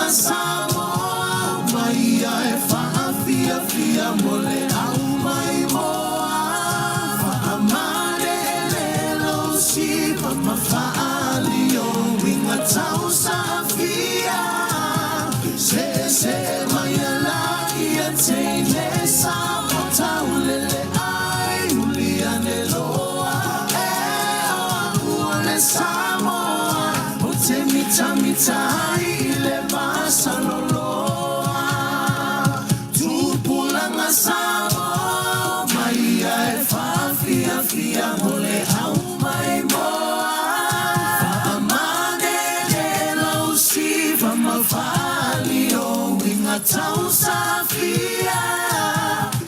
Sāmoa, mai ai whaafia fia mole au mai moa Whaamane le lo siwa famafali o winga tau safia se mayala ia teine samo tau lele ai uliane loa uole Samoa o te mita ai le masa loloa tupulanga Samoa mai ai fia mole au mai moa faamane le lausi famafali o winga tau safia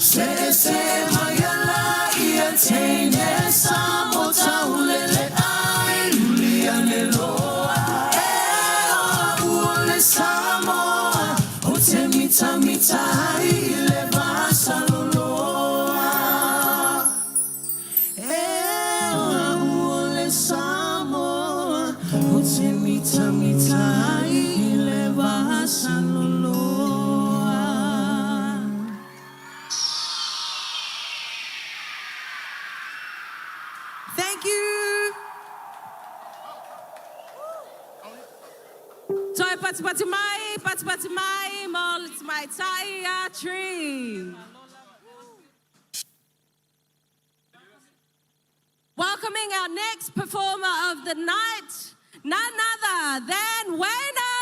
se mayala ia teine samo tau lele ai uliane loa uole Samoa o te mita ai le masa loloa uole Samoa o te mita ai le masa loloa. Thank you. Toi pati mai, mol it's my taia tree. Welcoming our next performer of the night, none other than Wayno.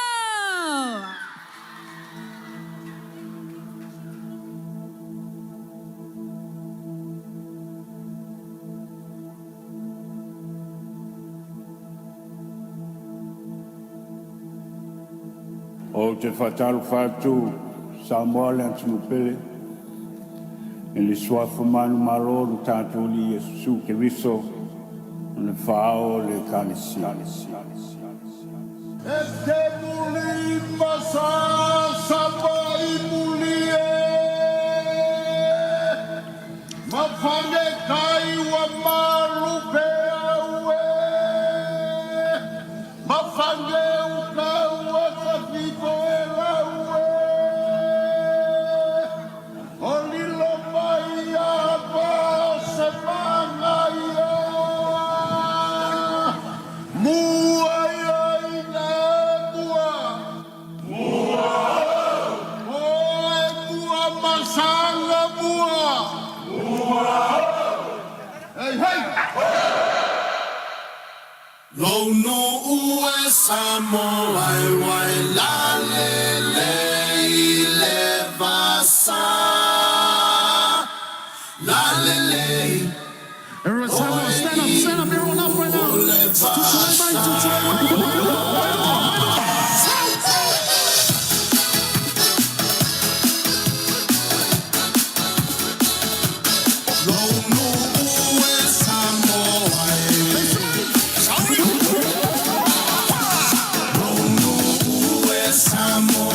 O te whataru whātu, Samoa le antunupele, e le suafu manu maroru tātou li Yesu Keriso, o le whao le kanesi. E te muli masa Samoa I muli mawhange kai wa marupe aue mawhange uka ua kafiko e laue o lilo mai a pa se manga ia mua ia ina mua oe mua masanga mua hey hey Lo no ue Samoa e wai la le vasa la le. Everyone stand up, everyone up right Samoa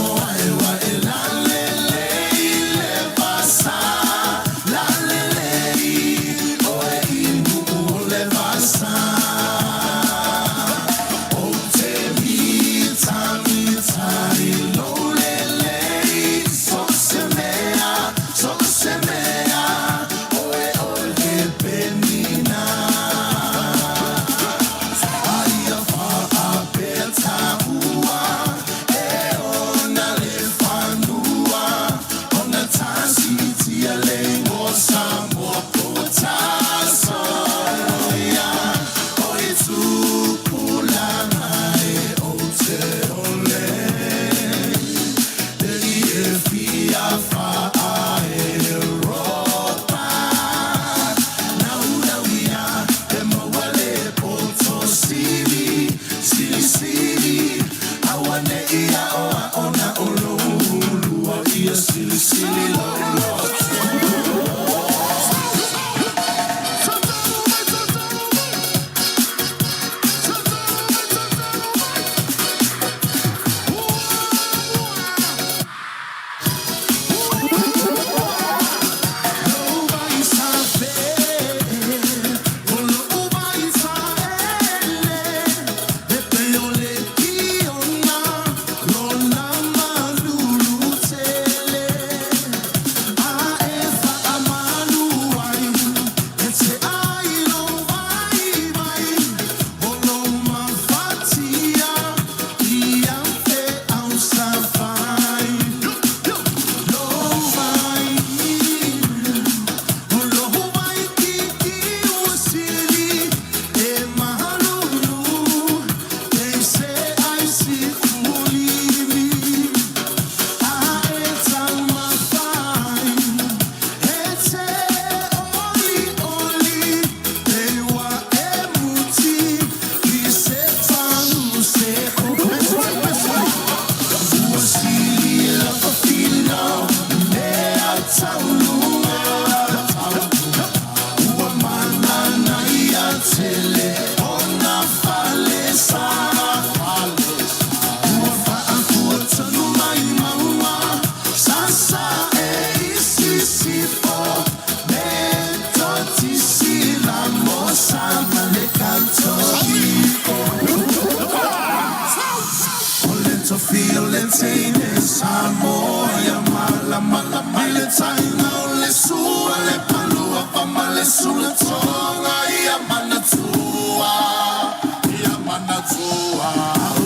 taina ole sua le palua pamale sula tonga ia manatua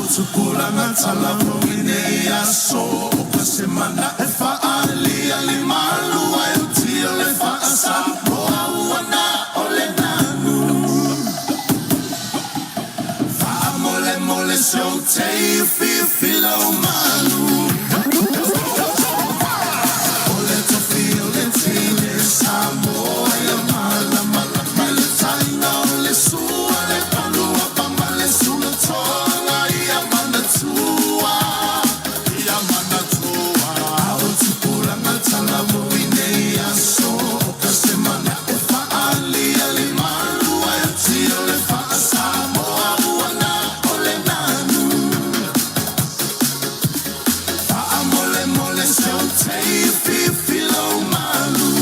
Utukula ngatala mwine ya so Semana e faali alimalu wa utia le faasa Moa uana ole nanu Faa mole mole so te filo manu Ole to feel tine Samoa ya mala mala Male taina ole sua le palua pa male sula tonga ia manatua Ia manatua Autukula ngatala mwine ya so Kasemana e faali alimalu wa utia le faasa Moa uana ole nanu Faa mole mole so te filo malu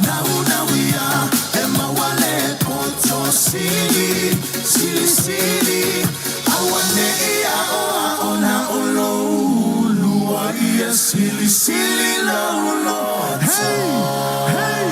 Nau ia e mawale poto sili Awane ia oa ona olo Lua ia sili lo Hey, hey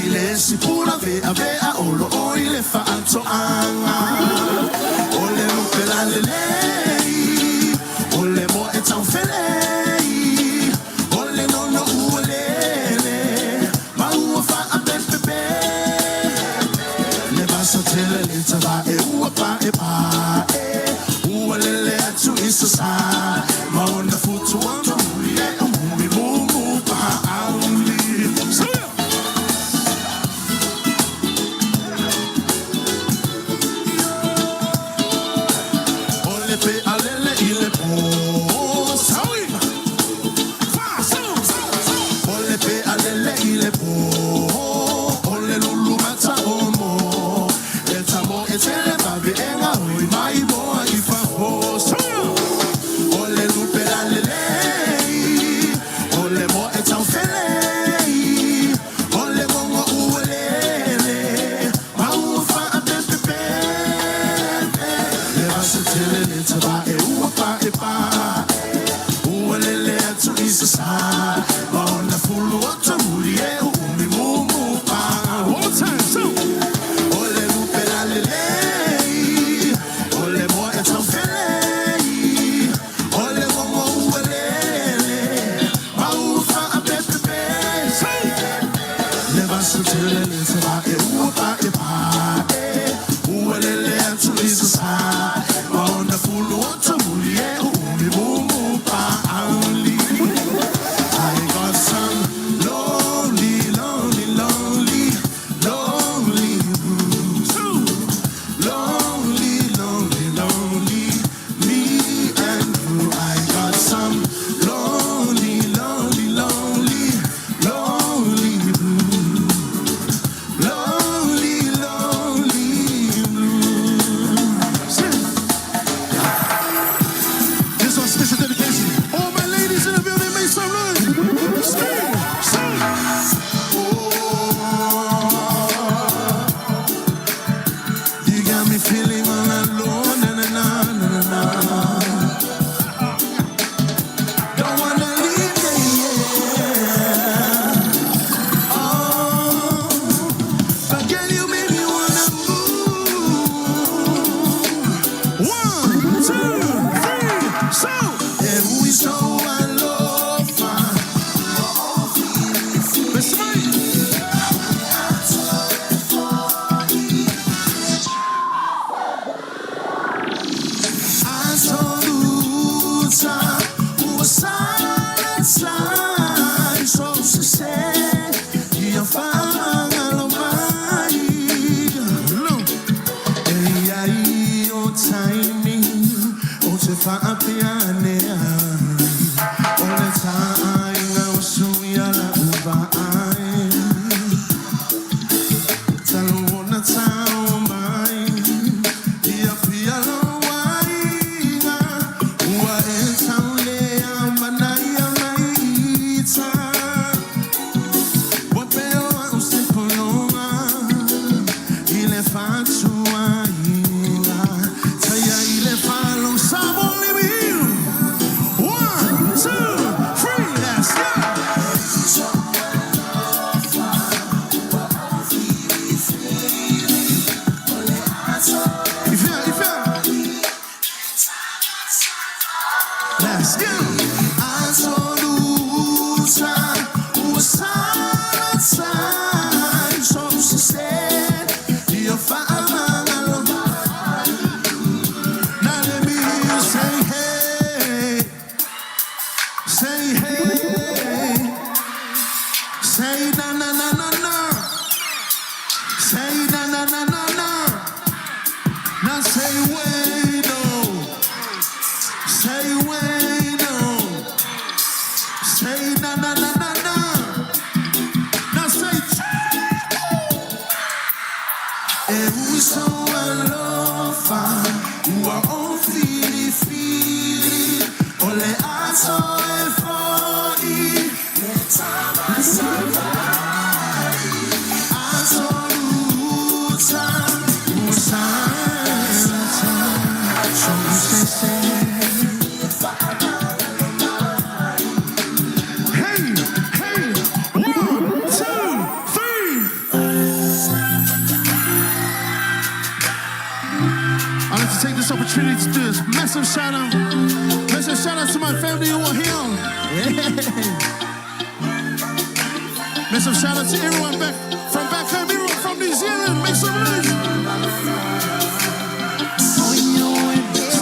Ile sipula vea olo o ile fanto anga Ole lupela lelei Ole mo etan felei Ole no uolele Ma ua fa a pepepe Le basa tele le tava e ua pa e pa Uolele atu isa sa Ma onda futu ando muli e umumi mumu pa auli Ole got me feeling all alone. Na na na na na na. Don't wanna leave you, yeah. Oh, but girl, you make me wanna move. 1, 2, 3, so. And we so alone. Let's fight. Massive shout out to my family who are here. Yeah. Massive shout out to everyone back from back home, everyone from New Zealand. Make some noise.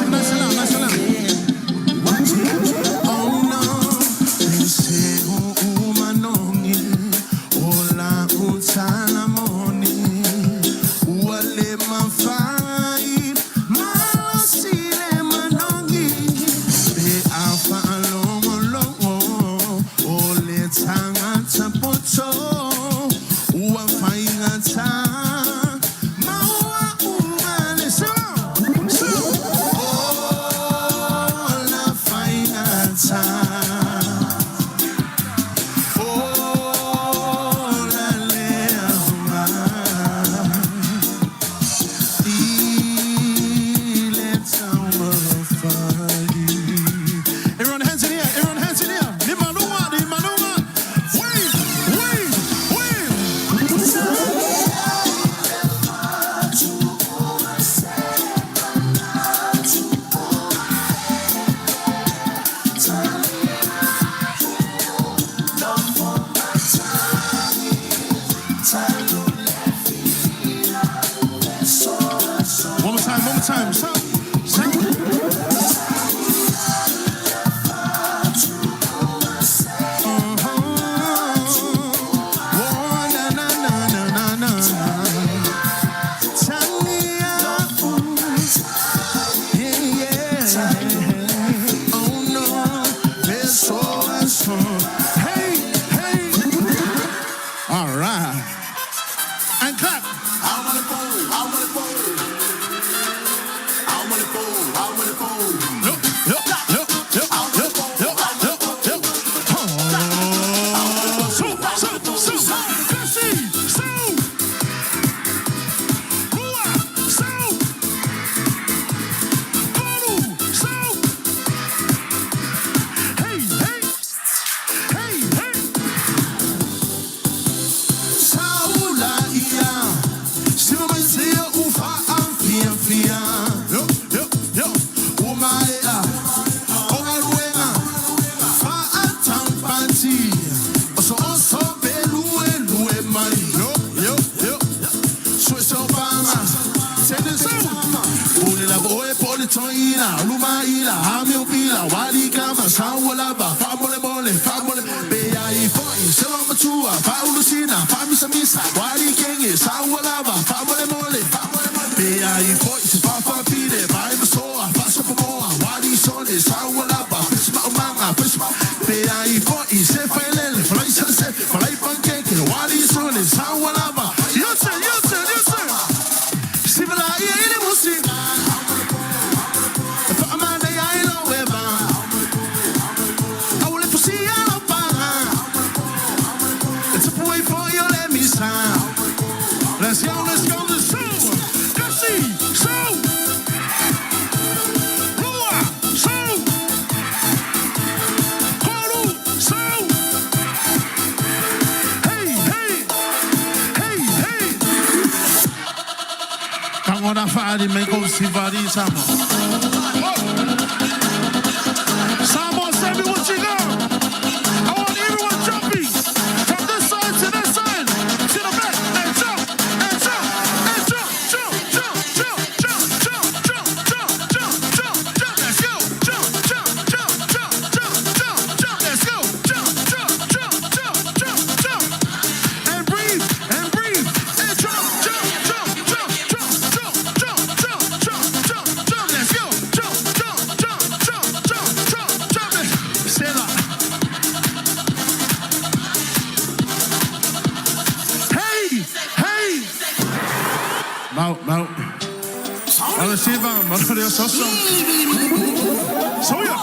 Nice and loud, nice and loud. Oh no, they say manongi, ola utana moni, wale mafai. Time. So, sing. All right. And clap. boe politoina, lumaila, hamilpila, wadikama, sawalaba, famole mole, famole, beai foi, selamatua, paulusina, famisamisa, wadikenge, sawalaba, famole mole, famole mole, beai foi, se papa pide, bai masoa, passa pomoa, wadisone, sawalaba, pisma umanga, pisma, beai foi, se failele, falai sanse, falai pancake, wadisone, sawalaba, yose, yose, yose, sibila ile musi. Let's go, let's go, let's go. Kasi, so. Rua, so. Koru, so. Hey, hey, hey, hey. Kangona fari meko sivari Samo. Samo, send me what you got. I want everyone jumping from this side to that side to the back and jump. Nou, alle zeven, maar voor de sasso. Zo ja.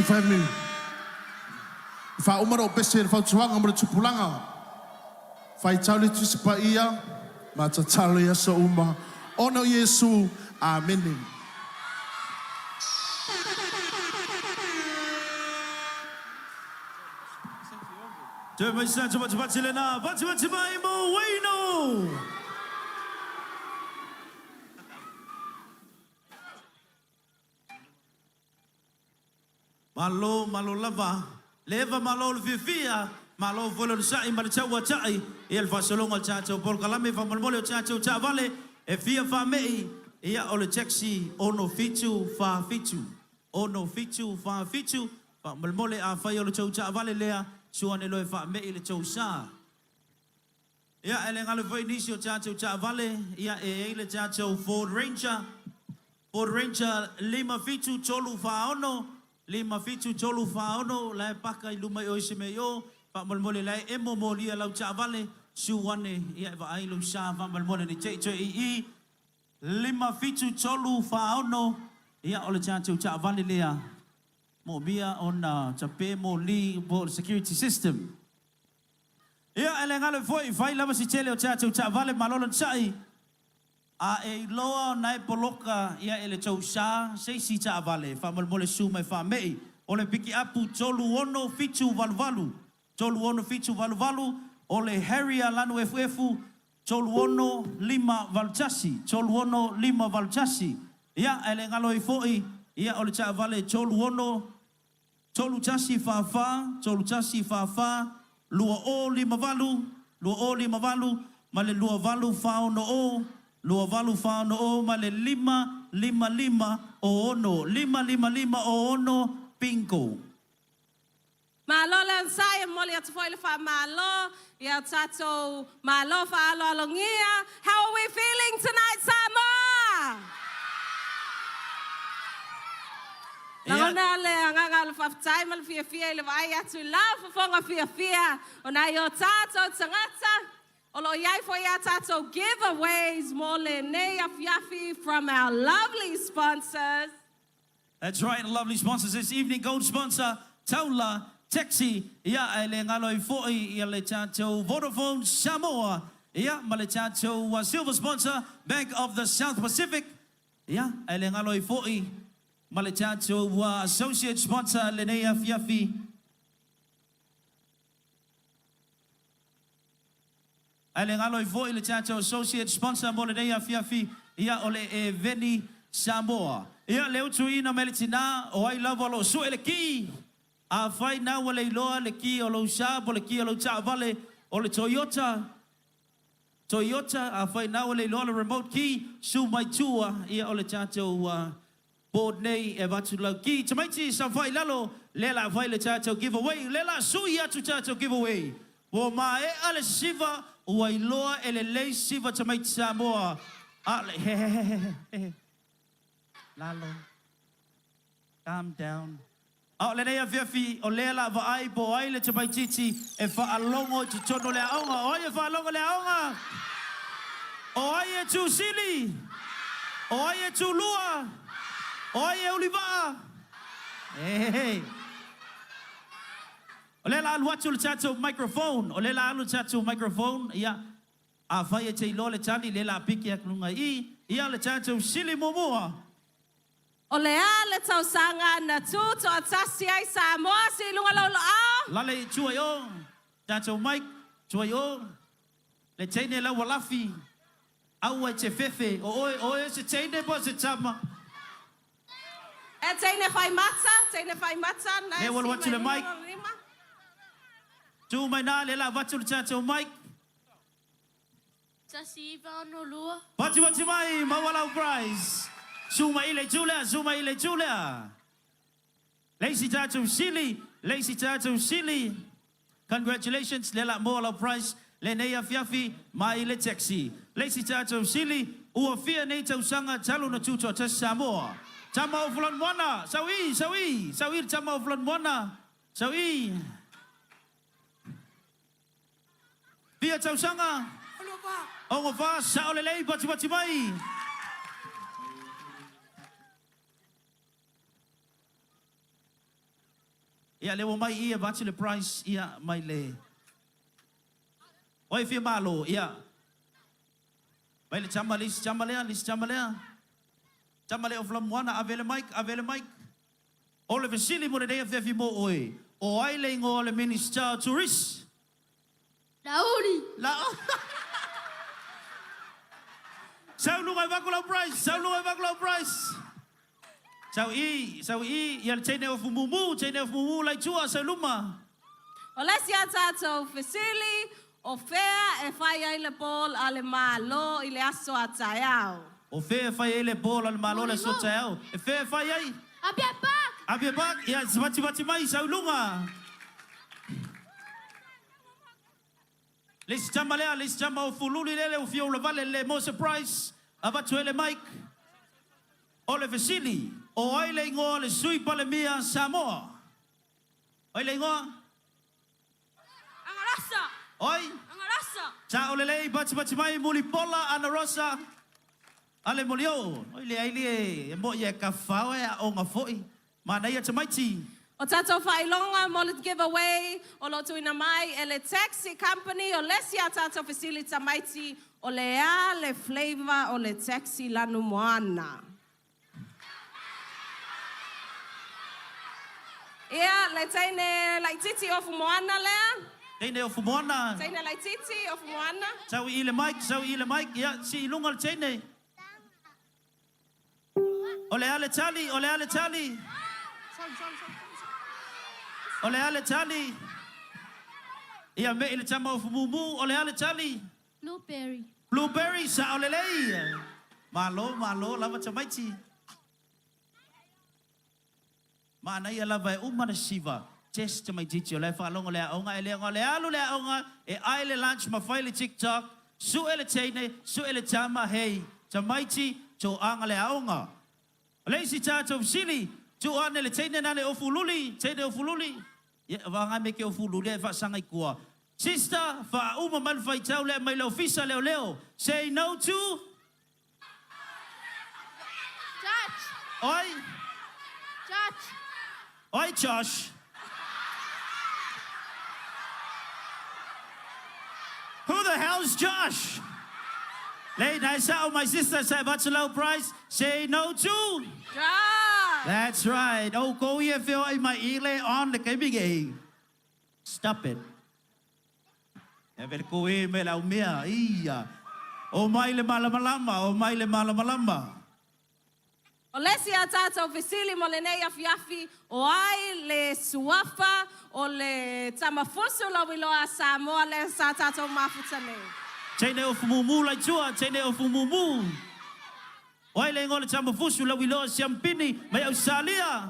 family. Fa umaro pese fa tuanga mo tupulanga. Fa itali tusipa ia matatalo ya so uma. Ono Yesu. Amen. Cepat Selena, cepat Mo Wino. Malo lava, leva malo fifia, malo volo sai marchawa chai, el fasolong al chacho por kalame fa malmole chacho chavale, e fia fa mei, ia ole cheksi ono fichu fa fichu, ono fichu fa fichu, fa malmole a fa ole chau chavale lea. Suane loe fa me ile chou sa. Ia ele ngale foi inisio chacho chavale, ia ele chacho Ford Ranger. Ford Ranger lima fichu cholu fa ono, lima fichu cholu fa ono, lai paka iluma yo isime yo, fa malmole lai emo molia lau chavale, suane ia va ai lu sa fa malmole ni checho I. Lima fichu cholu fa ono, ia ole chacho chavale lea. Mo bia on chape mo li bo security system. Ia ele ngale foi fai lava si chele o chacho chavale malolon sai. A e loa nai poloka ia ele chau sa sei si chavale fa mole su mai fa mei. Ole piki apu tolu ono fichu valvalu. Tolu ono fichu valvalu ole Harrier lanu efu tolu ono lima valchasi. Tolu ono lima valchasi. Ia ele ngalo foi ia ole chavale tolu ono tolu chasi fa, lua o lima valu, male lua valu fa ono o, male lima o ono, lima o ono, pinko. Malo lang saya moli at foil fa malo, ya tato malo fa alongia. How are we feeling tonight, Samoa? Nangona le angagal fa time al fia le vai atu love fonga fia ona yo tato tangata olo yai for ya tato giveaways mole ne yafi from our lovely sponsors. That's right, lovely sponsors this evening. Gold sponsor Taula Taxi ia ele ngaloi foi ia le tato Vodafone Samoa ia male tato silver sponsor Bank of the South Pacific ia ele ngaloi foi Malechacho wa associate sponsor Lenea Fiafi. Alengalo vo ile chacho associate sponsor Lenea Fiafi. Ia ole e Veni Samoa. Ia leo tuina melitina o ai lava lo su ele ki. A fai na wale loa le ki o lo sha bo le ki o lo cha vale o le Toyota a fai na wale loa le remote key su mai tua ia ole chacho board nei e watu lau ki. Tamaiti sa vai lalo, lela vai le chacho giveaway, lela sui atu chacho giveaway. Wo ma e ale siva, ua iloa ele lei siva tamaiti Samoa. Ale, he. Lalo, calm down. O le nei a fiafi, o lela va ai bo ai le tamaititi, e fa alongo ti tono le aonga, o ai e fa alongo le aonga. O ai e tu sili, o ai e tu lua. Oye, Oliva! Hey! Olela alu watu le chacho microphone. Olela alu chacho microphone. Ia a fai te lole chani lela piki aklunga ia le chacho sili momoa. Olea le tau sanga na tuto atasi ai Samoa si lunga lolo au. Lale chua yo. Chacho Mike chua yo. Le chaine la walafi. Au che fefe. Oe se chaine po se chama. E teine fai mata, na ne wala watu le Mike. Tu mai na le la watu le chacho Mike. Tasi iwa no lua. Watu mai mawala prize. Suma ile Julia. Lacy chacho Shili. Congratulations, lela mawala prize. Le neia fiafi ma ile taxi. Lacy chacho Shili ua fia nei tau sanga talo na tuto ta Samoa. Tama o fulan mwana, sawi tama o fulan mwana, sawi. Pia tau sanga. Ongo fa sa ole lei bati mai. Ia le mai ia vatu le price ia mai le. Oi fia malo ia. Mai le chama lis chama lea. Chama lea from one avele mic. Ole vesili mo le dei fe mo oi. O ai le ngo le minister tourist. Lauri. La. Sau lu vai vakulau price. Sau i ia tene of mumu lai tua sau luma. O lesi a tātou fesili, o fea e whai ai le bol a le malo i le aso a taiao. O fea fai ele bola le malo le so taiao. E fea fai ai. Abia bak, ia vati mai sau lunga. Lesi chama o fululi lele o fio la vale le mo surprise. Avatu ele Mike. O le vesili. O ai le ingoa le sui pale mia Samoa. Oi le ingoa. Angarasa. Oi. Angarasa. Cha o le lei bati mai muli pola ana rosa. Ale molio. Oi le ai le mo ye ka fao e o nga foi. Mana ia tamaiti. O tātou whailonga mo le giveaway o lo tuina mai e le taxi company o lesi a tātou fesili tamaiti o le a le flavor o le taxi lanu moana. Ia, le teine laititi o fumoana lea. Teine o fumoana. Teine laititi o fumoana. Sau i le mic. Ia, si ilunga le teine. Ole ale tali. Ole ale tali. Ia me ile chama o fumumu. Ole ale tali. Blueberry sa ole lei. Malo, lava chamaiti. Mana ia lava e umana siva. Test mai titi o le whalongo lea onga e leonga le alu lea onga e ai le lunch ma whaile TikTok. Su ele teine, su ele tama hei. Tamaiti to anga lea onga. Leisi tātou sili. Tu ane le teine nane o fululi. Teine o fululi. Ia wanga me ke o fululi e whasanga i kua. Sister, wha uma man whai tau lea mai leo fisa leo. Say no to? Judge. Oi? Judge. Oi, Josh. Who the hell's Josh? Lady, I saw my sister say, what's a low price? Say no to? Josh. That's right. Oh, go here, feel my ile on the KBG. Stop it. Ever go here, me la umia. Iya. Oh, my le malamalama. O lesi a tātou fesili mo le nei afiafi o ai le suafa o le tamafusu loa Samoa le sa tātou mafuta nei. Teine o fumumu lai tua, teine o fumumu. Oi le ngole tamafusu loa siampini, mai au salia.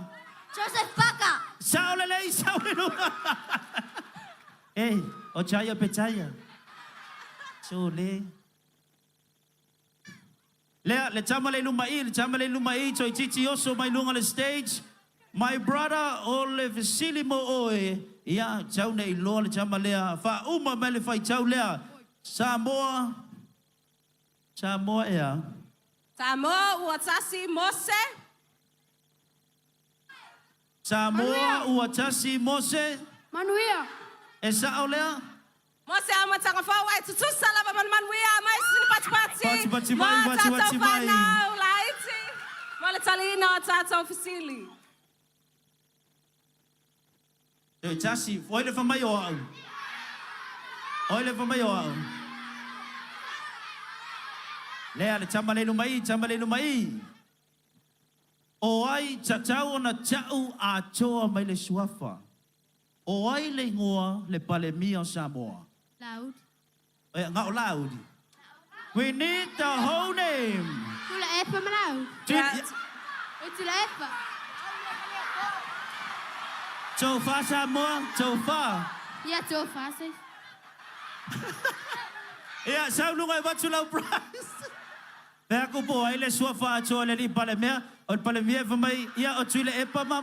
Joseph Baka. Saule loa. Eh, o chaya petaya. Sole. Le tama le lumai, toi titi oso mai lunga le stage. My brother ole vesili mo oe. Ia, tau nei loa le tama lea. Fa uma mele fai tau lea. Samoa ea. Samoa uatasi Mose. Samoa uatasi Mose. Manuia. E sao lea? Mose ama tanga whawai tutu salava manuia mai sini pati. Pati mai. Whanau laiti. Mo le talina o tātou fesili. E tasi, oile fa mai o au. Lea le tama le lumai. O ai tatau ona tau a toa mai le suafa. O ai le ngoa le pale mia Samoa. Loud. Ngau loud. We need the whole name. Tula epa manau. Tula epa. Tofa Samoa, tofa. Ja, tofa, zeg. Ia, sau lunga e watu lau price. Pea kupo ai le suafa a toa le li pale mea. O le pale mea whamai, ia o tuile epa ma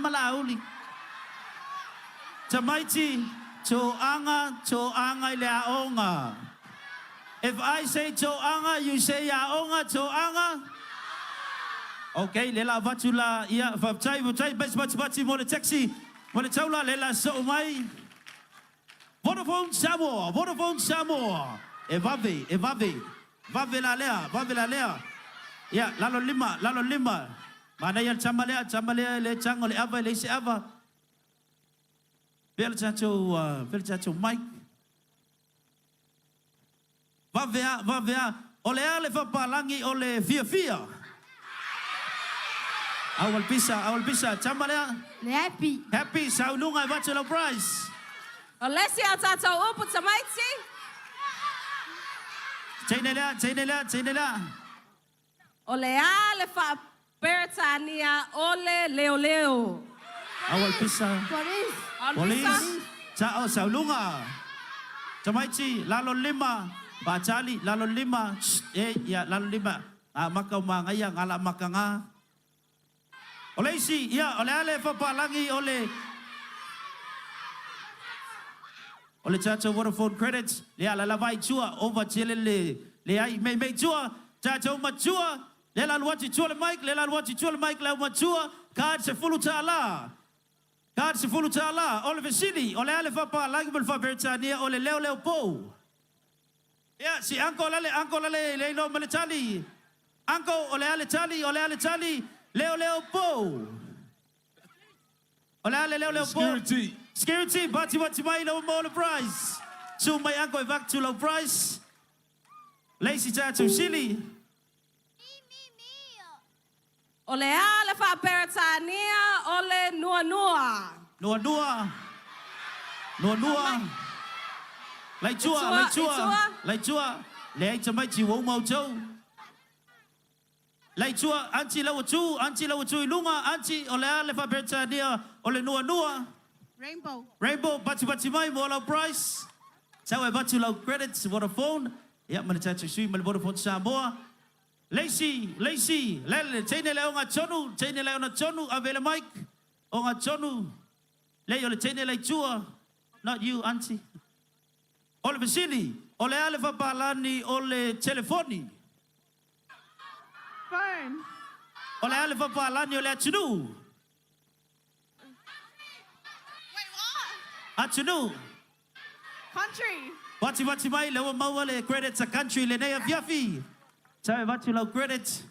lauli. Tamaiti, to anga i le aonga. If I say to anga, you say aonga, to anga. Okay, le la watu la, ia, whaptai, basi mo le taxi. Wale taula le la so mai. Vodafone Samoa, Vodafone Samoa. E vave. Vave la lea. Ya, lalo lima. Mana yang chambalea le chango le ava le se ava. Pel chacho Mike. Vavea. Ole ale fa palangi ole fia. Awal pisa. Chambalea. Le happy. Happy saulunga bachelor prize. Olesia tata upu tamaiti. Chainela. Olea le fa Beretania ole leo. Awal pisa. Police. Chao saulunga. Chamaichi lalo lima. Bachali lalo lima. Ya lalo lima. Makau mangaya ngala makanga. Oleisi ya ole ale fa palangi ole chacho Vodafone credits le ala la vai chua over chile le ai me chua chacho machua le la luachi chua le mic le machua card se fulu tala ole vesini ole ale fa palangi bel fa Beretania ole leo po ya si anko lale le no male chali anko ole ale chali Leo po. Ole leo po. Security. Bati mai no more prize. So my uncle back to low price. Lazy chacho silly. Ole ale fa Beretania ole nua. Lai chua. Le ai chamai chi wo mau chau. Lai chua anchi lau chu ilunga anchi ole ale fa Beretania ole nua. Rainbow bati mai mo price. Sawe bati lau credits Vodafone. Ya mana chacho sui mal Vodafone Samoa. Lazy lele chaine le onga chonu avele mic onga chonu. Le ole chaine lai chua. Not you auntie. Ole vesili ole ale fa palani ole telefoni. Fine. Ole ale fa palani ole atunu. Wait, what? Atunu. Country. Bati mai le mau le credits a country le nei afiafi. Sabe bati lo credits.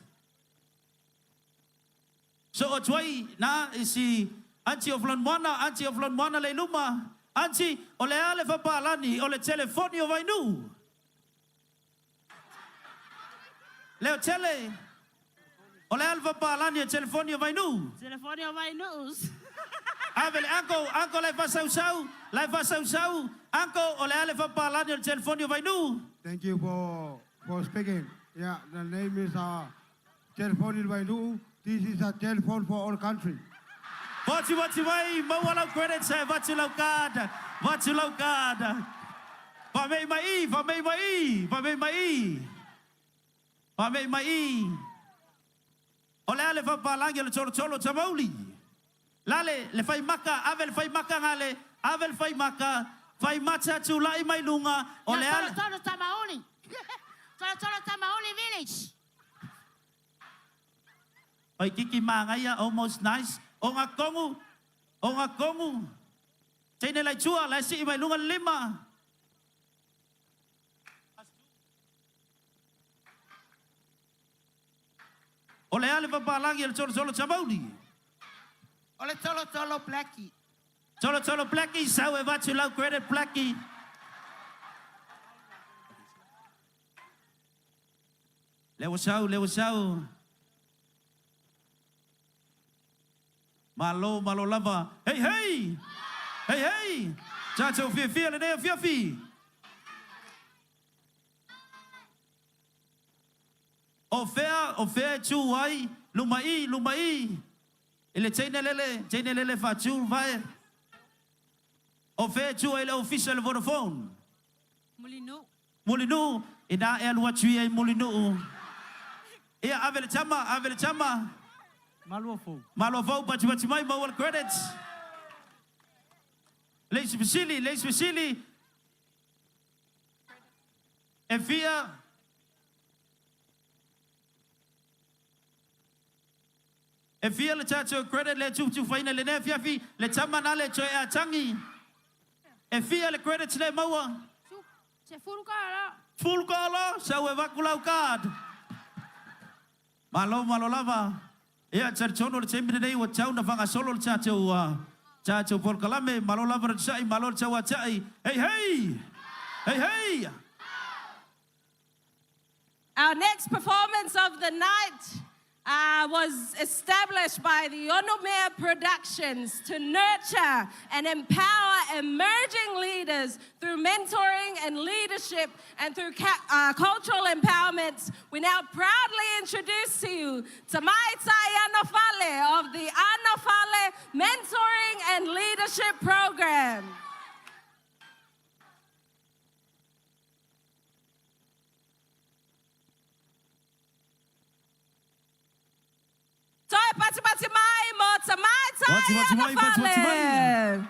So otwai na isi anti of Londona le luma. Anti ole ale fa palani ole telefoni o vai nu. Leo tele. Ole alva palani telefonio vai nu. Telefonio vai nus. Avele anko lai fa sau. Anko ole alva palani telefonio vai nu. Thank you for speaking. Yeah, the name is telephone vai nu. This is a telephone for all country. Bati mai mawala credit say bati lau card. Pa mai. Ole ale fa palangi le cholo chamauli. Lale le fai maka avel fai maka ngale avel fai maka fai macha chulai mai lunga ole ale Cholo Tamauli. Cholo Tamauli village. Oi kiki mangaya almost nice. Onga kongu. Chaine lai chua lai si mai lunga lima. Ole ale fa palangi le cholo chamauli. Ole cholo blackie. Cholo blackie sawe batu lau credit blackie. Lewa sau. Malo lava. Hey. Chacho fia le nea fia. Ofea chu ai lumai. Ele chaine lele fa chu vai. Ofea chu ele official Vodafone. Mulinu ina el watchui ai mulinu. Ia avele chama. Malofo bati mai mawal credits. Leis Vasili. Efia. E fia le chacho credit le chuchu faina le ne fiafi le chama na le choe a changi. E fia le credit le maua. Se full color. Full color, sa we vakulau card. Malo lava. Ia charchono le chembe nei wa chau na vanga solo le chacho chacho por kalame malo lava chai malo chawa chai. Hey hey. Hey hey. Our next performance of the night was established by the Onomea Productions to nurture and empower emerging leaders through mentoring and leadership and through cultural empowerment. We now proudly introduce to you Tamai Tai Anofale of the Anofale Mentoring and Leadership Program. Toi pati mai mo Tamai Tai Anofale.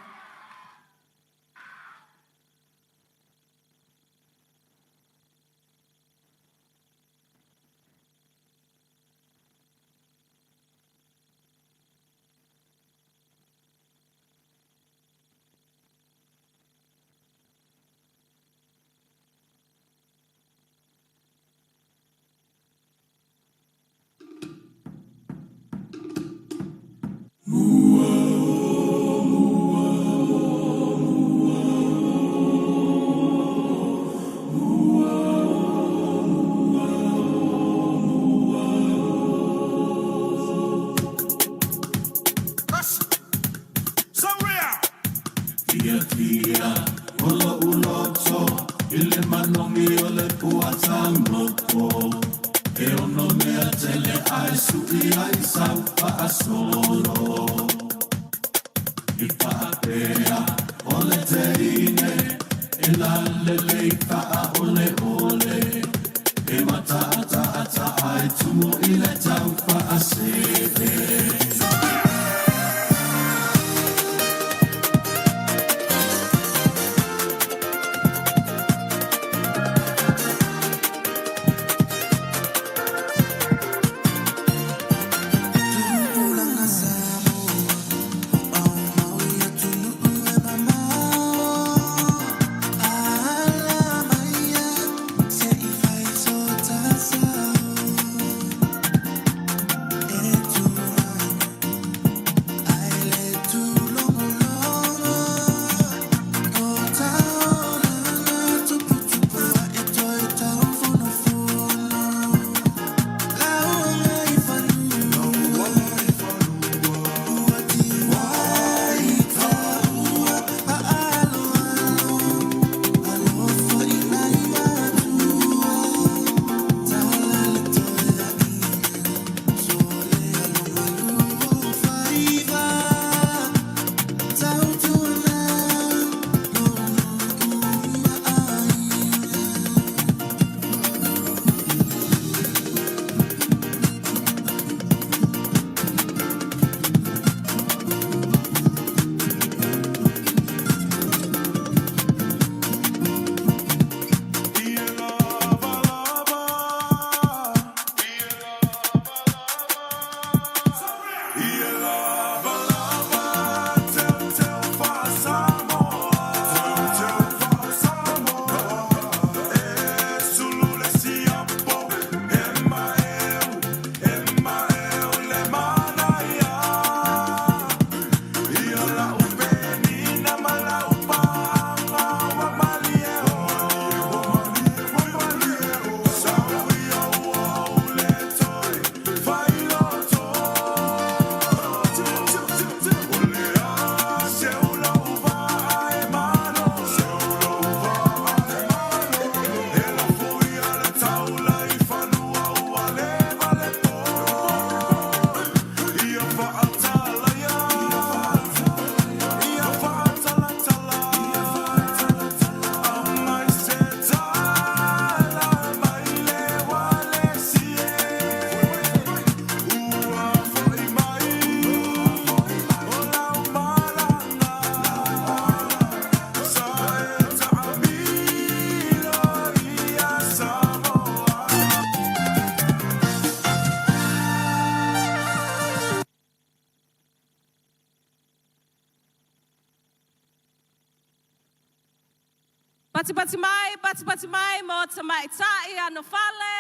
pati mai, mo te mai tai ano fale.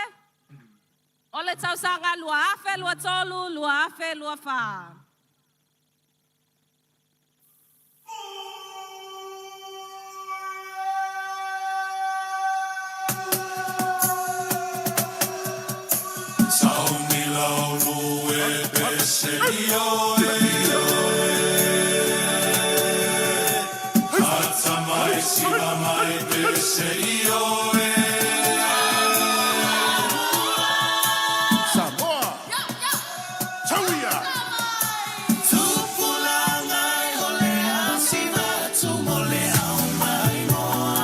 Ole tau sanga lua afe, lua tolu, lua afe, lua fa. Saumi laulu e peseio Hatsa mai sila mai peseio Samoa. Tauia. Tupulangai ole asiva tumole au mai moa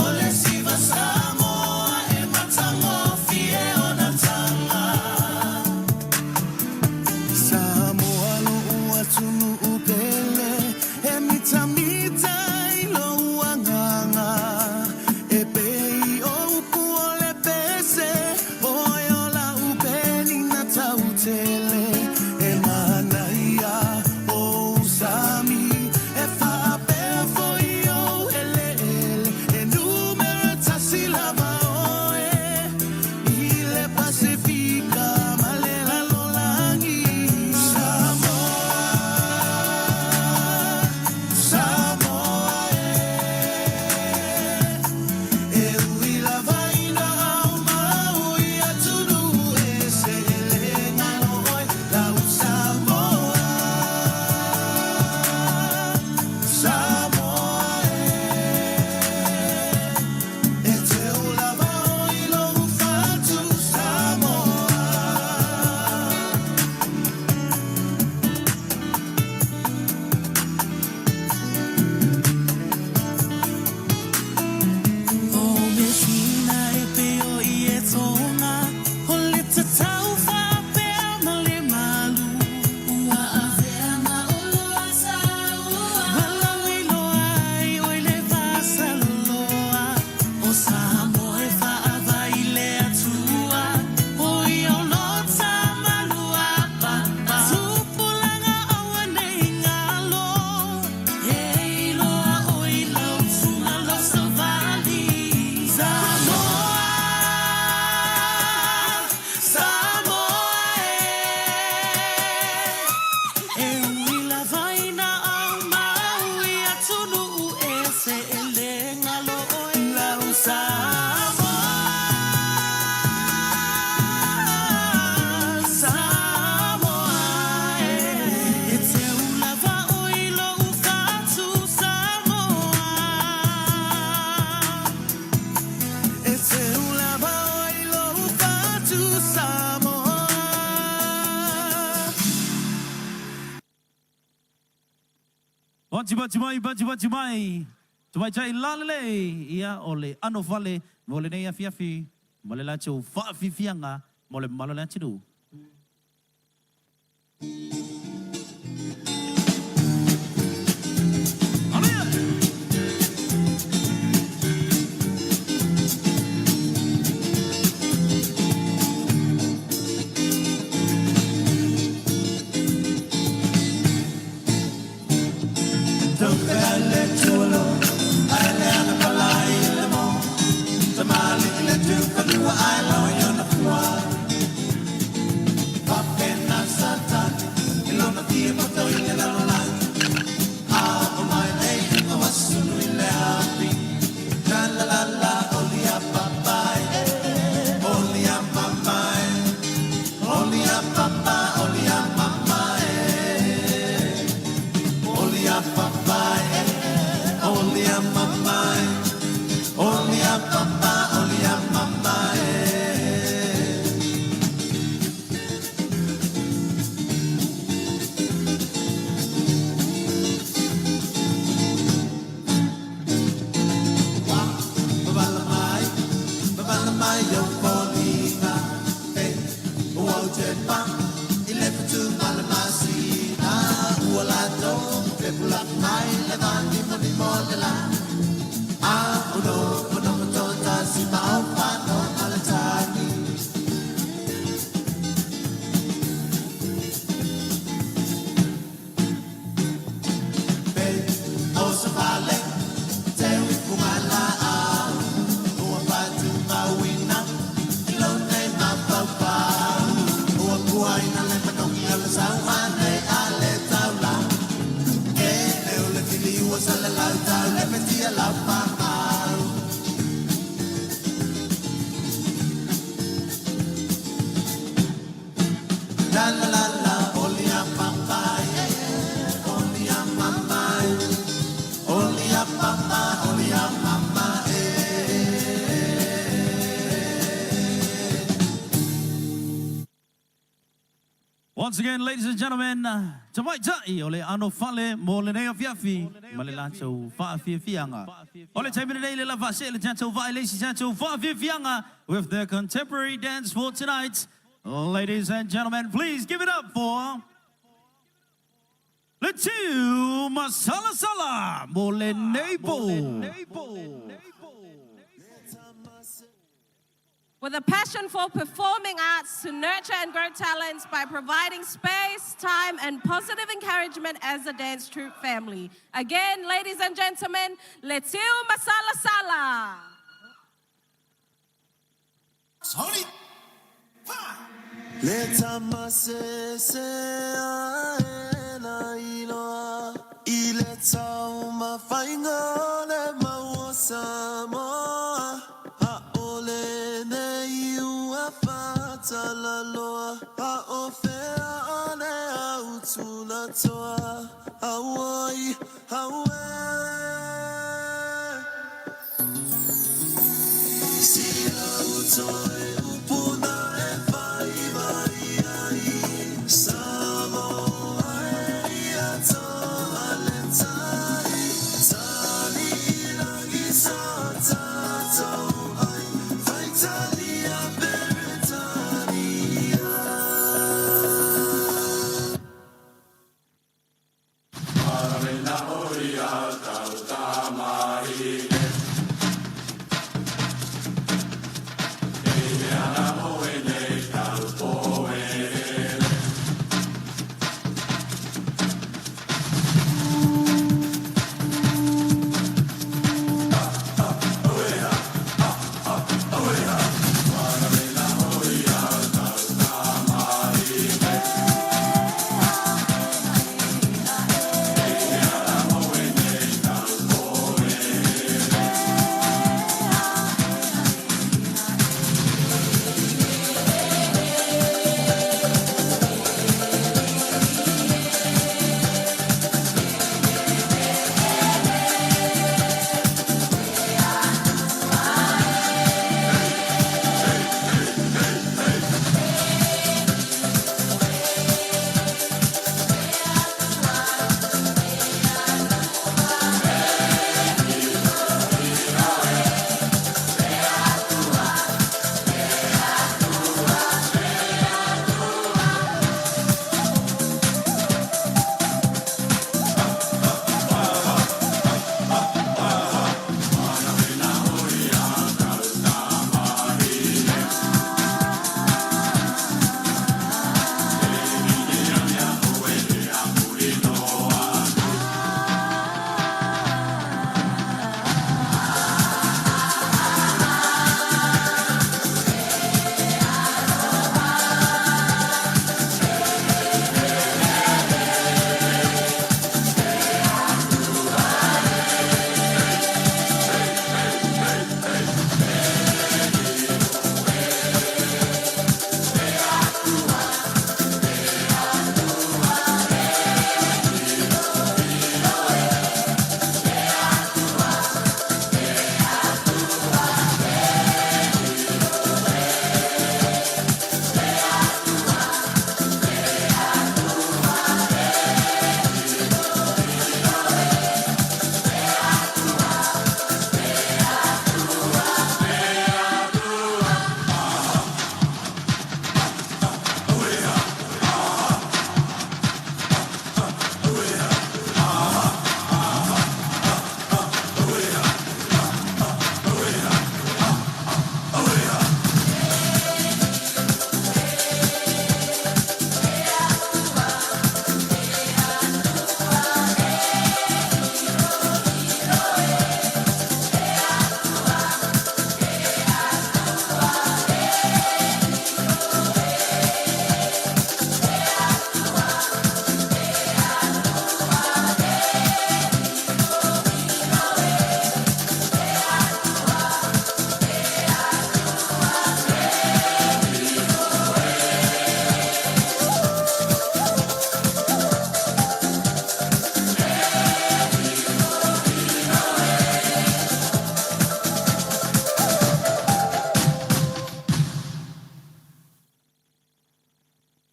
Ole siva Samoa e matango fie ona tanga Samoa lo ua tunu upele e mitamita ilo uanganga e pei o upu ole pese o yola upeni na tautele e manaia o usami e whaape foi o ele e numero tasilava oe i le Pasifika ma le lalolangi Samoa Samoa e ui la vaina au mau i atunu e se ele ngaloe lau Samoa Samoa e te ulava i lo ufatu Samoa O me fina e peo i e tonga O le tatau whapea ma le malu Ua awea ma olo asa ua Walau i loa ai o i le vasa loloa O Samoa e whaava i le atua O i o lota malua papa Tupulanga aua nei ngalo E i loa o i lau tuna lau savali Samoa Samoa e ui la vaina au mau i atunu e se ele ngalo o i lau Samoa Samoa e te ulava o i lo ufatu Samoa E te ulava o i lo ufatu Samoa Bati mai. Tumai chai lalele ia ole ano fale mole nei afiafi mole la chou fa fianga mole malo la chidu. Once again, ladies and gentlemen, tamai tai ole ano fale mo le nei fiafi male la chau fa fianga. Ole taimina nei le la va se le janto va le si janto fa fianga with their contemporary dance for tonight. Ladies and gentlemen, please give it up for the two Masala Sala mo le Napo. With a passion for performing arts to nurture and grow talents by providing space, time, and positive encouragement as a dance troupe family. Again, ladies and gentlemen, Letiu Masala Sala. Sorry. Leta masese aena iloa ileta uma fainga le maua Samoa haole ne iua fata la loa haofea ane autula toa Hawaii Sia utoi upuna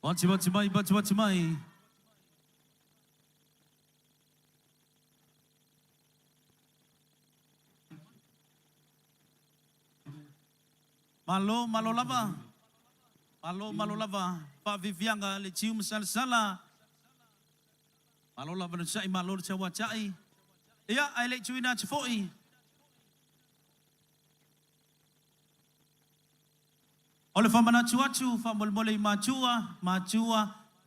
Bati mai. Malo lava. Malo lava. Pa vivianga le cium sala. Malo lava no sai malo le chawa chai. Ia ai le chuina chfoi. Ole fa mana chuachu fa molmole machua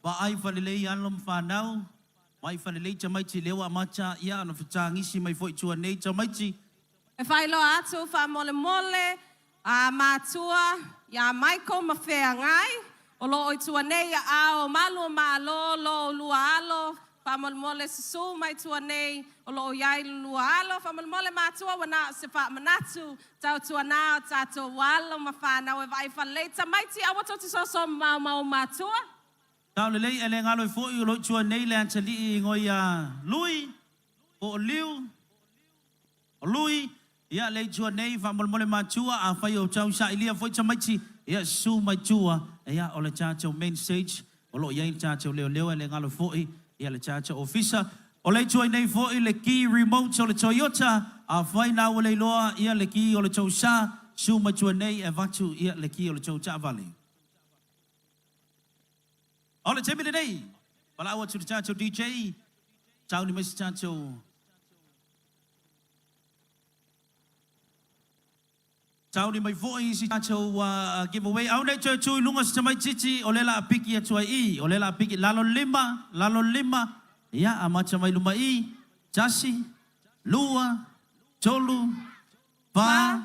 ba ai fa le alom fa nau. Mai fa le chamai chi lewa macha ia no fitangi si mai foi chua nei chamai chi. E fai lo atu fa mole a matua ya Michael mafea ngai o lo o tua nei a o malo malo lo lualo fa mole su mai tua nei o lo yai lualo fa mole matua wana se fa manatu tau tua na tato walo mafana we vai fa later mighty I want to so mau matua tau le lei ele ngalo foi o lo tua nei le antali ngoia lui o liu o lui ia le tua nei fa mole matua a fai o chau sa ilia foi chamaiti ia su mai tua ia o le chacho main stage o lo yai chacho leo ele ngalo foi ia le chacho officer o le tua nei foi le key remote o le Toyota a fai na o le loa ia le key o le chau sa su mai tua nei e vatu ia le key o le chau cha vale o le temi le nei pala o tu chacho DJ chau ni mes chacho Tau ni mai foi si chacho giveaway. Au nei tu lunga sa mai chichi o lela apiki atua I. O lela apiki lalo lima. Ia amacha mai luma I. Chasi, lua, tolu, pa,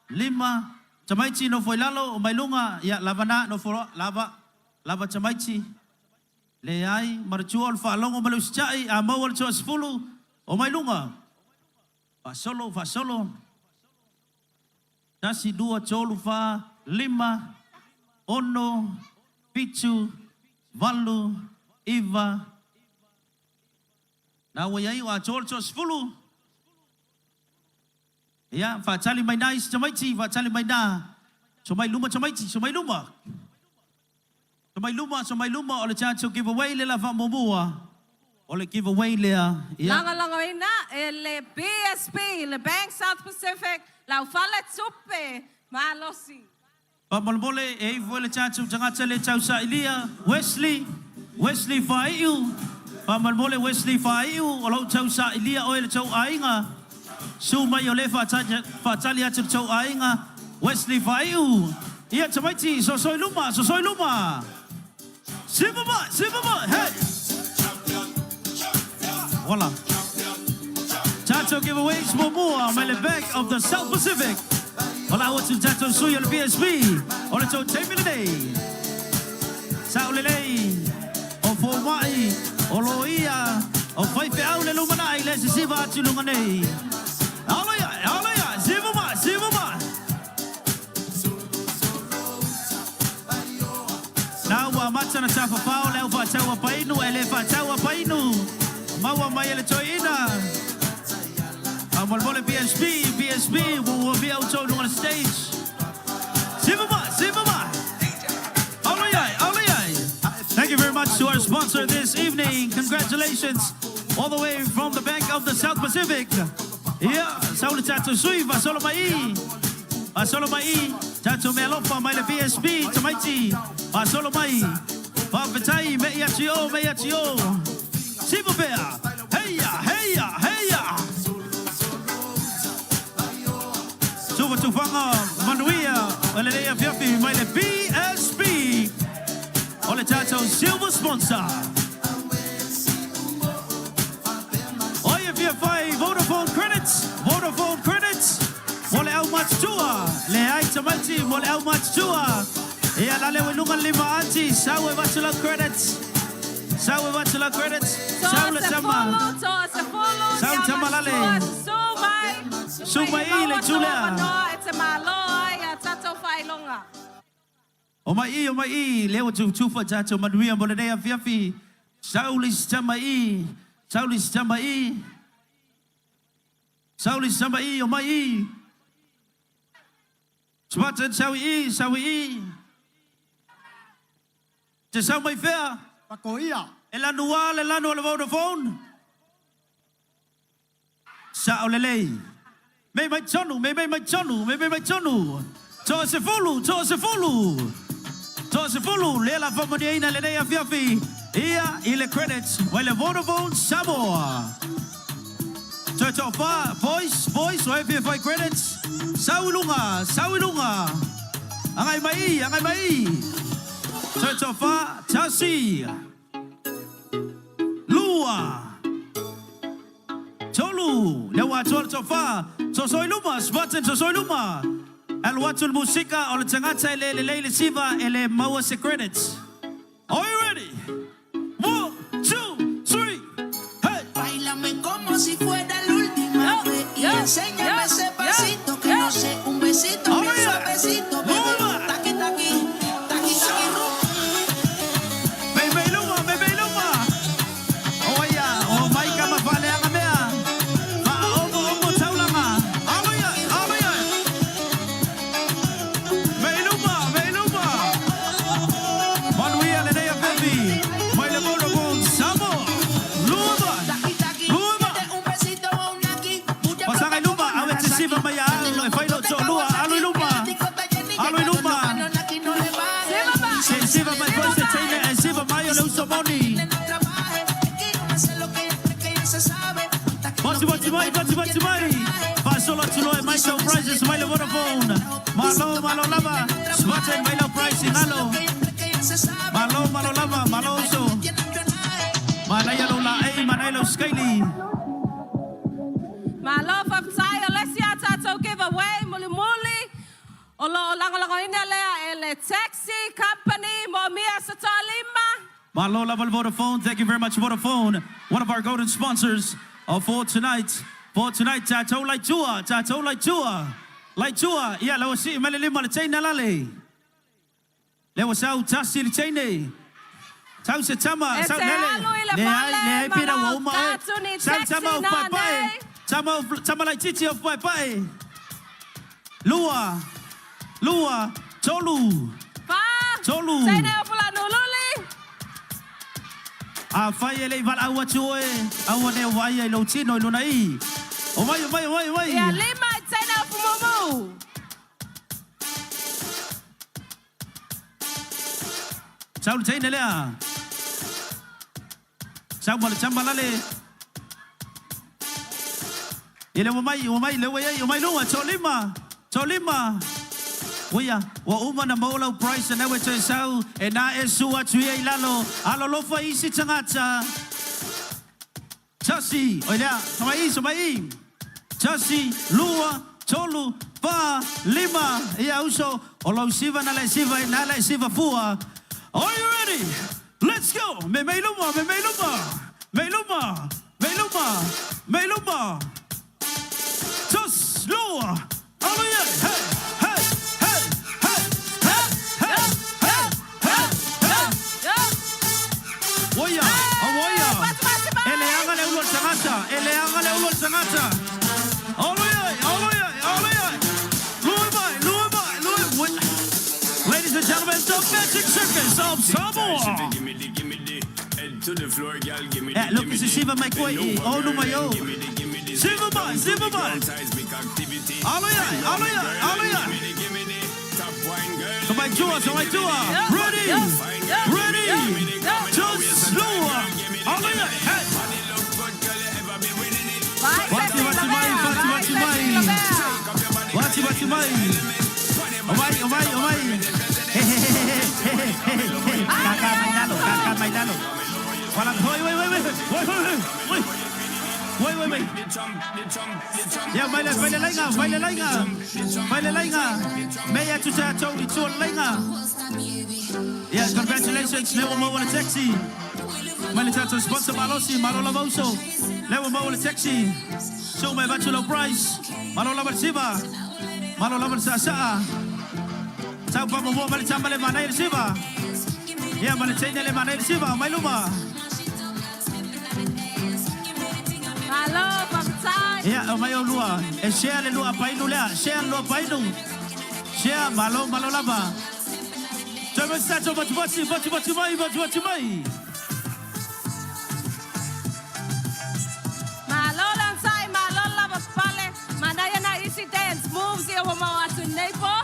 lima. Chamaichi no foi lalo o mai lunga. Ia lavana no foro lava chamaichi. Le ai marchua fa longo malus chai a mau al chua sfulu o mai lunga. Fa solo. Nasi dua cholu fa lima ono pichu valu iva na wayai wa chol chos fulu ya fa chali mai nais chamaiti fa chali mai na somai luma chamaiti somai luma ole chacho giveaway le la fa momua ole giveaway le ya langa ina ele BSP le Bank South Pacific la fala tupe malosi Pamolmole e voile chachu jangata le chausa ilia Wesley faiu Pamolmole Wesley faiu o lo chausa ilia o le chau ainga suma yo le fa tali atu chau ainga Wesley faiu ia chamaiti sosoi luma Sibaba hey voila Chacho giveaways more my Bank of the South Pacific. Hola, what's in Chacho Suyo BSB? Hola, Cho Temilene. Sao Lele. O Fomai. O Loia. O Faife Aule Lumanai. Let's see what you Lumane. Aloya. Zivuma. Now, Matana Chafa Paul, Elfa Chawa Painu, Elefa Chawa Painu. Mawa Mayele Choina. Molmole BSB will be out on the stage. Sivama. Thank you very much to our sponsor this evening. Congratulations all the way from the Bank of the South Pacific. Yeah, Sauli Chacho Sui, Vasolo Mai, Chacho Melopa, Maile BSB, Tamaiti, Vasolo Mai, Papetai, Meyachio, Sivapea, Heya. Suva Tufanga, Manuia, Olelea Fiafi, Maile BSB, Ole Chacho Silver Sponsor. Oye VFI, Vodafone credits, Mole au much tua, Le Ai Tamaiti, Mole au much tua, Ea Lale Wenunga Lima Anti, Sawe Bachelor credits, Sawe Tama, Sawe Tama Lale. Sumai le Julia. O mai leo tufa chacho manuia monedea fiafi. Saulis Chamai o mai. Spatan sawi. Te sau mai fea. Pakoia. E lanu a le lanu le Vodafone. Sa o le lei. Me mai tonu, me mai tonu, me mai tonu. To se fulu, to se fulu. To se fulu, le la famania le nei afiafi. Ia i le credits, vai le Vodafone Samoa. To fa, voice, vai fi fai credits. Saulunga, saulunga. Angai mai, angai mai. To fa, tasi. Lua. Tolu, lewa to fa. So soy luma, spaten so soy luma. Al watul musika o le tangata le siva ele maua se credits. Are you ready? 1, 2, 3. Hey. Bailame como si fuera la última vez y enséñame ese pasito que no sé, un besito bien suavecito, bebé. Taqui taqui, taqui taqui rumba. Bebe luma. Oh yeah, oh my kama vale anga mea. Ma omo taulanga. Aloya. Bebe luma. Manuia le dea baby. Mai le Vodafone Samoa. Luma. Un besito o un aquí. Pasanga luma, awe te siva maya. E fai lo to lua, alo luma. Se siva mai Koneseti Tele, e siva mai le uso moni. Bati mai. Fa solo tu lo mai so prizes, mai le Vodafone. Malo lava. Smarten mai lo pricing, alo. Malo lava, malo so. Manaya lo la ei, manaya lo scaly. My love of Tayo, let's see tato give away, muli. Olo lango ina lea ele taxi company, momia satalima. Malo lava Vodafone, thank you very much Vodafone. One of our golden sponsors for tonight. Tato like tour. Yeah, lo si malilima le chaina lale. Le sau tasi le chaine. Sau se tama, sau lele. Le pira woma. Sau tama pai. Tama like titi of pai. Lua. Tolu. Chaine opula nululi. A fai ele val awa tue. Awa ne wai lo tino lo nai. O mai. Ya lima chaine opumomu. Sau chaine lea. Sau mal chamba lale. Ele o mai le wai lo Tolima. Oya, wa uma na mola price na weto sau e na esu atu ye lalo alo fa isi tangata. Chasi, oya, somai. Chasi, lua, tolu, pa, lima, ya uso, olo siva na le siva fua. Are you ready? Let's go. Me luma. Just lua. Oh yeah. Hey. Oya. Ele angale ulo sangata. Lua. Ladies and gentlemen, the Magic Circus of Samoa. Yeah, look, this is Shiva Maikoi. Oh, no, my own. Shiva Mai. Aloya. So my Jua. Ready. Just slower. Aloya. Hey. Wati mai. Omai. Kaka mailalo. Wala wait. Ya baila lainga. Meya tuta toli tol lainga. Yes, congratulations. Lewa Mola Taxi. Malitato sponsor Malola Voso. Lewa Mola Taxi. Show my bachelor prize. Malola Siva. Malola Sasa. Sao Pamo Malitambale Manay Siva. Yeah, Malitane Manay Siva, Mailuma. Hello, Pamtai. Yeah, Mayo Lua. And share the Lua Painu. Share Lua Painu. Share Malo Lava. James Sato, bachi mai. Malolan sai, malola pale, manaya na easy dance moves here with my to Nepo.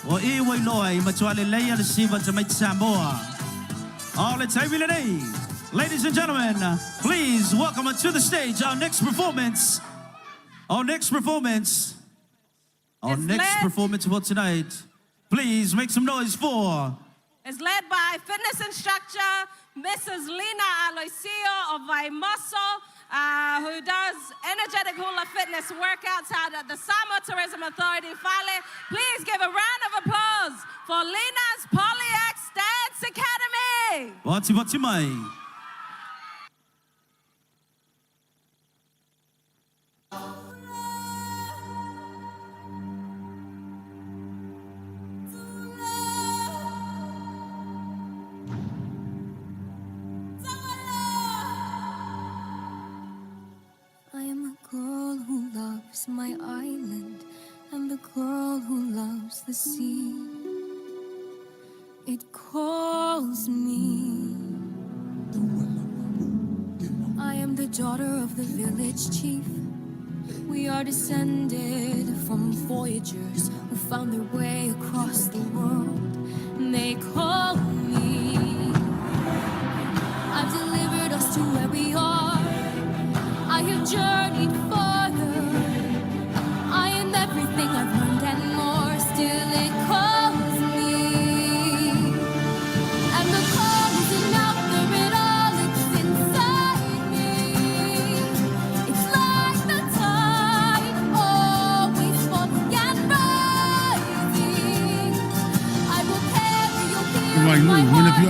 O iwa iloi, matuale leia le siva Mūsika Sāmoa. All it's day. Ladies and gentlemen, please welcome to the stage our next performance. Our next performance for tonight. Please make some noise for. It's led by fitness instructor Mrs. Lina Aloisio of Vaimaso, who does energetic hula fitness workouts out at the Samoa Tourism Authority, Fale. Please give a round of applause for Lina's PolyX Dance Academy. Wati mai. I am a girl who loves my island and the girl who loves the sea. It calls me. I am the daughter of the village chief. We are descended from voyagers who found their way across the world. And they call me. I've delivered us to where we are. I have journeyed farther. I am everything I've learned and more. Still it calls me. And the call isn't out there at all. It's inside me. It's like the tide, always falling and rising. I will carry you here in my heart.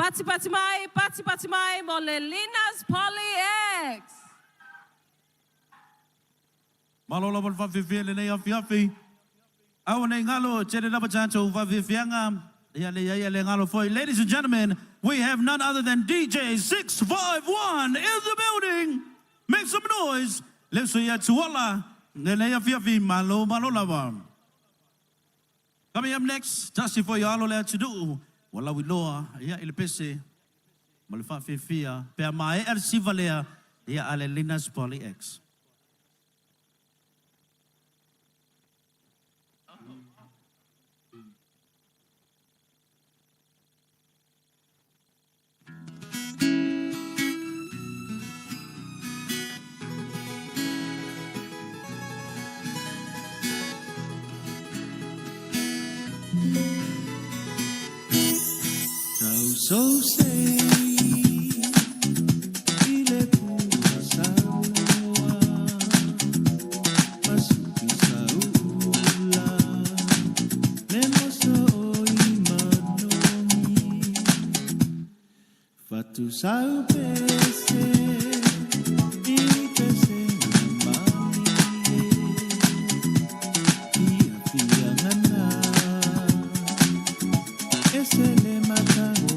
Pati pati mai, mo le Linas Poly X. Malola mo whawhiwhia le nei awhiawhi. Awa nei ngalo, tere rapa chancho whawhiwhianga. Ia le ngalo foi. Ladies and gentlemen, we have none other than DJ 651 in the building. Make some noise. Let's see ya tuola. Le nei awhiawhi, malola wa. Coming up next, just for you alo le to do. Wala wi loa, ia ile pese. Mo le whawhiwhia. Pea mai sivalea, ia ale Linas Poly X. So say, Mūsika Sāmoa, Mūsika Sāmoa, Nemoso imanomi, Fatu sau pese, ini pese mami, Pia ngana, esele matango.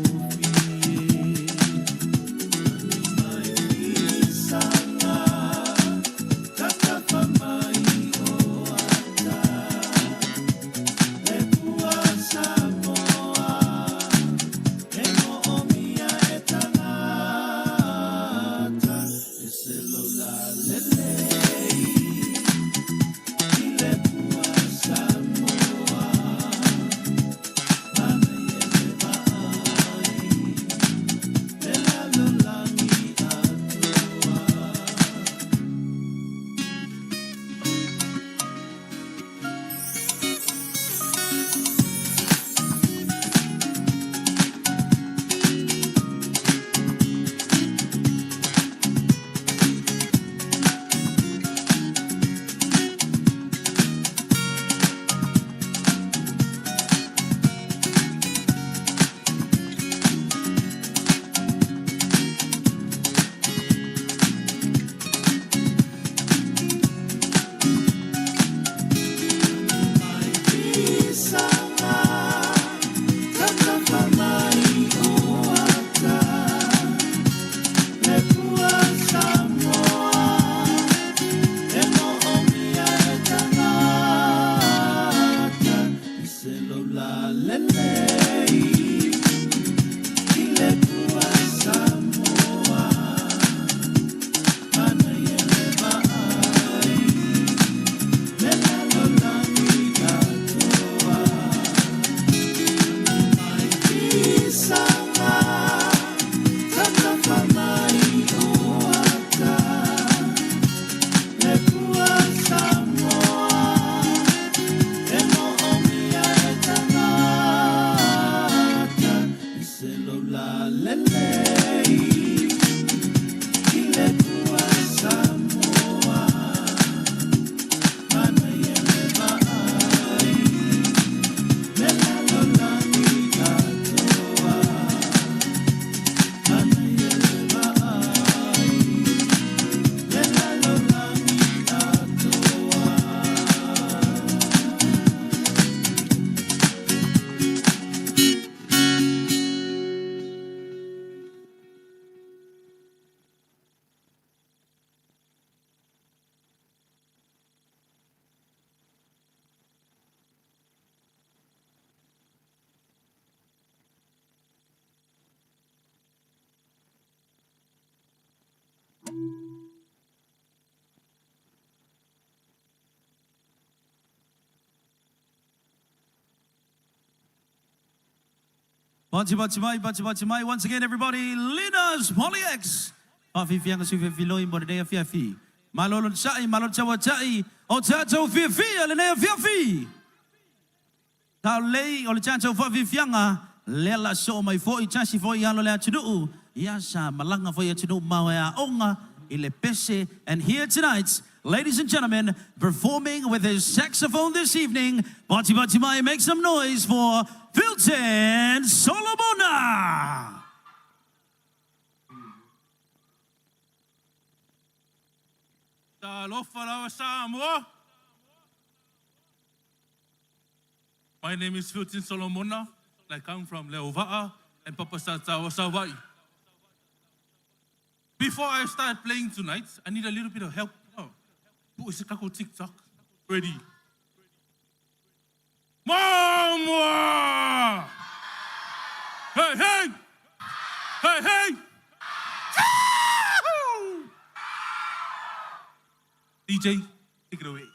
Once again, everybody, Linas Poly X. Whawhiwhianga suwhiwhiloi mo le nei awhiawhi. Malolo chai, malolo chawa chai, o tātou whiawhia le nei awhiawhi. Tau lei o le tātou whawhiwhianga, lela so mai fo I tasi fo I alo le atunuu. Ia sa malanga fo I atunuu mau e a onga I le pese. And here tonight, ladies and gentlemen, performing with his saxophone this evening, Bati Mai, make some noise for Wilton Solomona. Mūsika Sāmoa. My name is Filton Solomona, and I come from Leova'a and Papasatawa Sawai. Before I start playing tonight, I need a little bit of help. Who is a kako TikTok? Ready? Mama! Hey, hey! Hey, hey! DJ, take it away.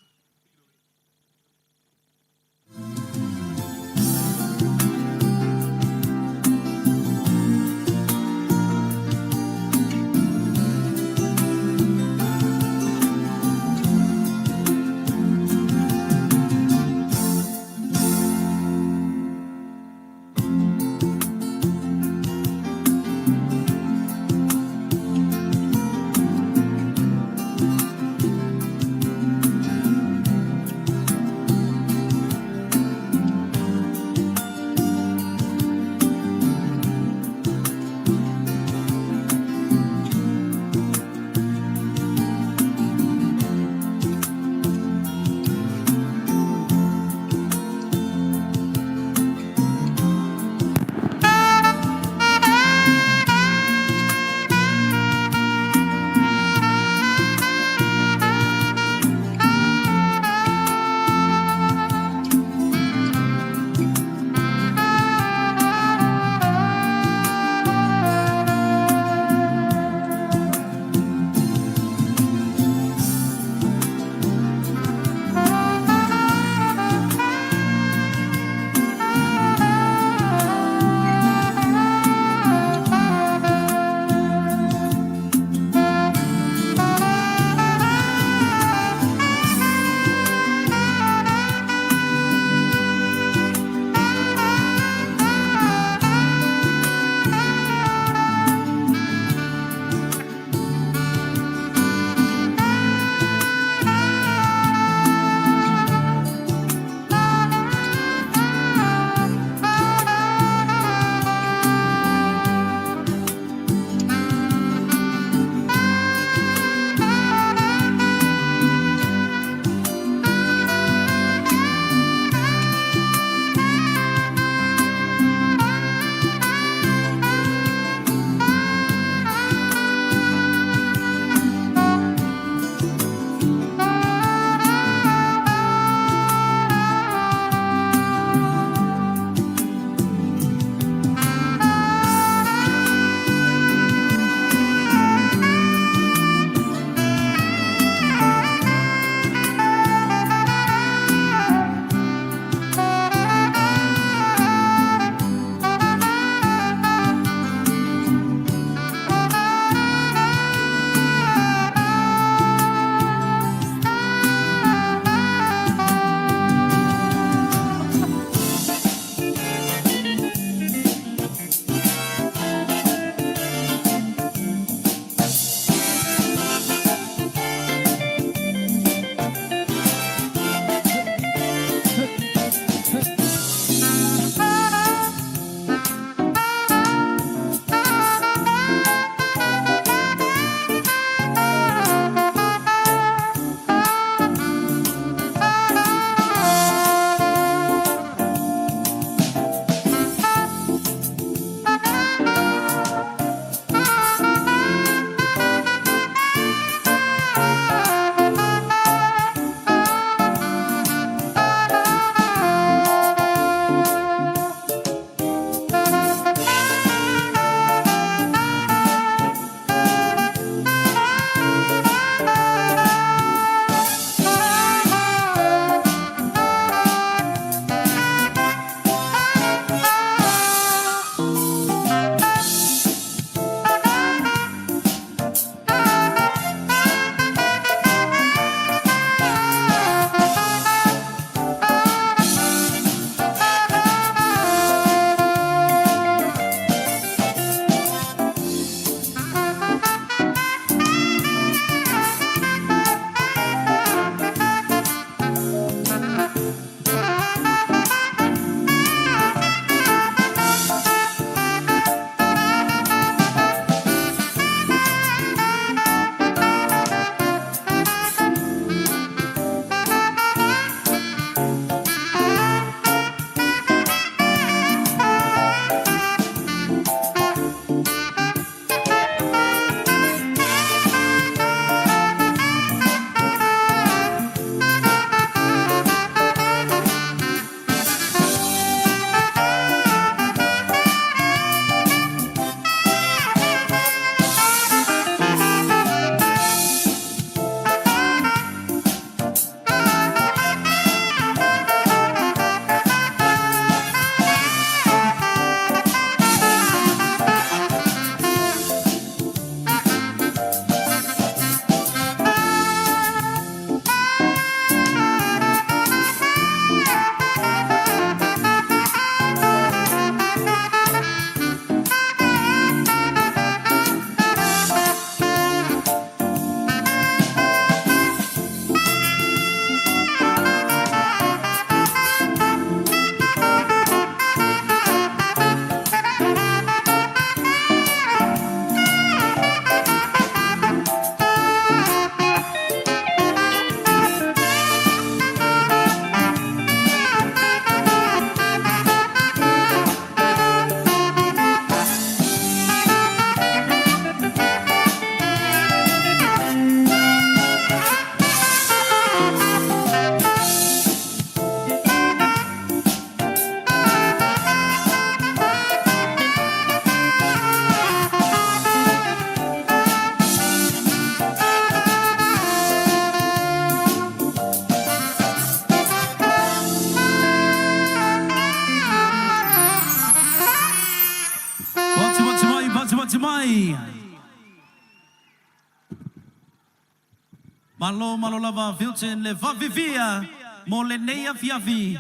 Malo malo lava filten le vavivia. Molenea fiavi.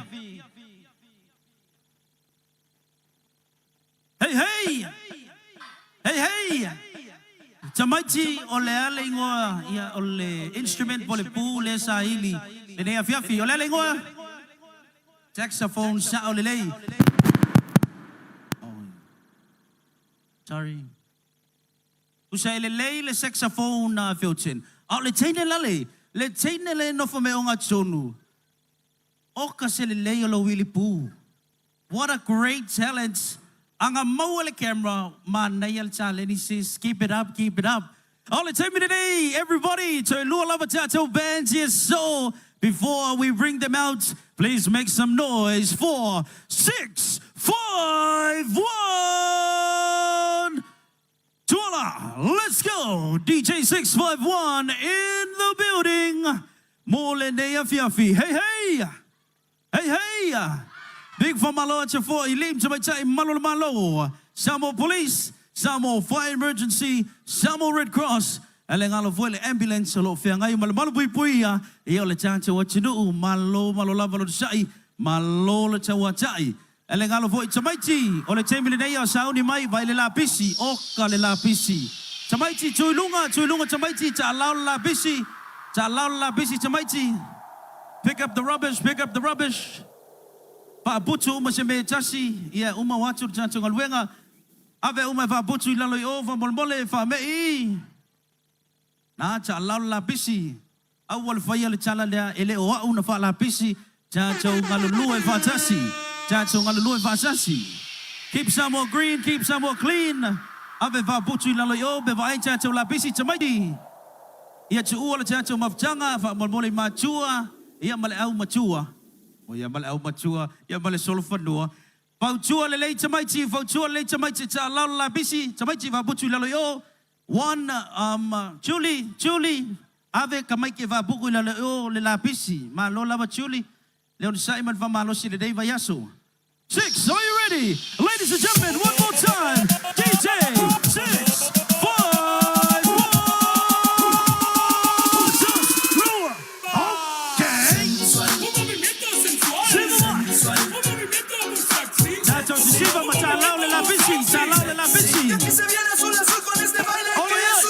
Hey hey. Hey hey. Tamaiti ole ale ngoa ia ole instrument pole pu le sahili. Le nea fiafi ole ale ngoa. Saxophone sa ole lei. Sorry. Usai le lei le saxophone na filten. Au le teine lale. Le teine le no fome onga tsonu. Oka se le lei o wili pu. What a great talent. Anga mau le camera. Man nayal challenge says keep it up, keep it up. All the time today, everybody, to Lua Lava Tattoo Bands, yes, so before we bring them out, please make some noise for 651. Tuala, let's go. DJ 651 in the building. Molenea Fiafi. Hey, hey. Hey, hey. Big for Malo Chafo, Ilim Chamachai, Malo Malo. Sāmoa Police, Sāmoa Fire Emergency, Sāmoa Red Cross. Alengalo voile ambulance lo fiangai malo pui pui ya. Iyo le chancha wachinu malo lava lo sai. Malo le chawachai. Alengalo voi chamaiti. Ole chemile nei ya sauni mai vai le lapisi. Oka le lapisi. Chamaiti chuilunga chamaiti chalau lapisi. Chalau lapisi chamaiti. Pick up the rubbish, pick up the rubbish. Pa butu uma se me tasi. Ia uma watu chancha ngalwenga. Ave uma va butu ilalo I ova molmole fa mei. Na cha lau la pisi. Awal faya le chala le ele o au na fa la pisi. Cha cha ngalulu e fa tasi. Cha cha ngalulu e fa tasi. Keep Sāmoa green, keep Sāmoa clean. Ave va butu ilalo I ove va cha cha la pisi chamai. Ia cha ua le cha cha mafchanga fa molmole machua. Ia male au machua. O ia male au machua. Ia male solfanua. Fautua le lei tamaiti, fautua le tamaiti cha lau la bisi, tamaiti va butu lalo yo. One, Julie, ave kamaike va buku lalo yo le la bisi. Ma lo lava Julie, leon Simon va malo si le dei va yaso. 6, are you ready? Ladies and gentlemen, one more time. DJ 6, 5, 1. Shiva, salao de la bici, salao de la bici. Que se viene azul azul con este baile que es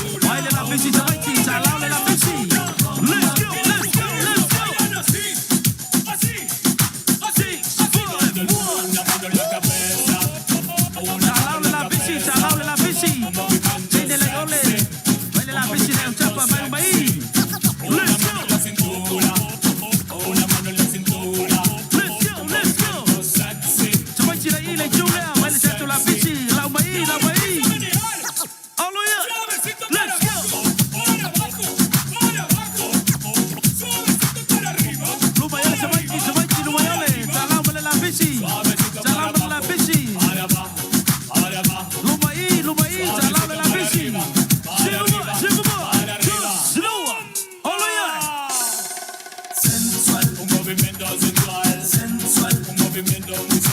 un baile la bici, chamaiti, salao de la bici. Let's go, let's go, let's go. Así, así, así. Salao de la bici, salao de la bici. Tiene le ole, baile la bici de un chapa, maí. Let's go.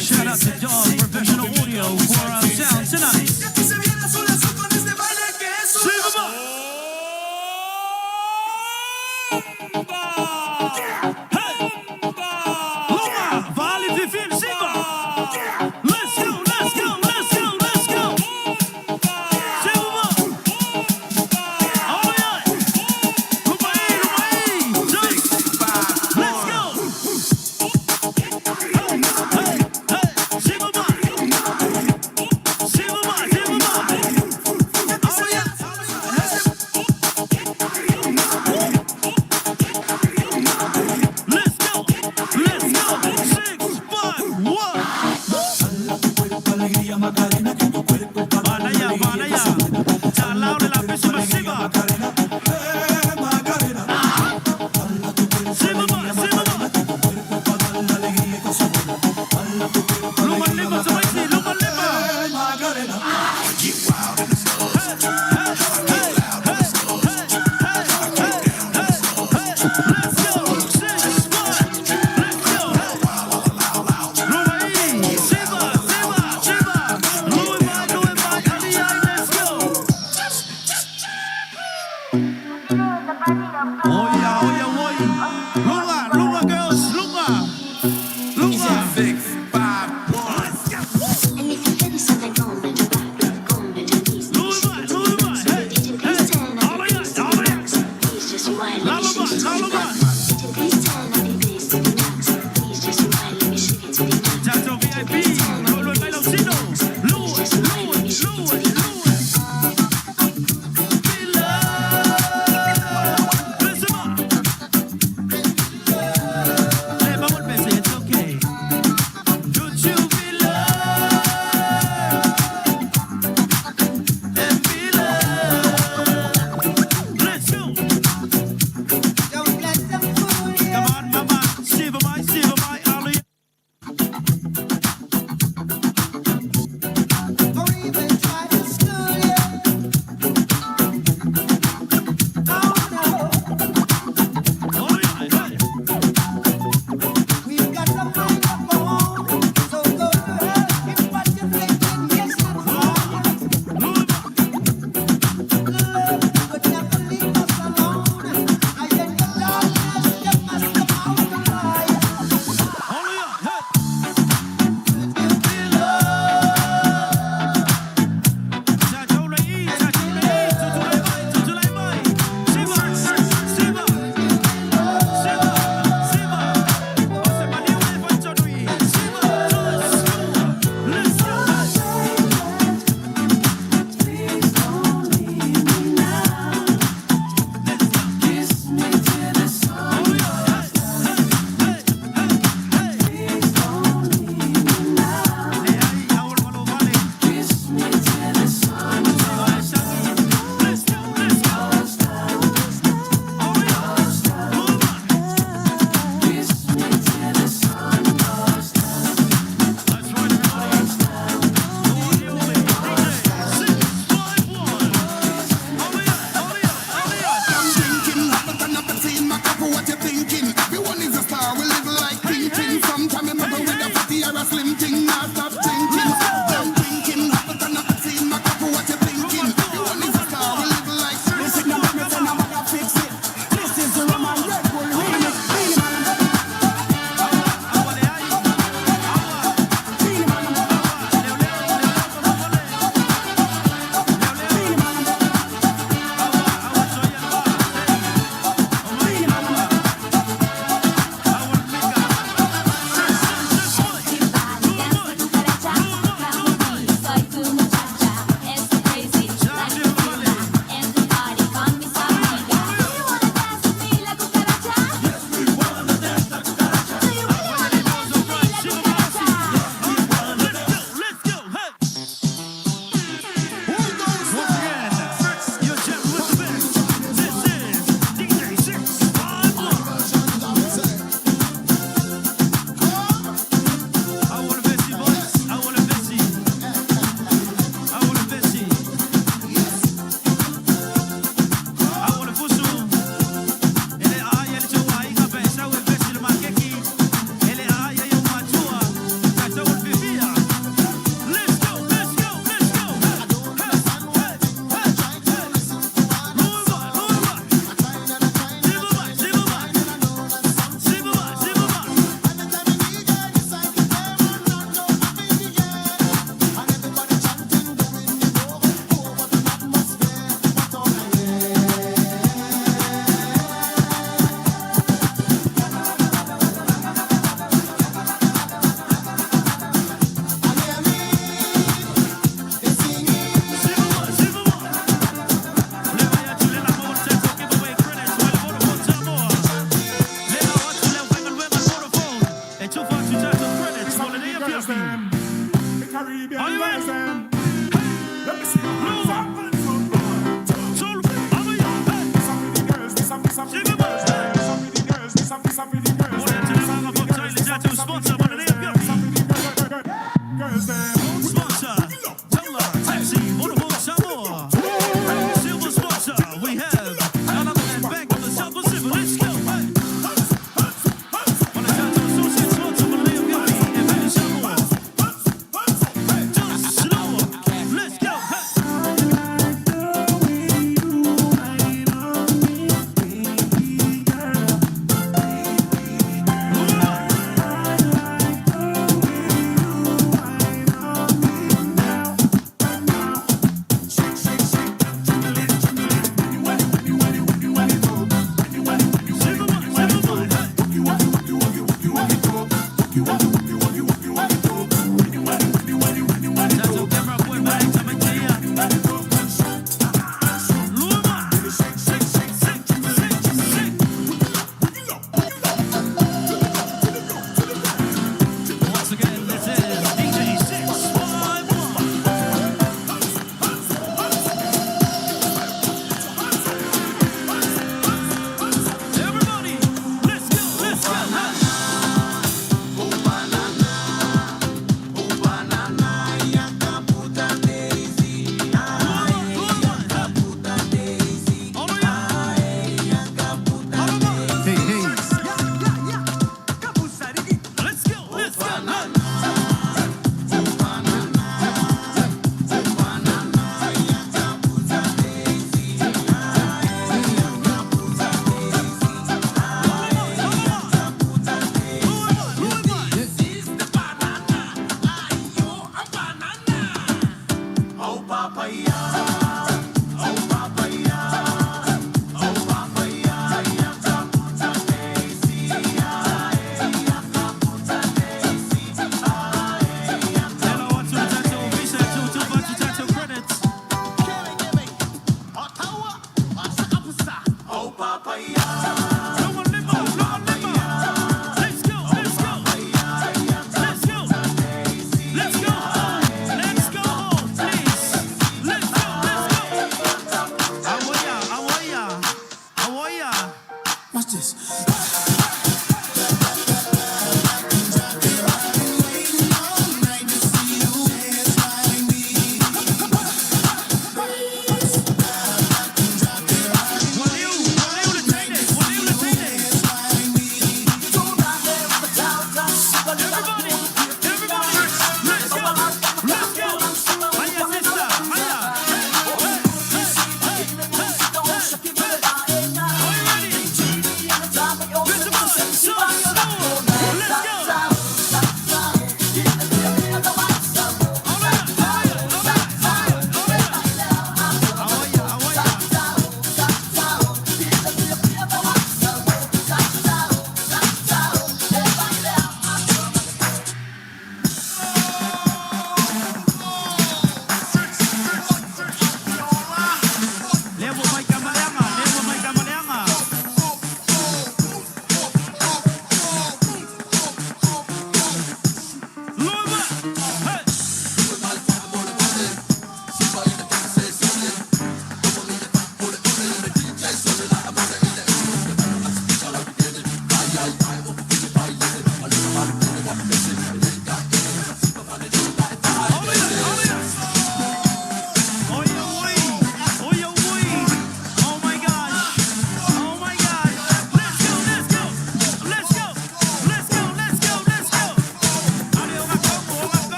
Shout out to John, professional audio for our sound tonight.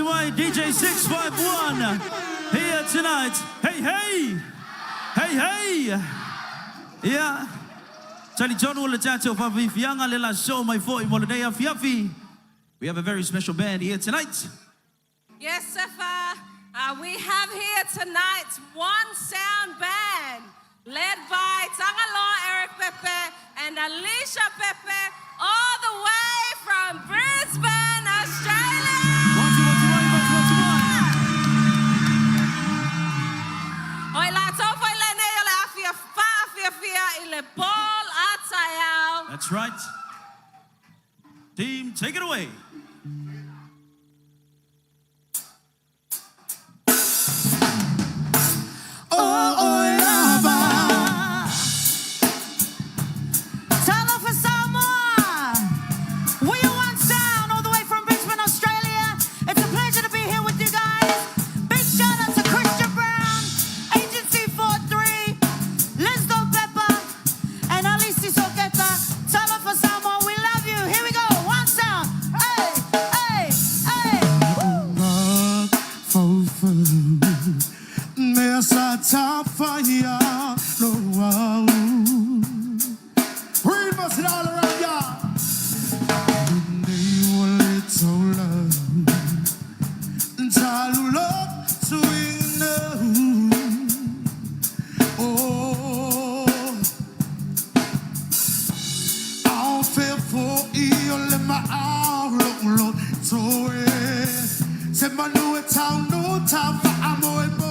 Chimai, DJ 651 here tonight. Hey, hey! Hey, hey! Yeah. Charlie John will chat to Fianga Lela show my foot in Molodea Fiafi. We have a very special band here tonight. Yes, Safa. We have here tonight one sound band led by Tangalo Eric Pepe and Alicia Pepe, all the way from Brisbane, Australia. That's right. Team, take it away. Mūsika Sāmoa. We are one sound all the way from Brisbane, Australia. It's a pleasure to be here with you guys. Big shout out to Christian Brown, Agency 43, Lesdo Pepper, and Alicia Soqueta. Mūsika Sāmoa, we love you. Here we go, one sound. Hey, hey, hey. Nessa top fire, no wow. We must it all around ya. They will it so love, Talu love so we know. Oh, I'll fail for you, let my out look so it. Say my new town, no time for I'm boy.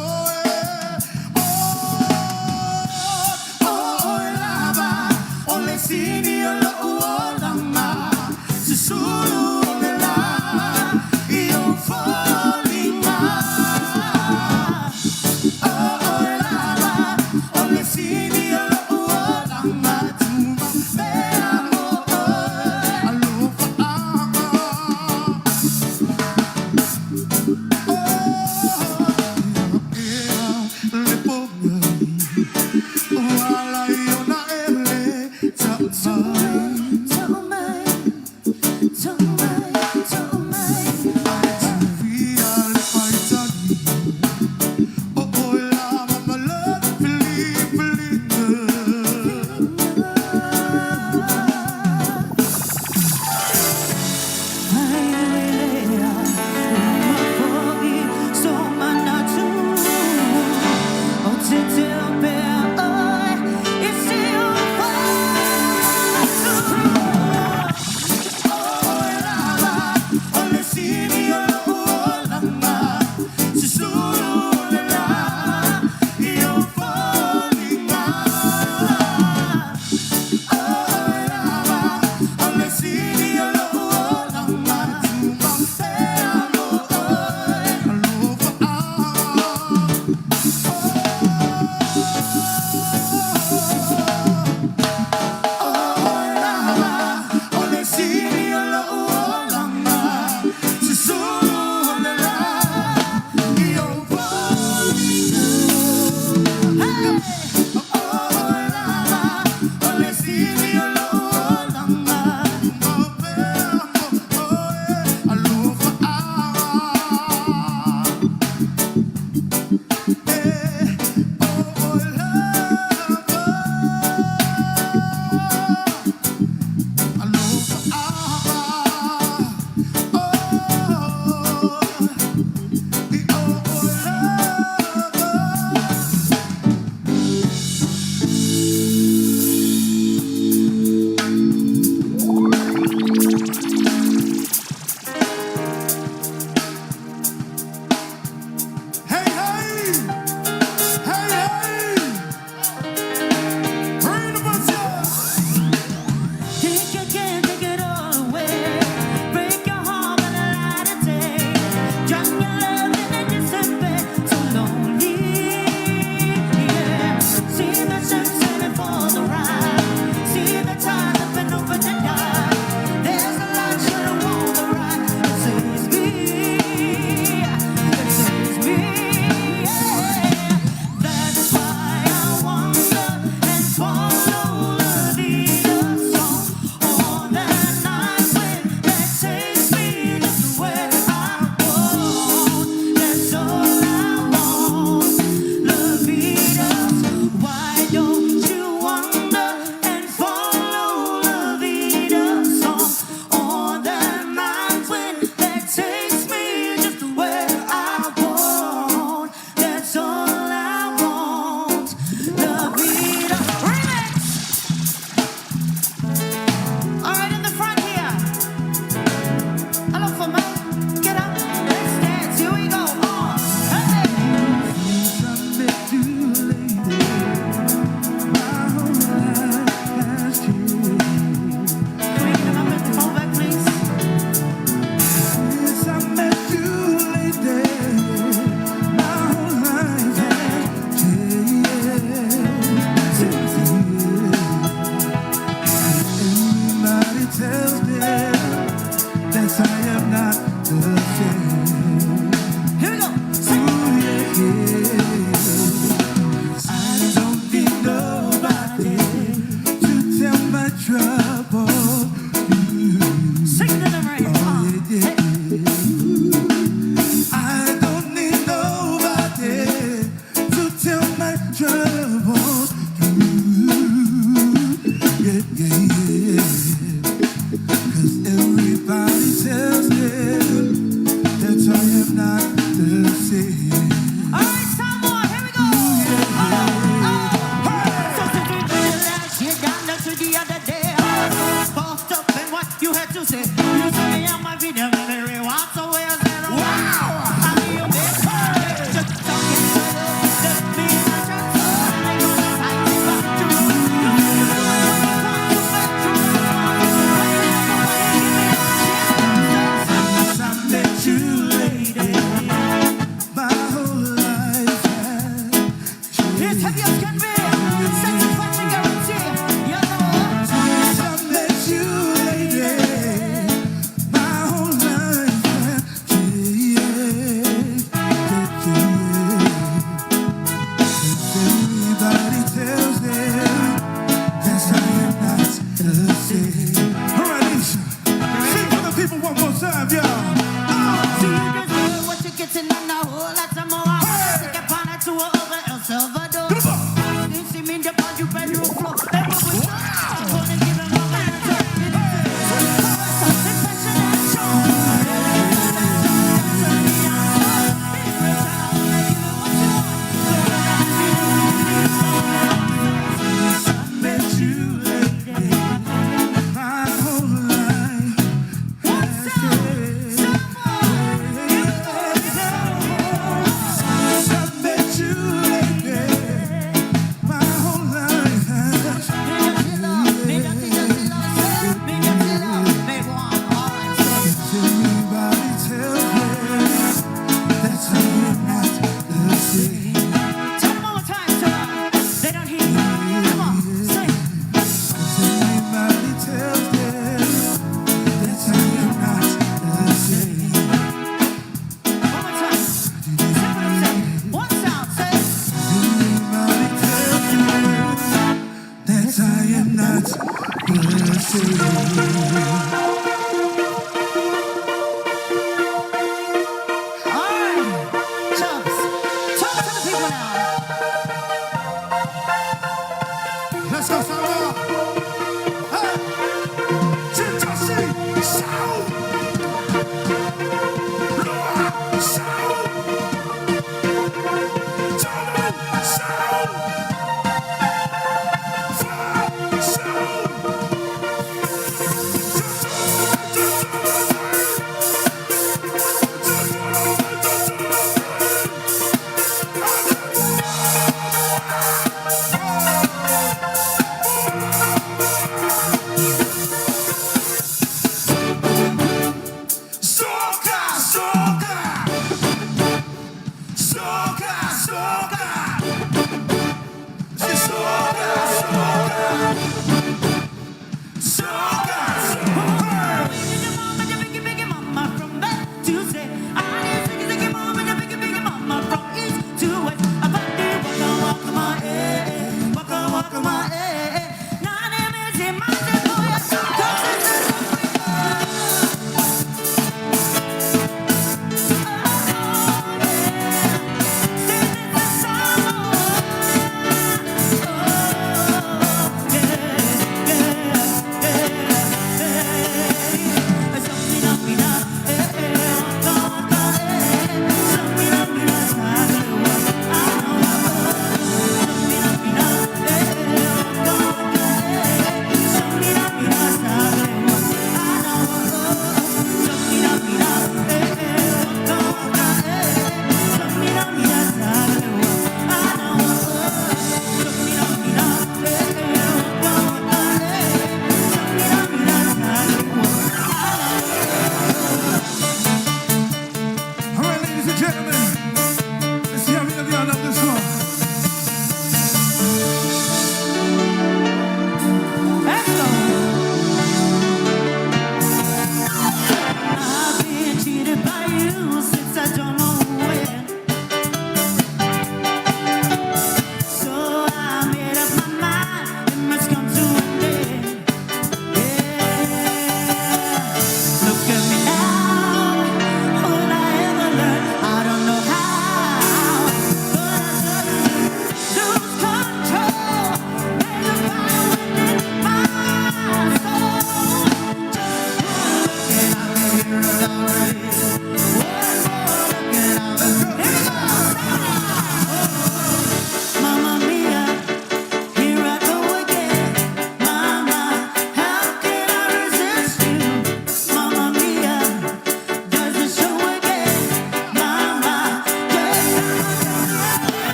Sini lo uolama sisulu nela io folima oh lava ole sini lo uolama tuma me amo alofa le ponga wala io na ele It's still fun. 'Cause everybody tells them that I am not the same. All right, Sāmoa, here we go. So since we did it last year, down there to the other day, puffed up and what you had to say. You say I'm my video, very once away. Wow! I'm your big just talking to just be my chance. I know that I think back to Since I met you, lady, my whole life has changed. It's heavy as can be. Satisfaction guarantee. You know. Since I met you, lady, my whole life has changed. Everybody tells them that I am not the same. All right, Lisa, sing for the people one more time, y'all. See you just hear what you're getting and a whole lot of more. Take a pan to over El Salvador. You see me in the body bedroom floor. Then we will gonna give them all my Met you, lady, my whole life has changed. Since I met you, lady, my whole life has changed. Everybody tells me that I am not the same. Tell them one more time, sir. They don't hear you. Come on, sing. Everybody tells them that I am not the same. One more time. Sing what I'm saying. One sound, say. Everybody tells them that I am not the same. All right, Chubbs. Talk to the people now. Let's go, Sāmoa. Hey, Koneseti Sound. Loa Sound. German Sound. Fly Sound.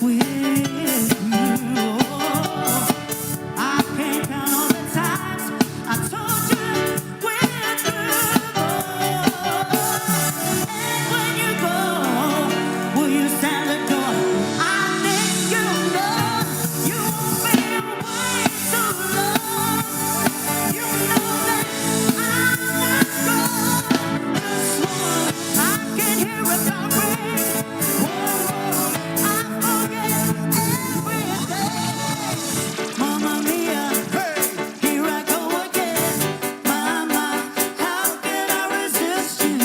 with you. I can't count all the times I told you we're through. And when you go, will you stand the door? I think you know you've been way too long. You know that I'm not gone. I can hear a bell ring. Whoa, I forget everything. Mamma mia, here I go again. Mama, how can I resist you?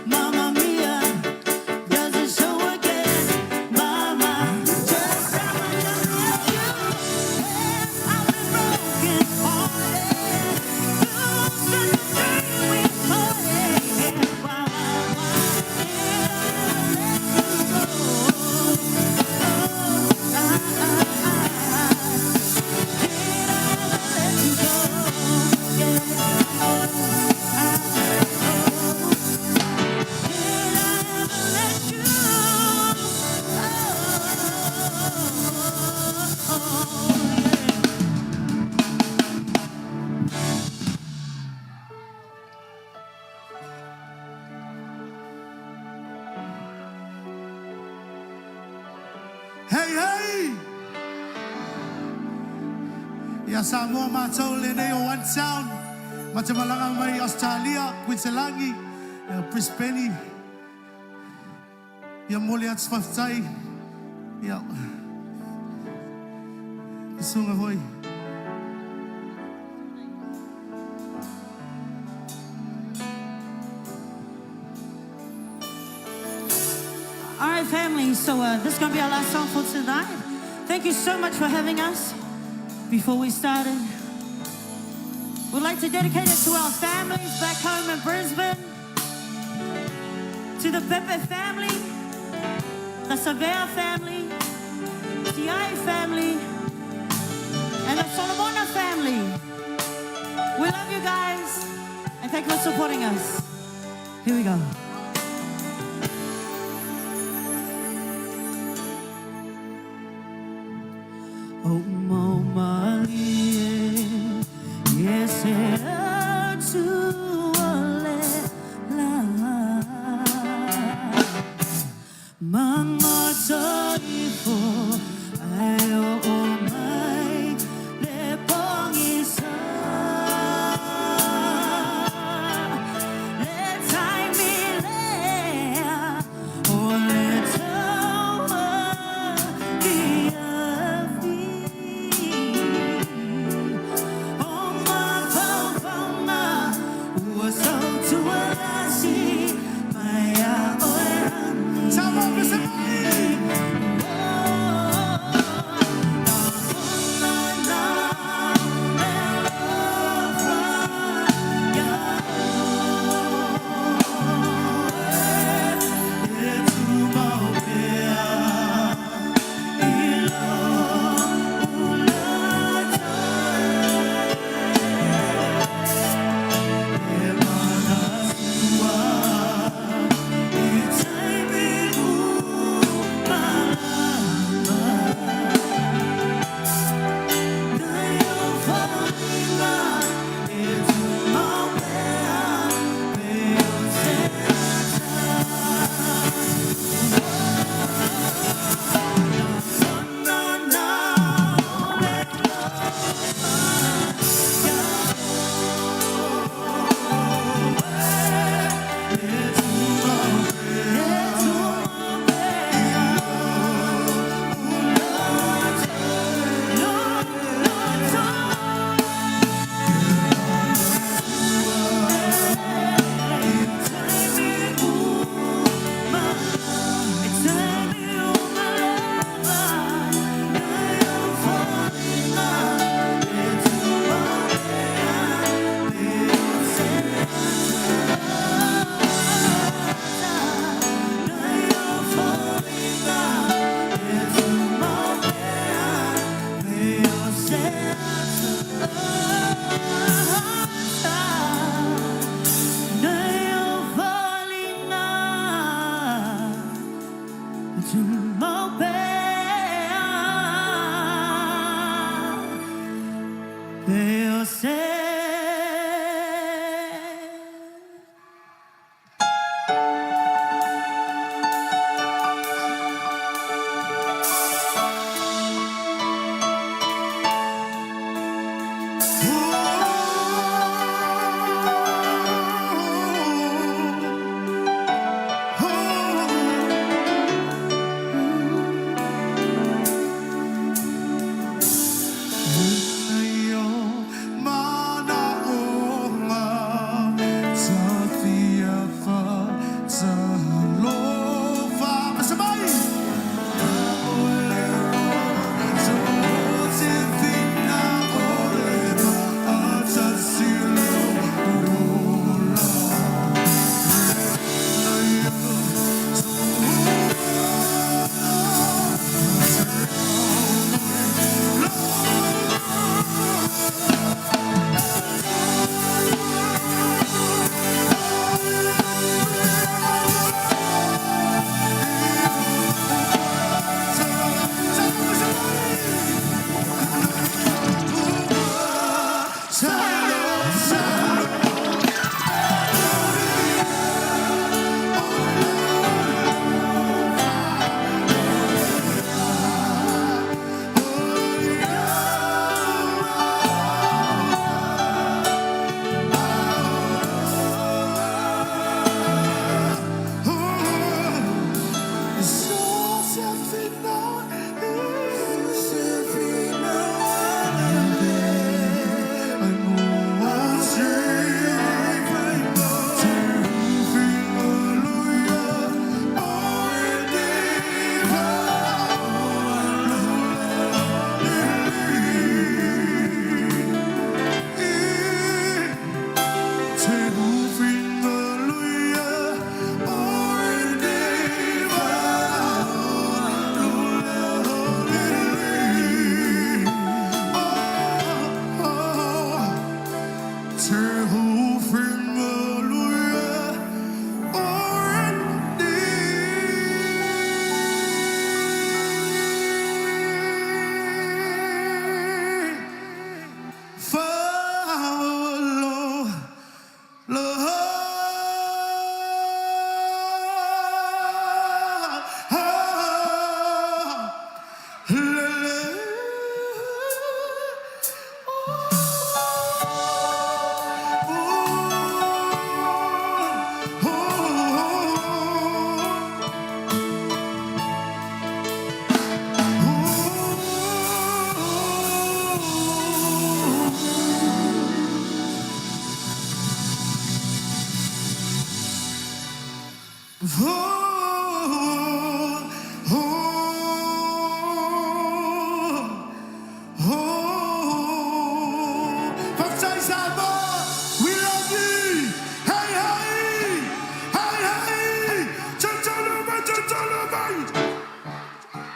Mamma mia, does it show again? Mama, just how much I love you. And I've been broken hearted. Losing the dream we had. Why Hey, hey! Ya Samoa mātou le nei o One Town. Ma te malanga mai Australia, Queenselangi, Brisbane. Ya mole ats whaftai. Ya. Isunga voi. All right, family, so this is going to be our last song for tonight. Thank you so much for having us. Before we started, we'd like to dedicate it to our families back home in Brisbane, to the Pepe family, the Savea family, Tiai family, and the Solomona family. We love you guys, and thank you for supporting us. Here we go. Oh, Mama, yes, to Mama, sorry for I oh my le pongisa le time le oh le tawa dia oh my papa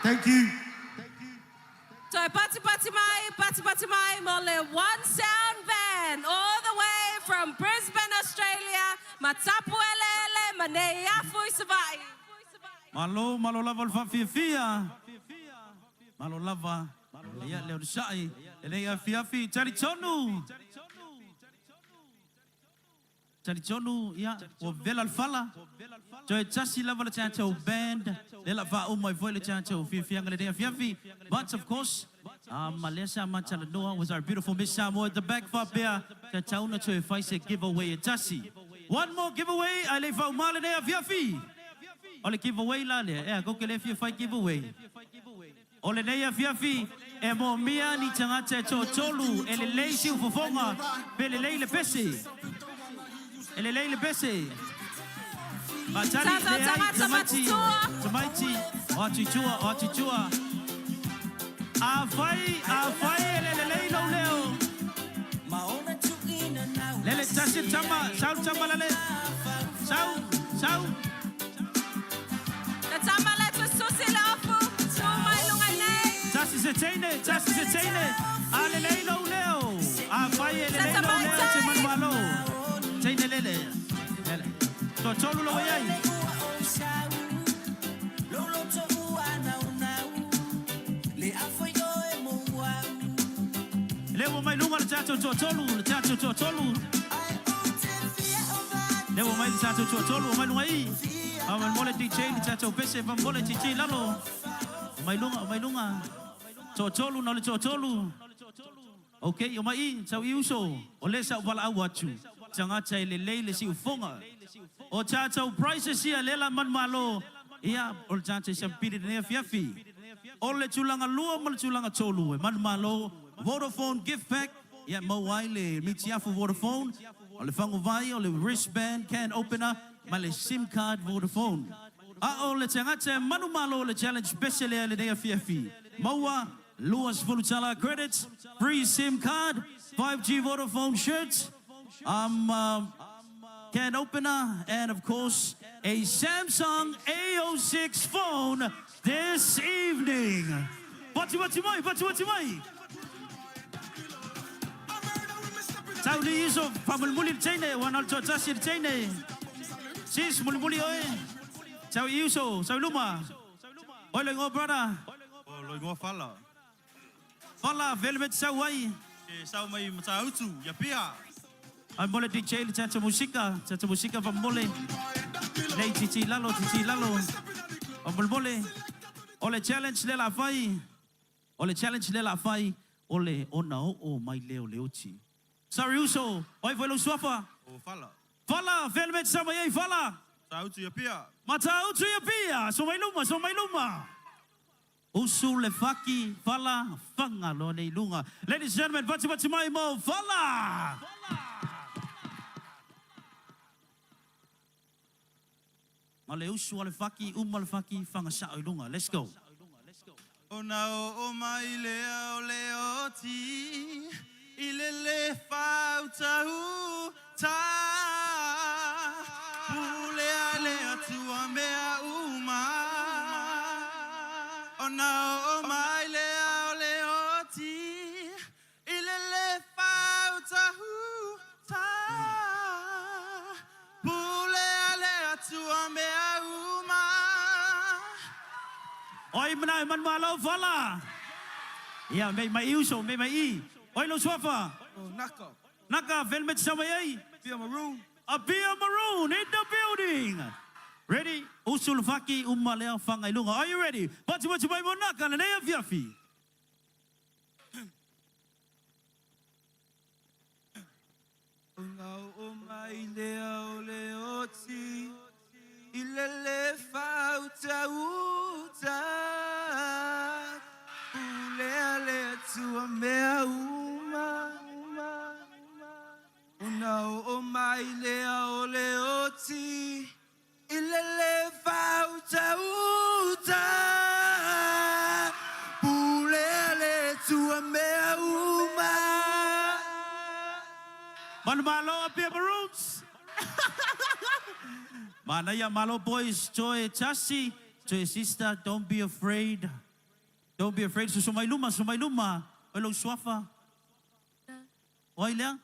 Thank you. So Pati Mai, Mole, one sound band, all the way from Brisbane, Australia. Matapuelele, Manea Fuisavai. Malo lava fia. Malo lava. Ya leo shai. Elea fiafi charichonu. Charichonu ya o vela fala. Joy chasi lava la chancho band. Lela va my voice la chancho fia ngale fiafi. But of course, Malaysia Machalanoa was our beautiful Miss Samoa at the back for beer. Chachauna to if I say giveaway at Chasi. One more giveaway, I leave out Malane of Yafi. Ole giveaway lale, go kill if you fight giveaway. Ole day of Yafi, Emo Mia ni Changacha Cholu, and lazy Fofonga, Belele Pesi. Elele Pesi. Machali, Tamachi, Ochichua. Afai, lele lo leo. Lele chasi chama, chama lele. Sau. The chama lele susi lafu, so my lungai nei. Chasi se chaine. Lele lo leo. Afai lele lo leo chemanualo. Chaine lele. To cholu lo yai. Lewo mai lunga le chacho cho tolu, le chacho cho tolu. Lewo mai le chacho cho tolu, mai lunga I. Aman mole DJ le chacho pese van mole chichi lalo. Mai lunga. Cho tolu na le cho tolu. Okay, yo mai chau iuso. O le sa wala awachu. Changa chai le si ufonga. O chacho prices sia lela man malo. Ia o chacho champiri ne fiafi. O le chulanga lua mal chulanga tolu man malo. Vodafone gift pack. Yeah, mo waile mitiafu Vodafone. Ole fango vai, ole wristband, can opener, male SIM card Vodafone. Ole tangate manu malo le challenge special le day FFI. Maua Luas Fulutala credits, free SIM card, 5G Vodafone shirts, can opener, and of course a Samsung A06 phone this evening. What mai? Saudi iso pamulmuli China wanal chachasir China. Sis mulmuli oe. Saudi iso, Saudi luma. Oi lengo brother. O lengo fala. Fala velvet sawai. Sau mai matautu ya pia. Ai mole DJ le chacha musika fa mole. Lei chichi lalo. Mole. Ole challenge le la fai. Ole ona o mai leo chi. Sariuso, oi foi lo swafa. O fala. Fala, velvet samai fala. Matautu ya pia. Matautu ya pia. So mai luma. Usu le faki fala fanga lo nei lunga. Ladies and gentlemen, bati mai mo fala. Male usu le faki umal faki fanga sa lunga. Let's go. Ona o mai leo ti. Ilele fauta ta pule ale atua mea uma ona o mai leo ti ilele fauta ta pule ale atua mea uma. Oi mana man malo fala. Ya me mai uso me mai. Oi lo swafa. Naka velvet samai. Pia maroon. A beer maroon in the building. Ready? Usul faki umalea fangai lunga. Are you ready? Bati mai mo naka na nei afiafi. Ona o mai leo ti ilele fauta uta ulele tua mea uma Una o mai leo ti ilele fauta uta ulele tua mea uma. Man malo a beer maroons. Manaya malo boys, joy chasi, joy sister, don't be afraid. Don't be afraid. So sumay luma. Hello, swafa. Oi, Leah?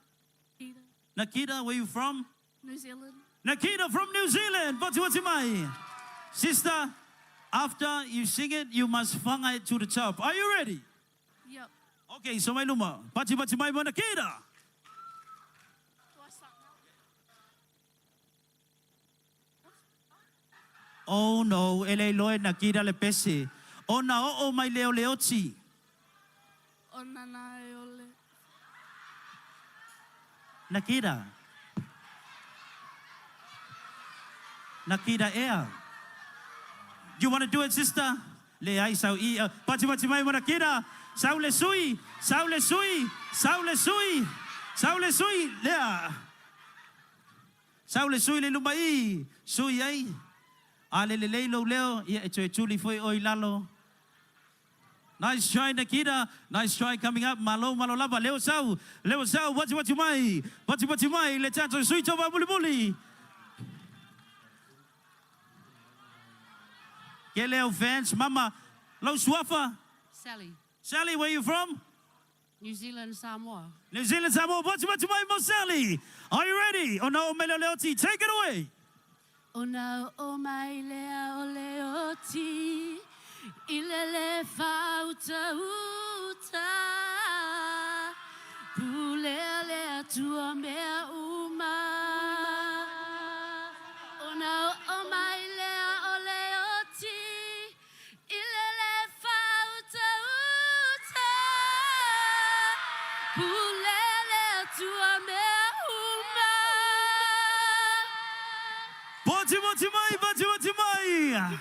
Nakita, where you from? New Zealand. Nakita from New Zealand. What's mai? Sister, after you sing it, you must fanga it to the top. Are you ready? Yep. Okay, so my luma. Pati mai mo Nakita. Oh no, ele loe Nakita le pese. O na o mai leo ti. O na ole. Nakita ea. You want to do it, sister? Le ai sau I. Pati mai mo Nakita. Sau le sui. Lea. Sau le sui le lumai. Sui ai. Ale le leo. Ia e chuli foi oi lalo. Nice try, Nakita. Nice try coming up. Malo lava. Leo sau. What's you mai? Le chacho sui choba buli. Ke leo fans, mama. Lo swafa. Sally, where you from? New Zealand, Samoa. What's you mai mo Sally? Are you ready? Oh no, Leoti, take it away. O na o mai leo ti ilele fauta uta Batimai.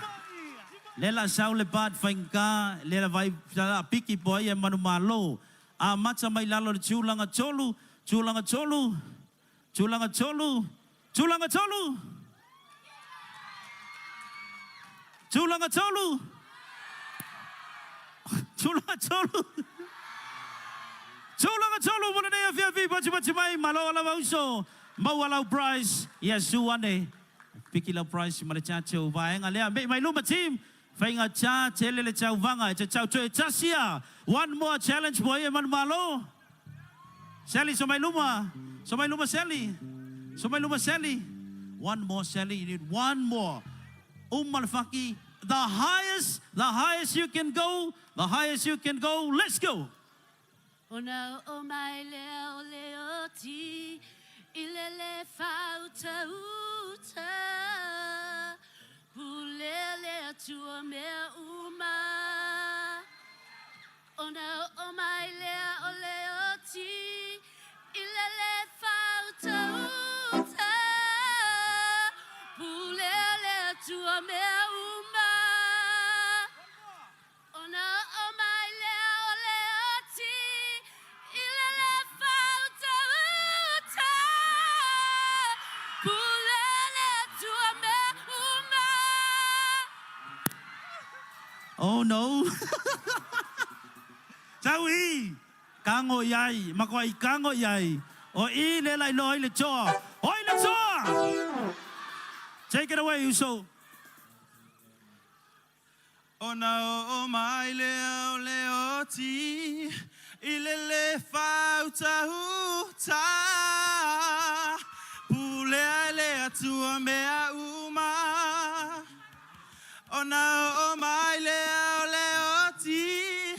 Lela sao le pat fainka, lela vai piki boy e manu malo. A mata mai lalo le chulanga cholu, chulanga cholu, chulanga cholu, chulanga cholu. Chulanga cholu. Chulanga cholu. Chulanga cholu mo na fiafi batimai malo ala bauso. Mawala prize, yes, suwane. Piki la prize malachacho vaenga lea mai luma team. Fainga cha tele le chau vanga chau choe chasia. One more challenge boy man malo. Sally somai luma Sally. Somai luma Sally. One more Sally, you need one more. Malfaki, the highest you can go, the highest you can go. Let's go. Ona o mai leo leo ti ilele fauta uta pulele atua mea uma. Ona o mai leo leo ti ilele fauta uta pulele atua mea uma. Ona o mai leo leo ti ilele fauta uta pulele atua mea uma. Oh no. Taui. Kango yai, makwai kango yai. O I le lai loi le choa. Oi le choa. Take it away, Uso. Ona o mai leo leo ti ilele fauta huta pule le atua mea uma. Ona o mai leo leo ti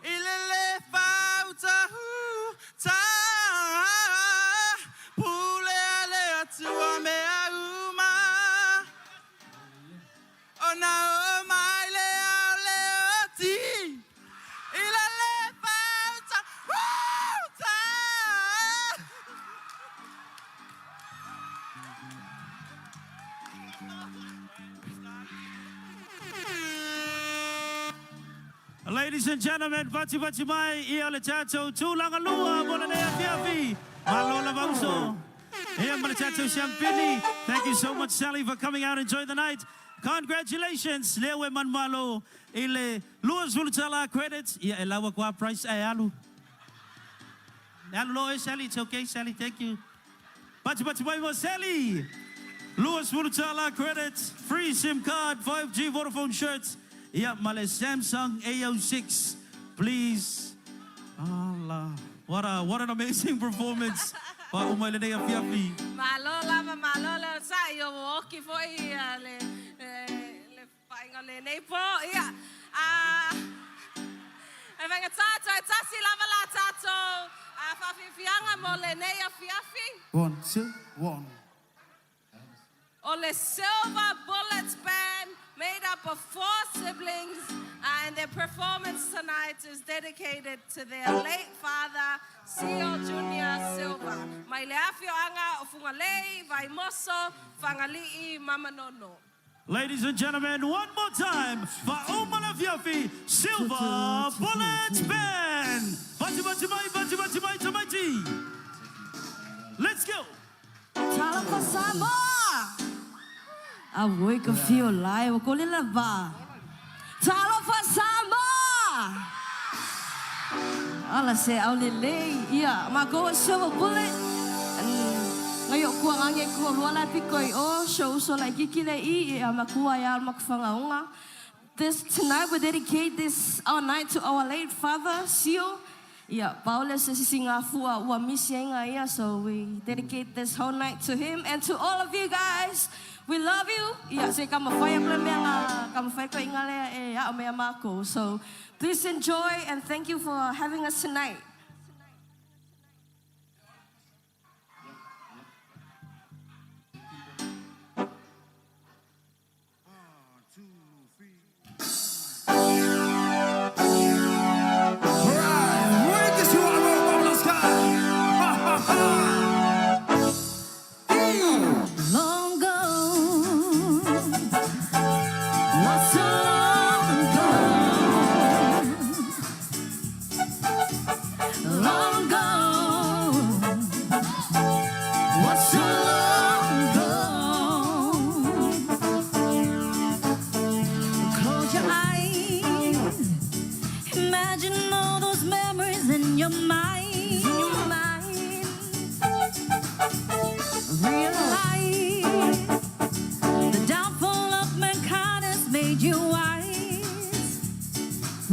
ilele fauta huta pule le atua mea uma. Ona o mai leo leo ti ilele fauta huta. Ladies and gentlemen, Bachi mai ia le chacho tulanga lua bona ne fiafi. Malola bauso. Ia le chacho champini. Thank you so much, Sally, for coming out and enjoy the night. Congratulations, Lewe Manmalo. Ile Luas Vultala credits. Ia elawa kwa price alu. Alu lo Sally, it's okay, Sally. Thank you. Bachi mai mo Sally. Luas Vultala credits. Free SIM card, 5G Vodafone shirts. Yeah, male Samsung A06, please. Allah, what an amazing performance. Pa umaile nei afiafi. Malola sa yo oki foi le painga le nei po ia. E venga tato e tasi lava la tato. Fa fianga mo le nei afiafi. 1, 2, 1. Ole silver bullets band made up of 4 siblings, and their performance tonight is dedicated to their late father, Sio Junior Silva. Mai le afio anga o fungalei, vai moso, fangalii mama nono. Ladies and gentlemen, one more time for Umala Fiafi Silver Bullets Band. Bachi mai, tamaiti. Let's go. Mūsika Sāmoa. A voi ka fio lai o ko le lava. Mūsika Sāmoa. Ala se au le ia ma go silver bullet. Ngayo ku ngange ku wala pikoi o show so like kikile ia ma ku ya ma kufanga. Tonight we dedicate this our night to our late father, Sio. Yeah, Paula says singa fua ua misienga ia, so we dedicate this whole night to him and to all of you guys. We love you. Yeah, say kama fire plemenga, kama fire ko ingale e ya me amako. So please enjoy and thank you for having us tonight. Long ago, Imagine all those memories in your mind. Realize the downfall of mankind has made you wise.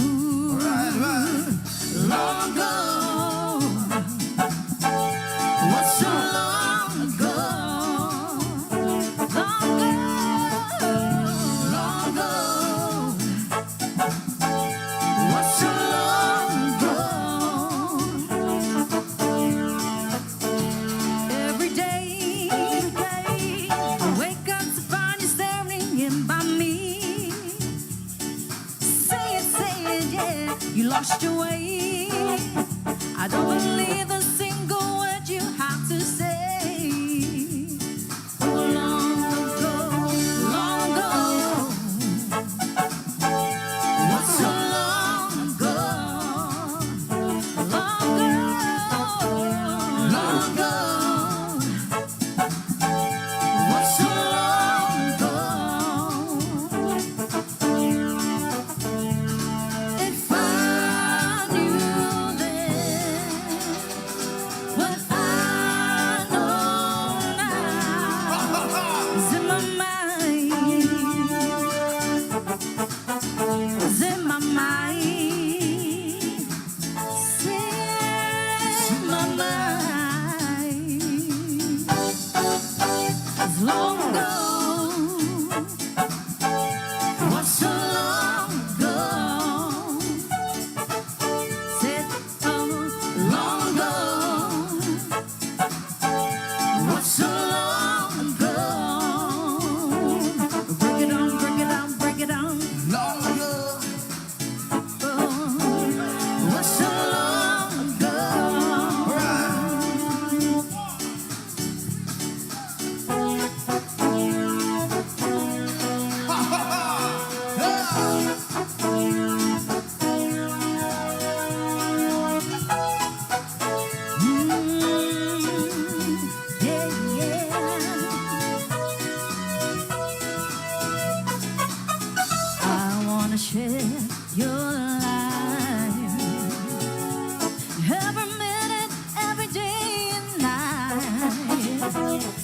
Ooh, long ago. What's so long ago? Long ago. Long ago. What's so long ago? Every day I wake up to find you staring in by me. Say it, yeah, you lost your way. I don't believe a single word you have to say. Oh, long ago, long ago. What's so long ago? Long ago, long ago. What's so long ago? If I knew then what I know now is in my mind, is in my mind, is in my mind. It's long ago. What's so long ago? Said long ago. What's so long ago? Break it down, break it down, break it down. Long ago. What's so long ago? I wanna share your life every minute, every day and night.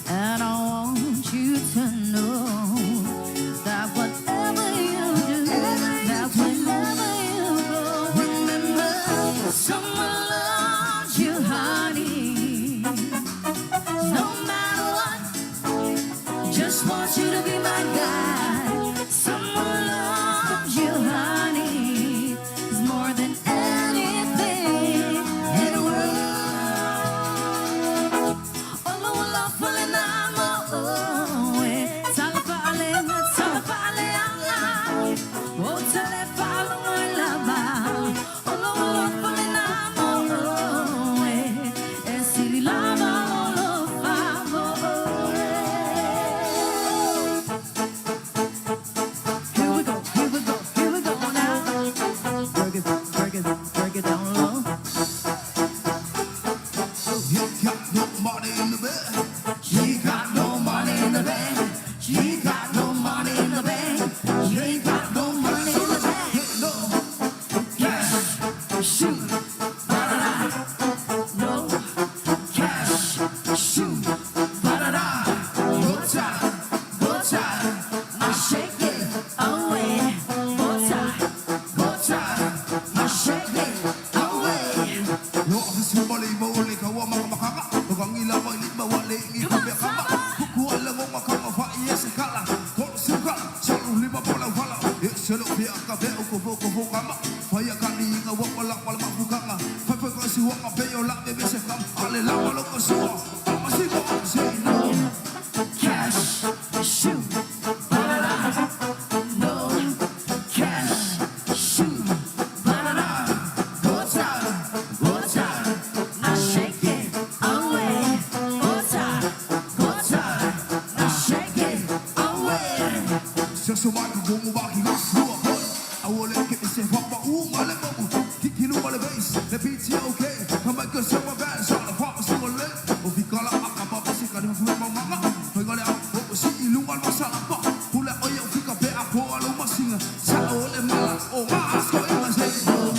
And I want you to know that whatever you do, that whenever you go, remember someone loves you, honey. No matter what, just want you to be my guide. Someone loves you, honey. It's more than anything in the world. Oh, no, love falling I'm away. Talapale, oh, talapale, my love. Oh, no, love falling I'm away. And silly love, oh, love, here we go, here we go, here we go now. Break it, break it, break it down low. You got no money in the bed. She got no money in the bank. She got no money in the bank. She ain't got no money in the bank. No cash, shoot, ba-da-da. No cash, shoot, ba-da-da. Go time, go time. Now shake it away. Go time, now shake it away. No office mo bali mo uli ka wa makakaka. Tukang ilaw ay lima wali ngi kabe kama. Kukuha lang mo makama fa yes kala. Kung suka sa lima bola wala. Selo pia kabe ko kama. Faya kani nga wa wala wala mafukanga. Fa ko si wa kabe yo la bebe se kam. Ale la wala ko suwa. Masiko say no. Cash, shoot, ba-da-da. No cash, shoot, ba-da-da. Go time, now shake it away. Go time, now shake it away. Sa sumaki bumubaki nga suwa ko. Awole ke se fa ba umale mo. Kikilu wala base. The beats okay. Come back to some bands on the pop so late. Ofikala akapa pasika ni mama mama. Pegale ako si ilungal masapa. Pula oyo fika pe ako alo masinga. Sa ole mala o mas ko inga say no.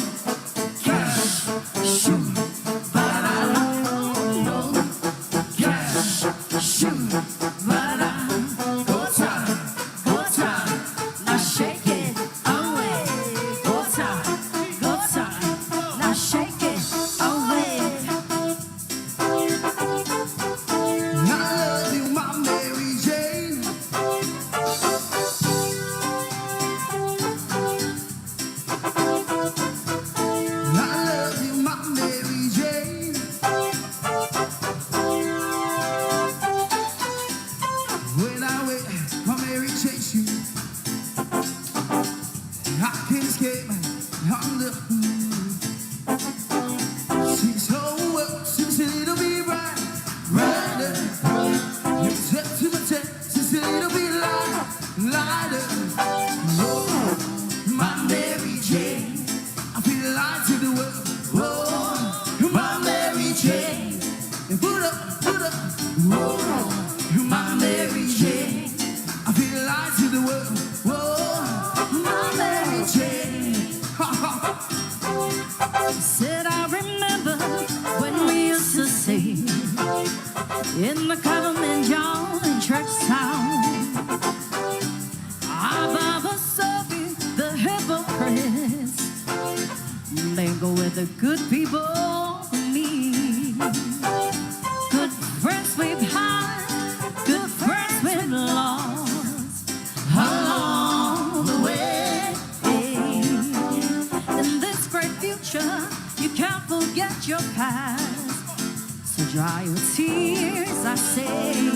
light to the world. Oh, my Mary Jane. Put up, oh, my Mary Jane. I feel light to the world. Oh, my Mary Jane. Said I remember when we used to sing in the government yard in church town. Above us serving the hypocrites, they go with the good people and me. Good friends we've had, good friends we've lost along the way. In this great future, you can't forget your past. So dry your tears, I say.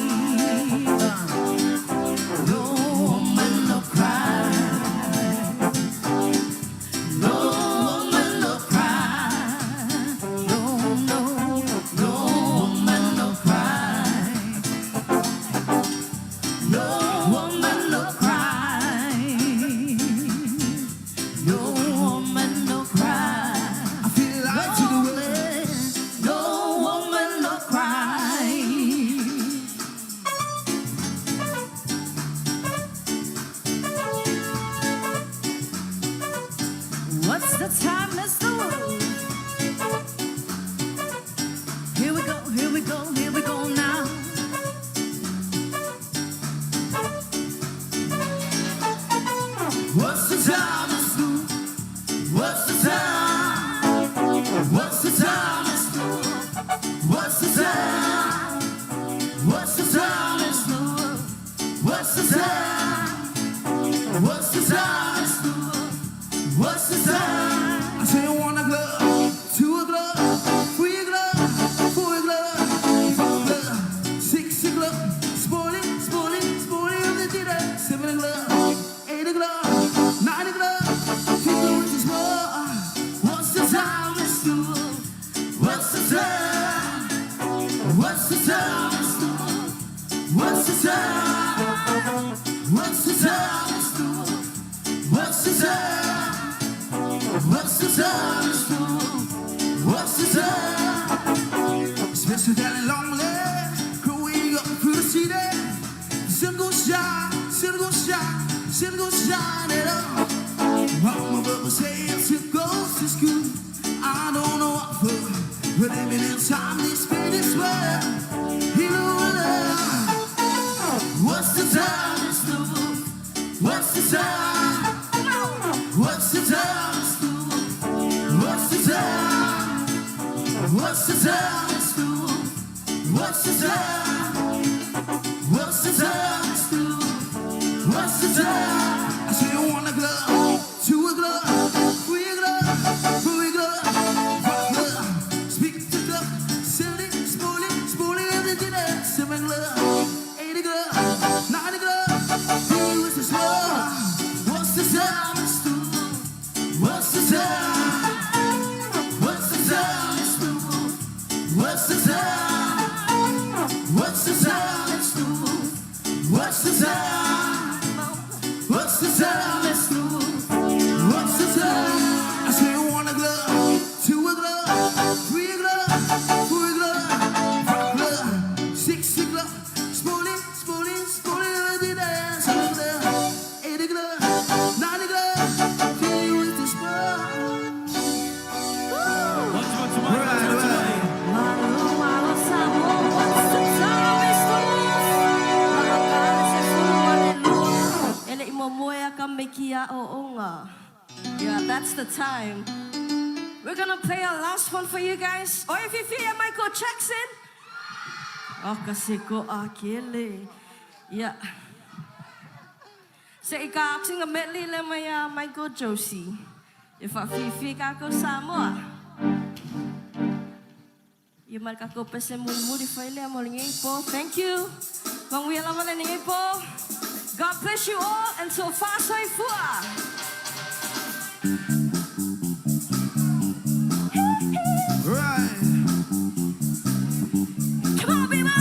No woman, no cry. No woman, no cry. No, no, no woman, no cry. No woman, no cry. No woman, no cry. I feel light to the world. No woman, no cry. What's the time, Mr. World? Here we go, here we go, here we go now. What's the time, Mr. What's the time? What's the time, Mr. What's the time? What's the time, Mr. What's the time? What's the time, Mr. What's the time? I say 1 o'clock, 2 o'clock, 3 o'clock, 4 o'clock, 5 o'clock, 6 o'clock, sporting, sporting, sporting of the dinner, 7 o'clock, 8 o'clock, 9 o'clock, 10 is more. What's the time, Mr. What's the time? What's the time, Mr. What's the time? What's the time, Mr. What's the time? What's the time, Mr. What's the time? Especially down in Longland, growing up through the city. Sun gon' shine, sun gon' shine, sun gon' shine it up. Mama Bubba says she goes to school. I don't know what for, but every little time they spend this way. You know what what's the time, Mr. What's the time? What's the time, Mr. What's the time? What's the time, Mr. What's the time? What's the time, Mr. What's the time? I say 1 o'clock, 2 o'clock, 3 o'clock, 4 o'clock, 5 o'clock. Speak to the clock, 7 sporting, sporting every dinner, 7 o'clock, 8 o'clock, 9 o'clock. He was the small. What's the time, Mr. What's the time? What's the time, Mr. What's the time? What's the time, Mr. What's the time? What's the time, Mr. What's the time? I say 1 o'clock, 2 o'clock, 3 o'clock, 4 o'clock, 5 o'clock, 6 o'clock, sporting, sporting, sporting every day, 7 o'clock, 8 o'clock, 9 o'clock, till you with the spot. Yeah, that's the time. We're gonna play our last one for you guys. Or if you feel Michael Jackson. Oh, kasi ko akili. Yeah. Sa ika-aksing na medley lang may Michael Josie. If I feel kako Samoa. Yung malka ko pa sa mulmuli faile mo lingay po. Thank you. Mang wala mo lingay po. God bless you all until Fasoy Fua. Right. Come on, baby.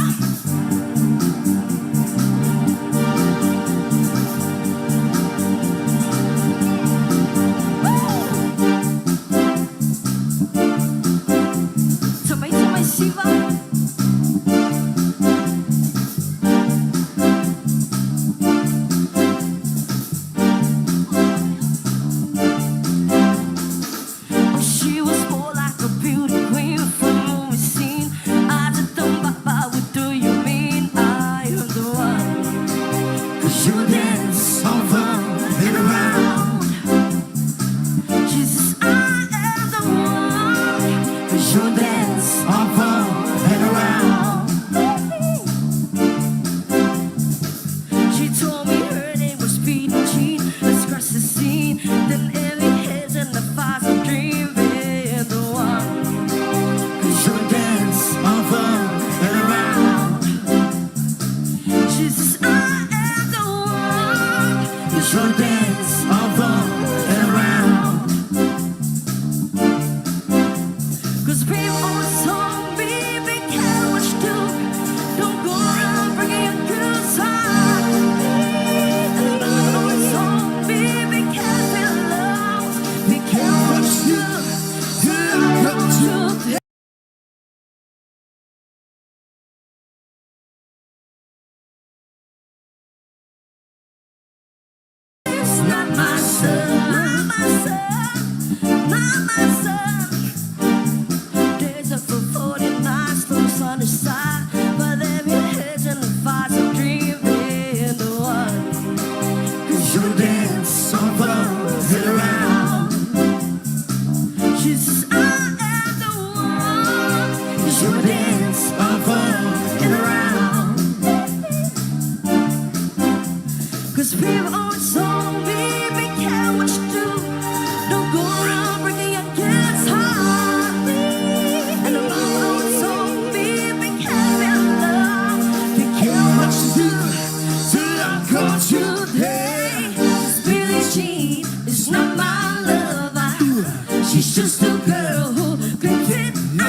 'Cause people always told me, be careful what you do. Don't go around breaking your girl's heart. And people always told me, be careful, love. Be careful what you do. It's not my son, not my son, not my son. Days up for 49, slow on the side. But then your heads and the fires of dreaming the one. 'Cause you dance so close and around. She says, I am the one. 'Cause you dance up and around. 'Cause people always told me, be careful what you do. Don't go around breaking your kid's heart. And the mom always told me, be careful, love. Be careful what you do. Till I caught you today. Billie Jean is not my lover. She's just a girl who can fit. I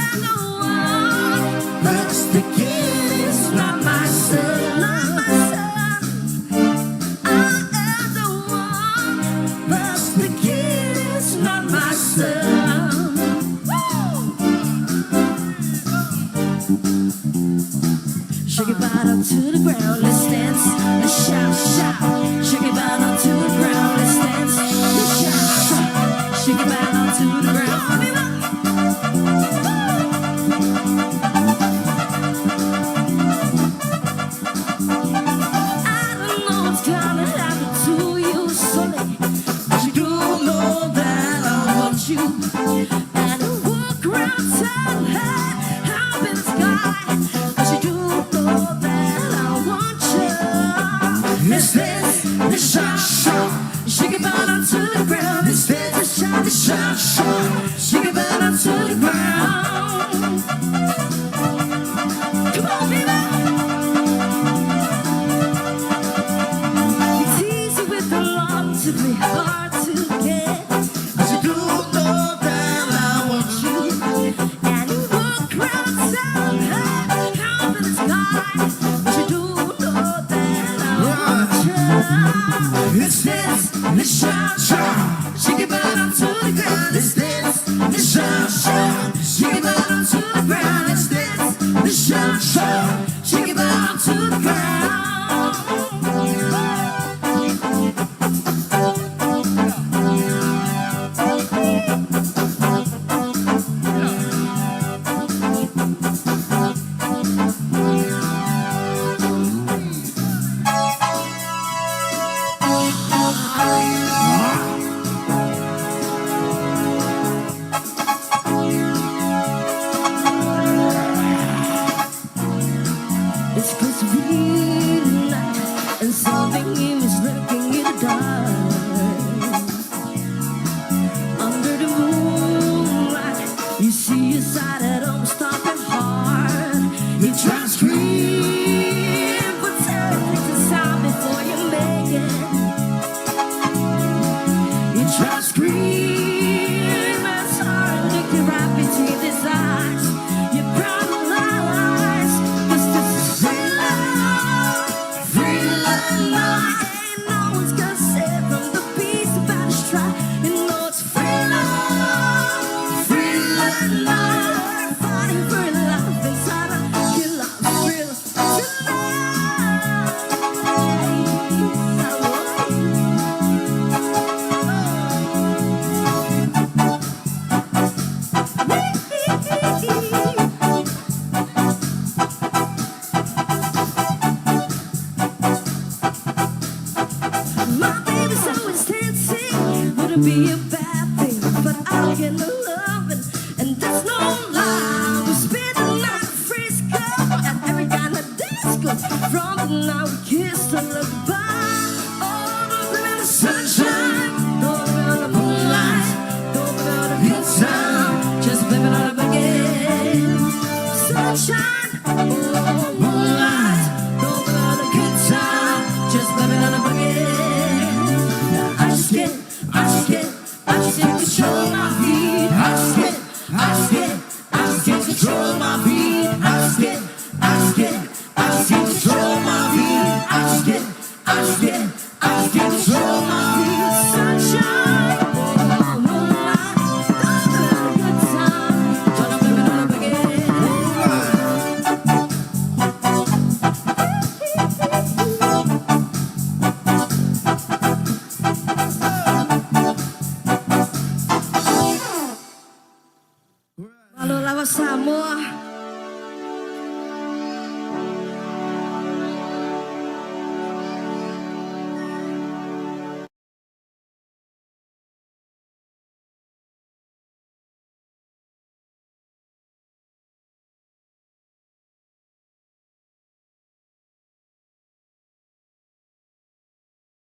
am the one. But the kid is not my son, not my son. I am the one. But the kid is not my son. Shake it bottom to the ground, let's dance, let's shout, shout. Shake it bottom to the ground, let's dance, let's shout, shout. Shake it bottom to the ground. I don't know what's gonna happen to you someday, but you do know that I want you. And I walk around town, up in the sky, but you do know that I want you. Let's dance, let's shout, shout. Shake it bottom to the ground. Let's dance, let's shout, let's shout, shout. Shake it bottom to the ground. Come on, baby. It's easy with the love to be hard to get. But you do know that I want you. And you walk around town, up in the sky. But you do know that I want you. Let's dance, let's shout, shout. Shake it bottom to the ground. Let's dance, let's shout, shout. Shake it bottom to the ground. Let's dance, let's shout, shout. Shake it bottom to the ground. It's close to midnight, and something is lurking in the dark. Under the moonlight, you see a sight that almost stop your heart. You try to scream, but take the sound before you make it. You try to scream, it's hard to look you right between his eyes. You paralyze, 'cause this is free love, free love. Ain't no one's gonna save from the beast about to strike. You know it's free love, free love. Fighting for life inside of your life, free love My baby's always dancing, wouldn't be a bad thing, but I'll get no loving, and that's no lie. We spend the night in Frisco, and every kind of disco. From the night we kissed and looked by, all over in the sunshine, over in the moonlight, over in the hillside.